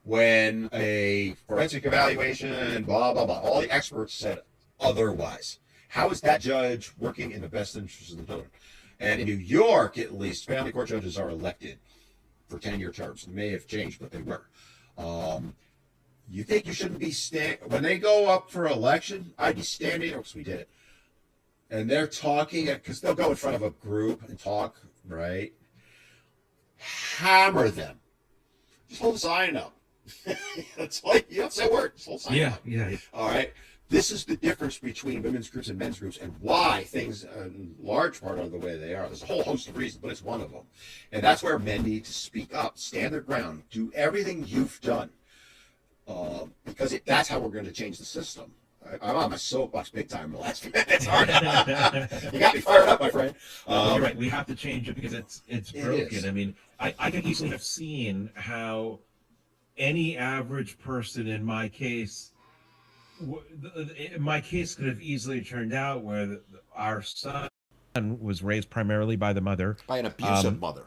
when a forensic evaluation, blah, blah, blah. All the experts said otherwise. How is that judge working in the best interest of the children? And in New York, at least, family court judges are elected for 10-year terms. They may have changed, but they were. You think you shouldn't be when they go up for election? I'd be standing, because we did it, and they're talking, because they'll go in front of a group and talk, right? Hammer them. Just hold a sign up. It's like, you don't say a word. Just hold a sign Yeah. up. Yeah. All right. This is the difference between women's groups and men's groups, and why things, in large part, are the way they are. There's a whole host of reasons, but it's one of them. And that's where men need to speak up, stand their ground, do everything you've done, because that's how we're going to change the system. I'm on my soapbox big time in the last few minutes. You got me fired up, my friend. You're right. We have to change it because it's broken. is. I mean, I could easily have seen how any average person in my case, my case could have easily turned out where our son was raised primarily by the mother. By an abusive Um, mother.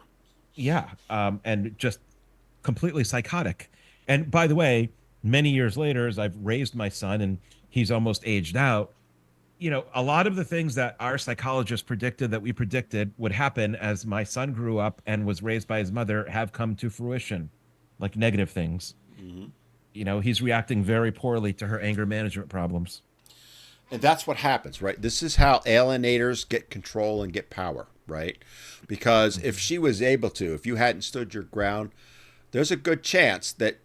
yeah, and just completely psychotic. And by the way, many years later, as I've raised my son and he's almost aged out, a lot of the things that our psychologists predicted that we predicted would happen as my son grew up and was raised by his mother have come to fruition, like negative things. Mm-hmm. He's reacting very poorly to her anger management problems. And that's what happens, right? This is how alienators get control and get power, right? Because if she was able to, if you hadn't stood your ground, there's a good chance that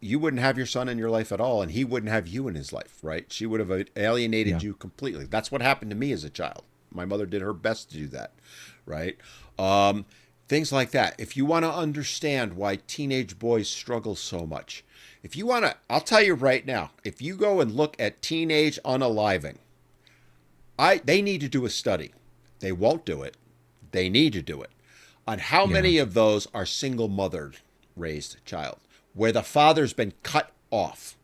you wouldn't have your son in your life at all, and he wouldn't have you in his life, right? She would have alienated Yeah. you completely. That's what happened to me as a child. My mother did her best to do that, right? Things like that. If you want to understand why teenage boys struggle so much, if you want to, I'll tell you right now, if you go and look at teenage unaliving, they need to do a study. They won't do it. They need to do it on how Yeah. many of those are single mothered raised child, where the father's been cut off.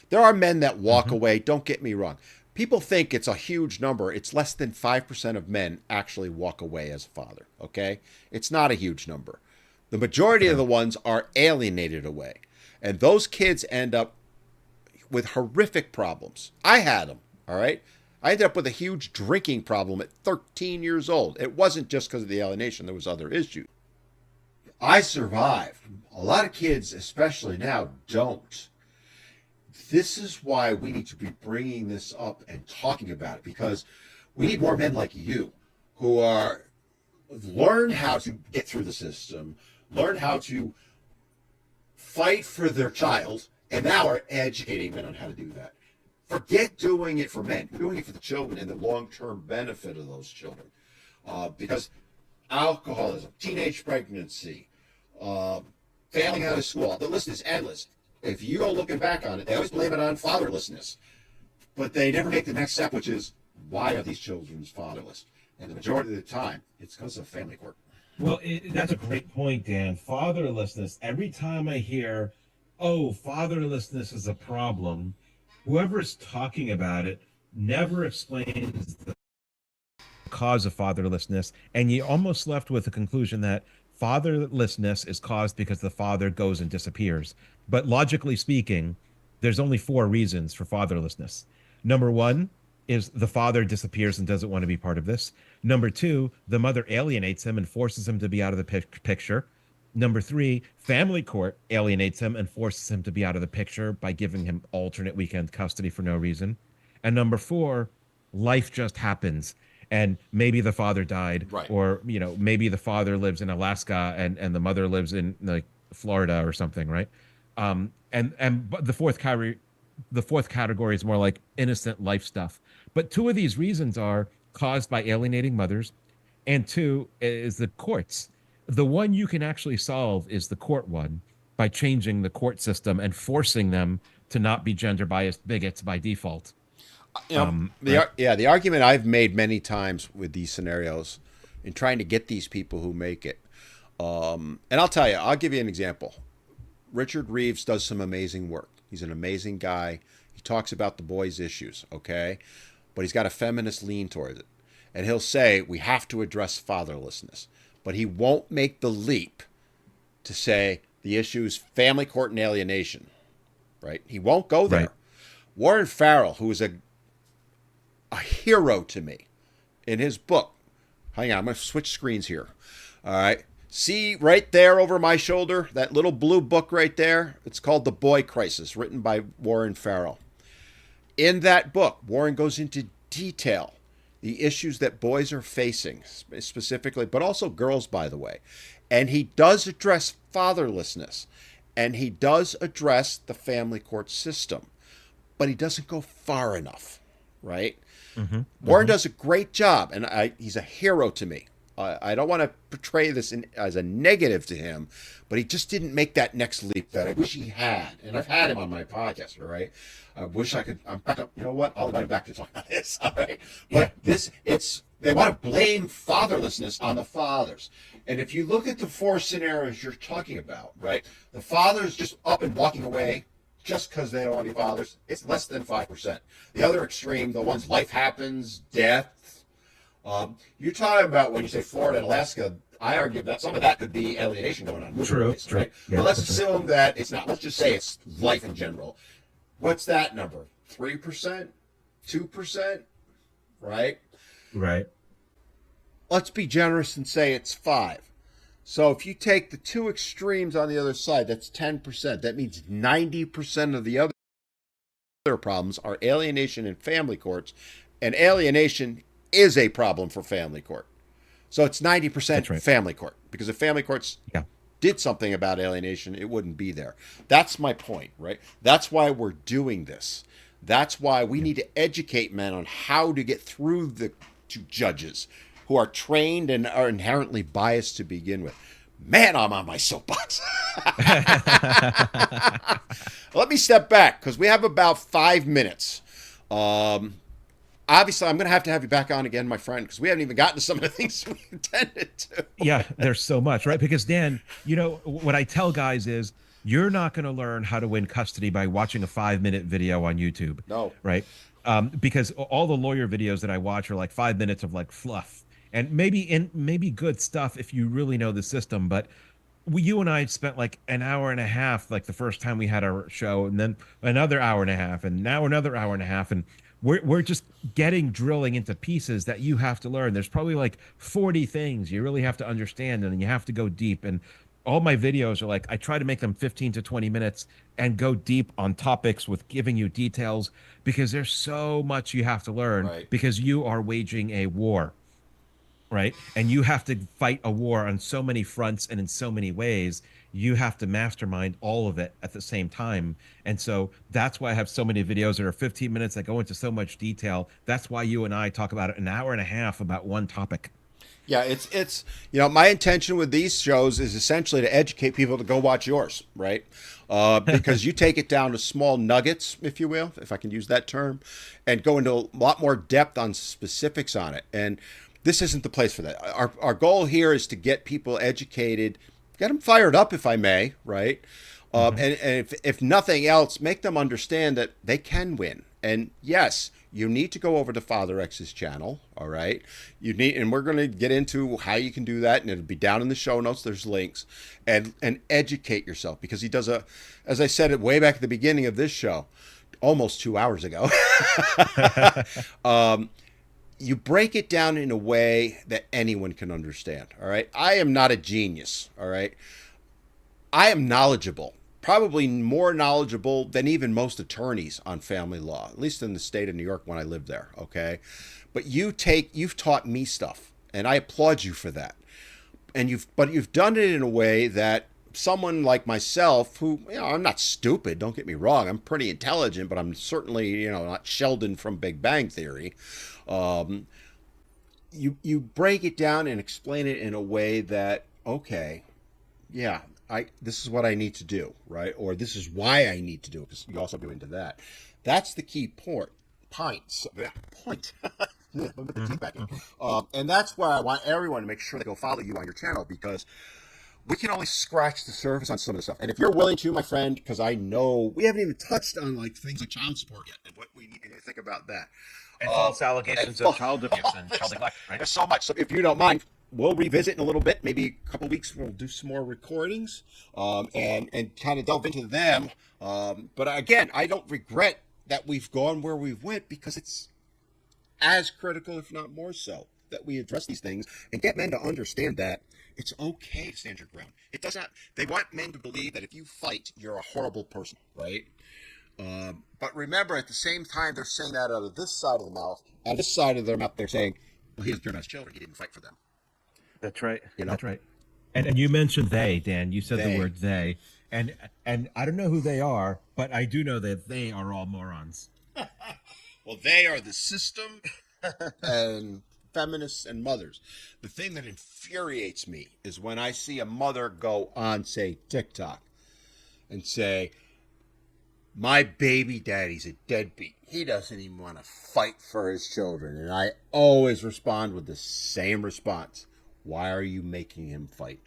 There are men that walk away, don't get me wrong. People think it's a huge number. It's less than 5% of men actually walk away as a father, okay? It's not a huge number. The majority of the ones are alienated away. And those kids end up with horrific problems. I had them, all right? I ended up with a huge drinking problem at 13 years old. It wasn't just because of the alienation. There was other issues. I survived. A lot of kids, especially now, don't. This is why we need to be bringing this up and talking about it, because we need more men like you who are learn how to get through the system, learn how to fight for their child, and now are educating men on how to do that. Forget doing it for men, doing it for the children and the long-term benefit of those children. Because alcoholism, teenage pregnancy, failing out of school, the list is endless. If you go looking back on it, they always blame it on fatherlessness. But they never make the next step, which is, why are these children fatherless? And the majority of the time, it's because of family court. Well, that's a great point, Dan. Fatherlessness. Every time I hear, oh, fatherlessness is a problem, whoever's talking about it never explains the cause of fatherlessness. And you almost left with the conclusion that fatherlessness is caused because the father goes and disappears. But logically speaking, there's only 4 reasons for fatherlessness. Number 1 is the father disappears and doesn't want to be part of this. Number 2, the mother alienates him and forces him to be out of the picture. Number 3, family court alienates him and forces him to be out of the picture by giving him alternate weekend custody for no reason. And number 4, life just happens. And maybe the father died, right, or maybe the father lives in Alaska and the mother lives in like Florida or something, right? But the fourth category is more like innocent life stuff. But 2 of these reasons are caused by alienating mothers, and 2 is the courts. The one you can actually solve is the court one, by changing the court system and forcing them to not be gender biased bigots by default. The argument I've made many times with these scenarios in trying to get these people who make it, and I'll tell you, I'll give you an example. Richard Reeves does some amazing work. He's an amazing guy. He talks about the boys' issues, okay? But he's got a feminist lean towards it. And he'll say, we have to address fatherlessness. But he won't make the leap to say the issue is family court and alienation, right? He won't go there. Right. Warren Farrell, who is a hero to me, in his book, hang on, I'm going to switch screens here. All right. See right there over my shoulder, that little blue book right there? It's called The Boy Crisis, written by Warren Farrell. In that book, Warren goes into detail the issues that boys are facing specifically, but also girls, by the way. And he does address fatherlessness, and he does address the family court system, but he doesn't go far enough, right? Mm-hmm. Warren does a great job, and he's a hero to me. I don't want to portray this as a negative to him, but he just didn't make that next leap that I wish he had. And I've had him on my podcast, all right? I wish I could. I'm back up. You know what? I'll invite him back to talk about this, all right? But they want to blame fatherlessness on the fathers. And if you look at the 4 scenarios you're talking about, right? The father's just up and walking away just because they don't want to be fathers. It's less than 5%. The other extreme, the ones life happens, death. You're talking about when you say Florida and Alaska, I argue that some of that could be alienation going on. True. Right? Yeah, but let's assume that it's not. Let's just say it's life in general. What's that number? 3%? 2%? Right? Right. Let's be generous and say it's 5. So if you take the 2 extremes on the other side, that's 10%. That means 90% of the other problems are alienation in family courts, and alienation is a problem for family court. So it's 90% right. Family court, because if family courts did something about alienation, it wouldn't be there. That's my point, right? That's why we're doing this. That's why we need to educate men on how to get through to judges who are trained and are inherently biased to begin with. Man, I'm on my soapbox. Let me step back, because we have about 5 minutes. obviously, I'm going to have you back on again, my friend, because we haven't even gotten to some of the things we intended to. Yeah, there's so much, right? Because Dan, what I tell guys is you're not going to learn how to win custody by watching a 5 minute video on YouTube, No. right? Because all the lawyer videos that I watch are like 5 minutes of like fluff and maybe good stuff if you really know the system. But you and I spent like an hour and a half, like the first time we had our show, and then another hour and a half, and now another hour and a half, and we're just getting drilling into pieces that you have to learn. There's probably like 40 things you really have to understand, and then you have to go deep. And all my videos are like I try to make them 15 to 20 minutes and go deep on topics with giving you details because there's so much you have to learn Right. because you are waging a war, right? And you have to fight a war on so many fronts and in so many ways. You have to mastermind all of it at the same time. And so that's why I have so many videos that are 15 minutes that go into so much detail. That's why you and I talk about an hour and a half about one topic. Yeah, it's my intention with these shows is essentially to educate people to go watch yours, right? Because you take it down to small nuggets, if you will, if I can use that term, and go into a lot more depth on specifics on it. And this isn't the place for that. Our goal here is to get people educated, get them fired up, if I may, right? Mm-hmm. And if nothing else, make them understand that they can win. And yes, you need to go over to Father X's channel. All right, and we're going to get into how you can do that, and it'll be down in the show notes. There's links, and educate yourself because he does as I said it way back at the beginning of this show, almost 2 hours ago. You break it down in a way that anyone can understand. All right, I am not a genius. All right, I am knowledgeable, probably more knowledgeable than even most attorneys on family law, at least in the state of New York when I lived there. Okay. But you've taught me stuff and I applaud you for that. But you've done it in a way that someone like myself, who, I'm not stupid, don't get me wrong. I'm pretty intelligent, but I'm certainly, not Sheldon from Big Bang Theory. Um, you break it down and explain it in a way that, okay, yeah, this is what I need to do, right? Or this is why I need to do it, because you also go into that. That's the key point. Pints. Point. Let me put the teeth back in. And that's why I want everyone to make sure they go follow you on your channel because we can only scratch the surface on some of the stuff. And if you're willing to, my friend, because I know we haven't even touched on like things like child support yet and what we need to think about that. And false allegations of child abuse and child neglect, right? There's so much. So if you don't mind, we'll revisit in a little bit. Maybe a couple weeks we'll do some more recordings and kind of delve into them. But again, I don't regret that we've gone where we went because it's as critical, if not more so, that we address these things and get men to understand that it's okay to stand your ground. It does not. They want men to believe that if you fight, you're a horrible person, right? But remember, at the same time, they're saying that out of this side of the mouth. On this side of their mouth, they're saying, well, he doesn't care about his children. He didn't fight for them. That's right. That's right. And you mentioned they, Dan. You said the word they. And I don't know who they are, but I do know that they are all morons. Well, they are the system and feminists and mothers. The thing that infuriates me is when I see a mother go on, say, TikTok and say, my baby daddy's a deadbeat. He doesn't even want to fight for his children. And I always respond with the same response. Why are you making him fight?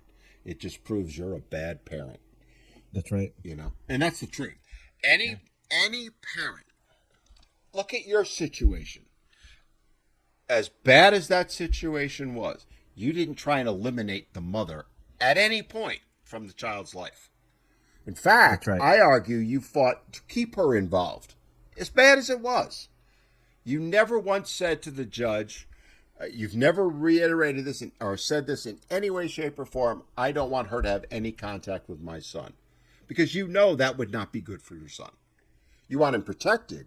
It just proves you're a bad parent. That's right. And that's the truth. Any parent, look at your situation. As bad as that situation was, you didn't try and eliminate the mother at any point from the child's life. In fact, right. I argue you fought to keep her involved, as bad as it was. You never once said to the judge, you've never reiterated this or said this in any way, shape, or form, I don't want her to have any contact with my son. Because you know that would not be good for your son. You want him protected.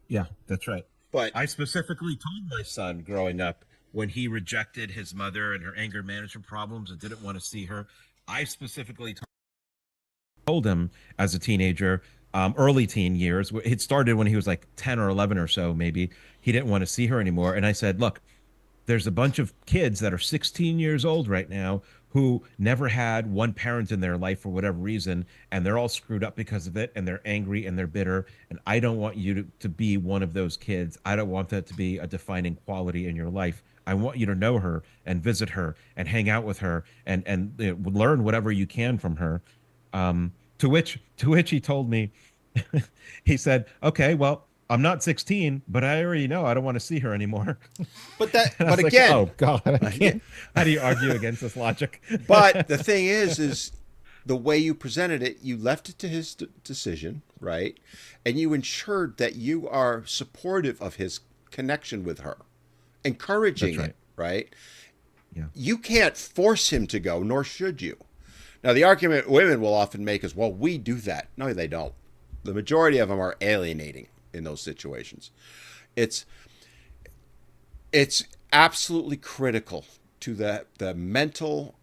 Yeah, that's right. But I specifically told my son growing up when he rejected his mother and her anger management problems and didn't want to see her. I specifically told him as a teenager, early teen years, it started when he was like 10 or 11 or so, maybe. He didn't want to see her anymore. And I said, look, there's a bunch of kids that are 16 years old right now who never had one parent in their life for whatever reason, and they're all screwed up because of it, and they're angry and they're bitter. And I don't want you to be one of those kids. I don't want that to be a defining quality in your life. I want you to know her and visit her and hang out with her and learn whatever you can from her. To which he told me, he said, "Okay, well, I'm not 16, but I already know I don't want to see her anymore." And I but was like, again, "Oh God, I yeah, can't." How do you argue against this logic? but the thing is the way you presented it, you left it to his decision, right? And you ensured that you are supportive of his connection with her, That's encouraging it, right. right? Yeah. You can't force him to go, nor should you. Now, the argument women will often make is, well, we do that. No, they don't. The majority of them are alienating in those situations. It's it's absolutely critical to the mental,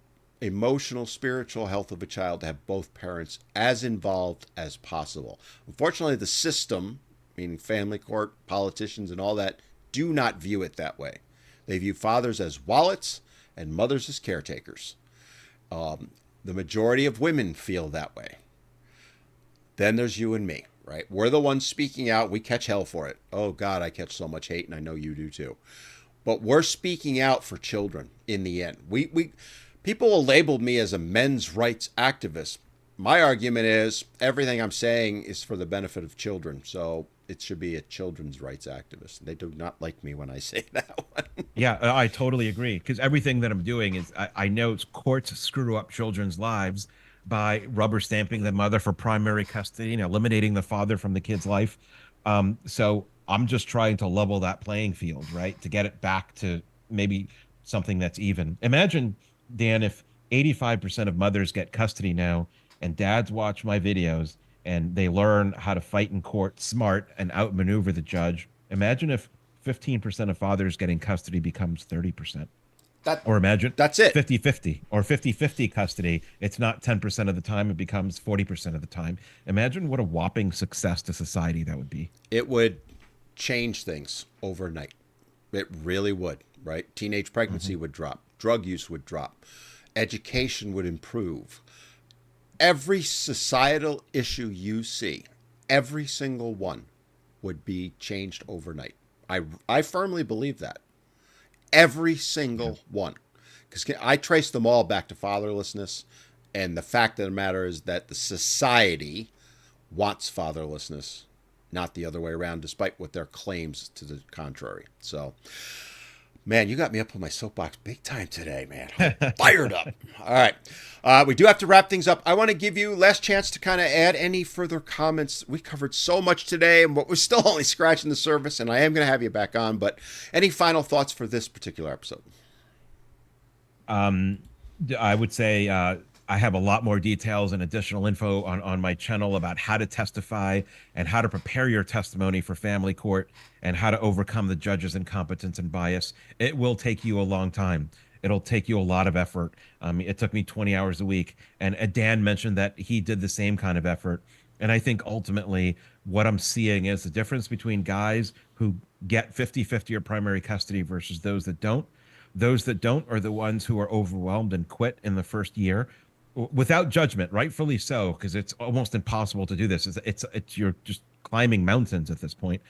emotional, spiritual health of a child to have both parents as involved as possible. Unfortunately, the system, meaning family court, politicians, and all that, do not view it that way. They view fathers as wallets and mothers as caretakers. The majority of women feel that way. Then there's you and me, right? We're the ones speaking out. We catch hell for it. Oh, God, I catch so much hate, and I know you do too. But we're speaking out for children in the end. We people will label me as a men's rights activist. My argument is everything I'm saying is for the benefit of children. So it should be a children's rights activist. They do not like me when I say that one. Yeah, I totally agree. Because everything that I'm doing is, I know courts screw up children's lives by rubber stamping the mother for primary custody and eliminating the father from the kid's life. So I'm just trying to level that playing field, right? To get it back to maybe something that's even. Imagine, Dan, if 85% of mothers get custody now and dads watch my videos and they learn how to fight in court smart and outmaneuver the judge. Imagine if 15% of fathers getting custody becomes 30%. that Or imagine that's it. 50-50 or 50-50 custody. It's not 10% of the time, it becomes 40% of the time. Imagine what a whopping success to society that would be. It would change things overnight. It really would, right? Teenage pregnancy Hmm. would drop, drug use would drop, education would improve. Every societal issue you see, every single one would be changed overnight. I firmly believe that. Every Yeah. single one. Because I trace them all back to fatherlessness. And the fact of the matter is that the society wants fatherlessness, not the other way around, despite what their claims to the contrary. So, man, you got me up on my soapbox big time today, man. I'm fired up. All right. We do have to wrap things up. I want to give you last chance to kind of add any further comments. We covered so much today, and we're still only scratching the surface, and I am going to have you back on. But any final thoughts for this particular episode? Um, I would say I have a lot more details and additional info on my channel about how to testify and how to prepare your testimony for family court and how to overcome the judge's incompetence and bias. It will take you a long time. It'll take you a lot of effort. It took me 20 hours a week. And Dan mentioned that he did the same kind of effort. And I think ultimately what I'm seeing is the difference between guys who get 50-50 or primary custody versus those that don't. Those that don't are the ones who are overwhelmed and quit in the first year without judgment, rightfully so, because it's almost impossible to do this. It's you're just climbing mountains at this point.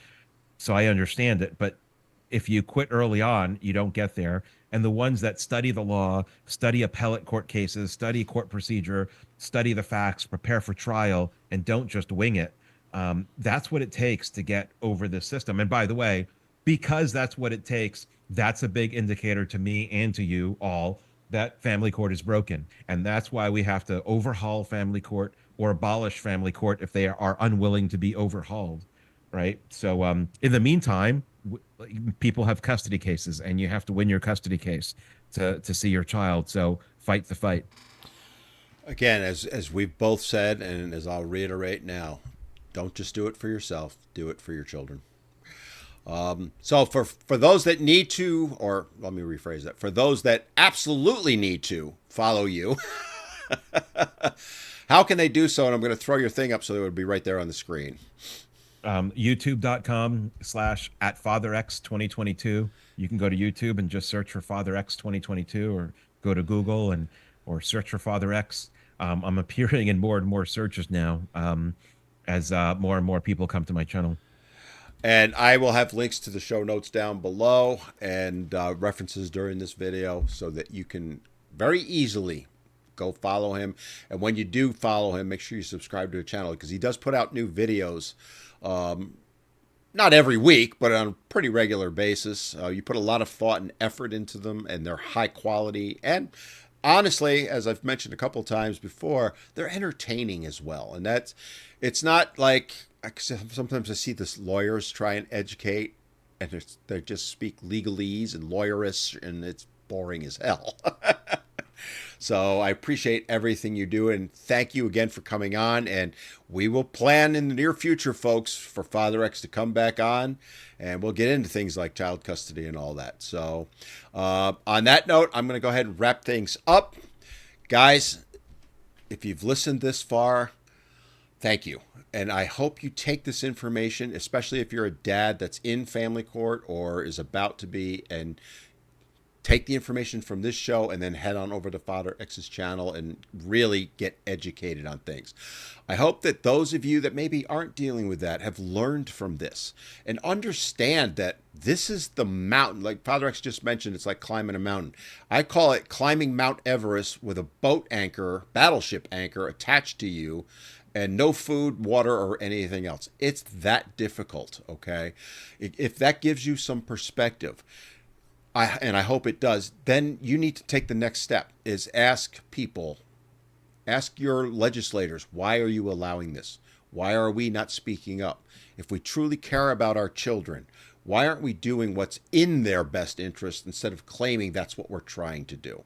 So I understand it, but if you quit early on, you don't get there. And the ones that study the law, study appellate court cases, study court procedure, study the facts, prepare for trial, and don't just wing it. That's what it takes to get over this system. And by the way, because that's what it takes, that's a big indicator to me and to you all that family court is broken. And that's why we have to overhaul family court or abolish family court if they are unwilling to be overhauled, right? So in the meantime, people have custody cases, and you have to win your custody case to see your child. So fight the fight. Again, as we've both said, and as I'll reiterate now, don't just do it for yourself, do it for your children. So for those that need to, or let me rephrase that, for those that absolutely need to follow you, how can they do so? And I'm going to throw your thing up so it would be right there on the screen. YouTube.com/ at FatherX 2022. You can go to YouTube and just search for FatherX 2022, or go to Google and or search for Father X. I'm appearing in more and more searches now, as more and more people come to my channel. And I will have links to the show notes down below and references during this video so that you can very easily go follow him. And when you do follow him, make sure you subscribe to the channel because he does put out new videos. Not every week, but on a pretty regular basis. You put a lot of thought and effort into them, and they're high quality. And honestly, as I've mentioned a couple times before, they're entertaining as well. And it's not like sometimes I see this lawyers try and educate, and they just speak legalese and lawyerish, and it's boring as hell. So I appreciate everything you do, and thank you again for coming on. And we will plan in the near future, folks, for Father X to come back on, and we'll get into things like child custody and all that. So on that note, I'm going to go ahead and wrap things up. Guys, if you've listened this far, thank you. And I hope you take this information, especially if you're a dad that's in family court or is about to be, and take the information from this show and then head on over to Father X's channel and really get educated on things. I hope that those of you that maybe aren't dealing with that have learned from this and understand that this is the mountain. Like Father X just mentioned, it's like climbing a mountain. I call it climbing Mount Everest with a boat anchor, battleship anchor attached to you, and no food, water, or anything else. It's that difficult, okay? If that gives you some perspective, and I hope it does, then you need to take the next step, is ask people, ask your legislators, why are you allowing this? Why are we not speaking up? If we truly care about our children, why aren't we doing what's in their best interest instead of claiming that's what we're trying to do?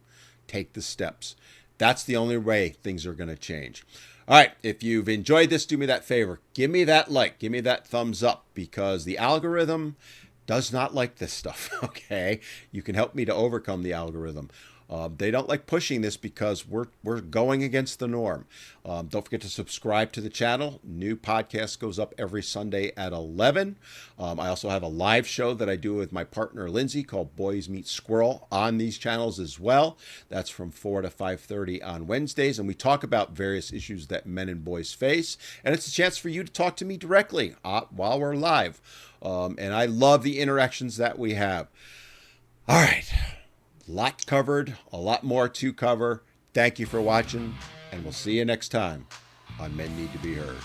Take the steps. That's the only way things are going to change. All right, if you've enjoyed this, do me that favor. Give me that like, give me that thumbs up, because the algorithm does not like this stuff, okay? You can help me to overcome the algorithm. They don't like pushing this because we're going against the norm. Don't forget to subscribe to the channel. New podcast goes up every Sunday at 11. I also have a live show that I do with my partner Lindsay called Boys Meet Squirrel on these channels as well. That's from 4 to 5:30 on Wednesdays, and we talk about various issues that men and boys face. And it's a chance for you to talk to me directly while we're live. And I love the interactions that we have. All right. Lot covered, a lot more to cover. Thank you for watching, and we'll see you next time on Men Need to Be Heard.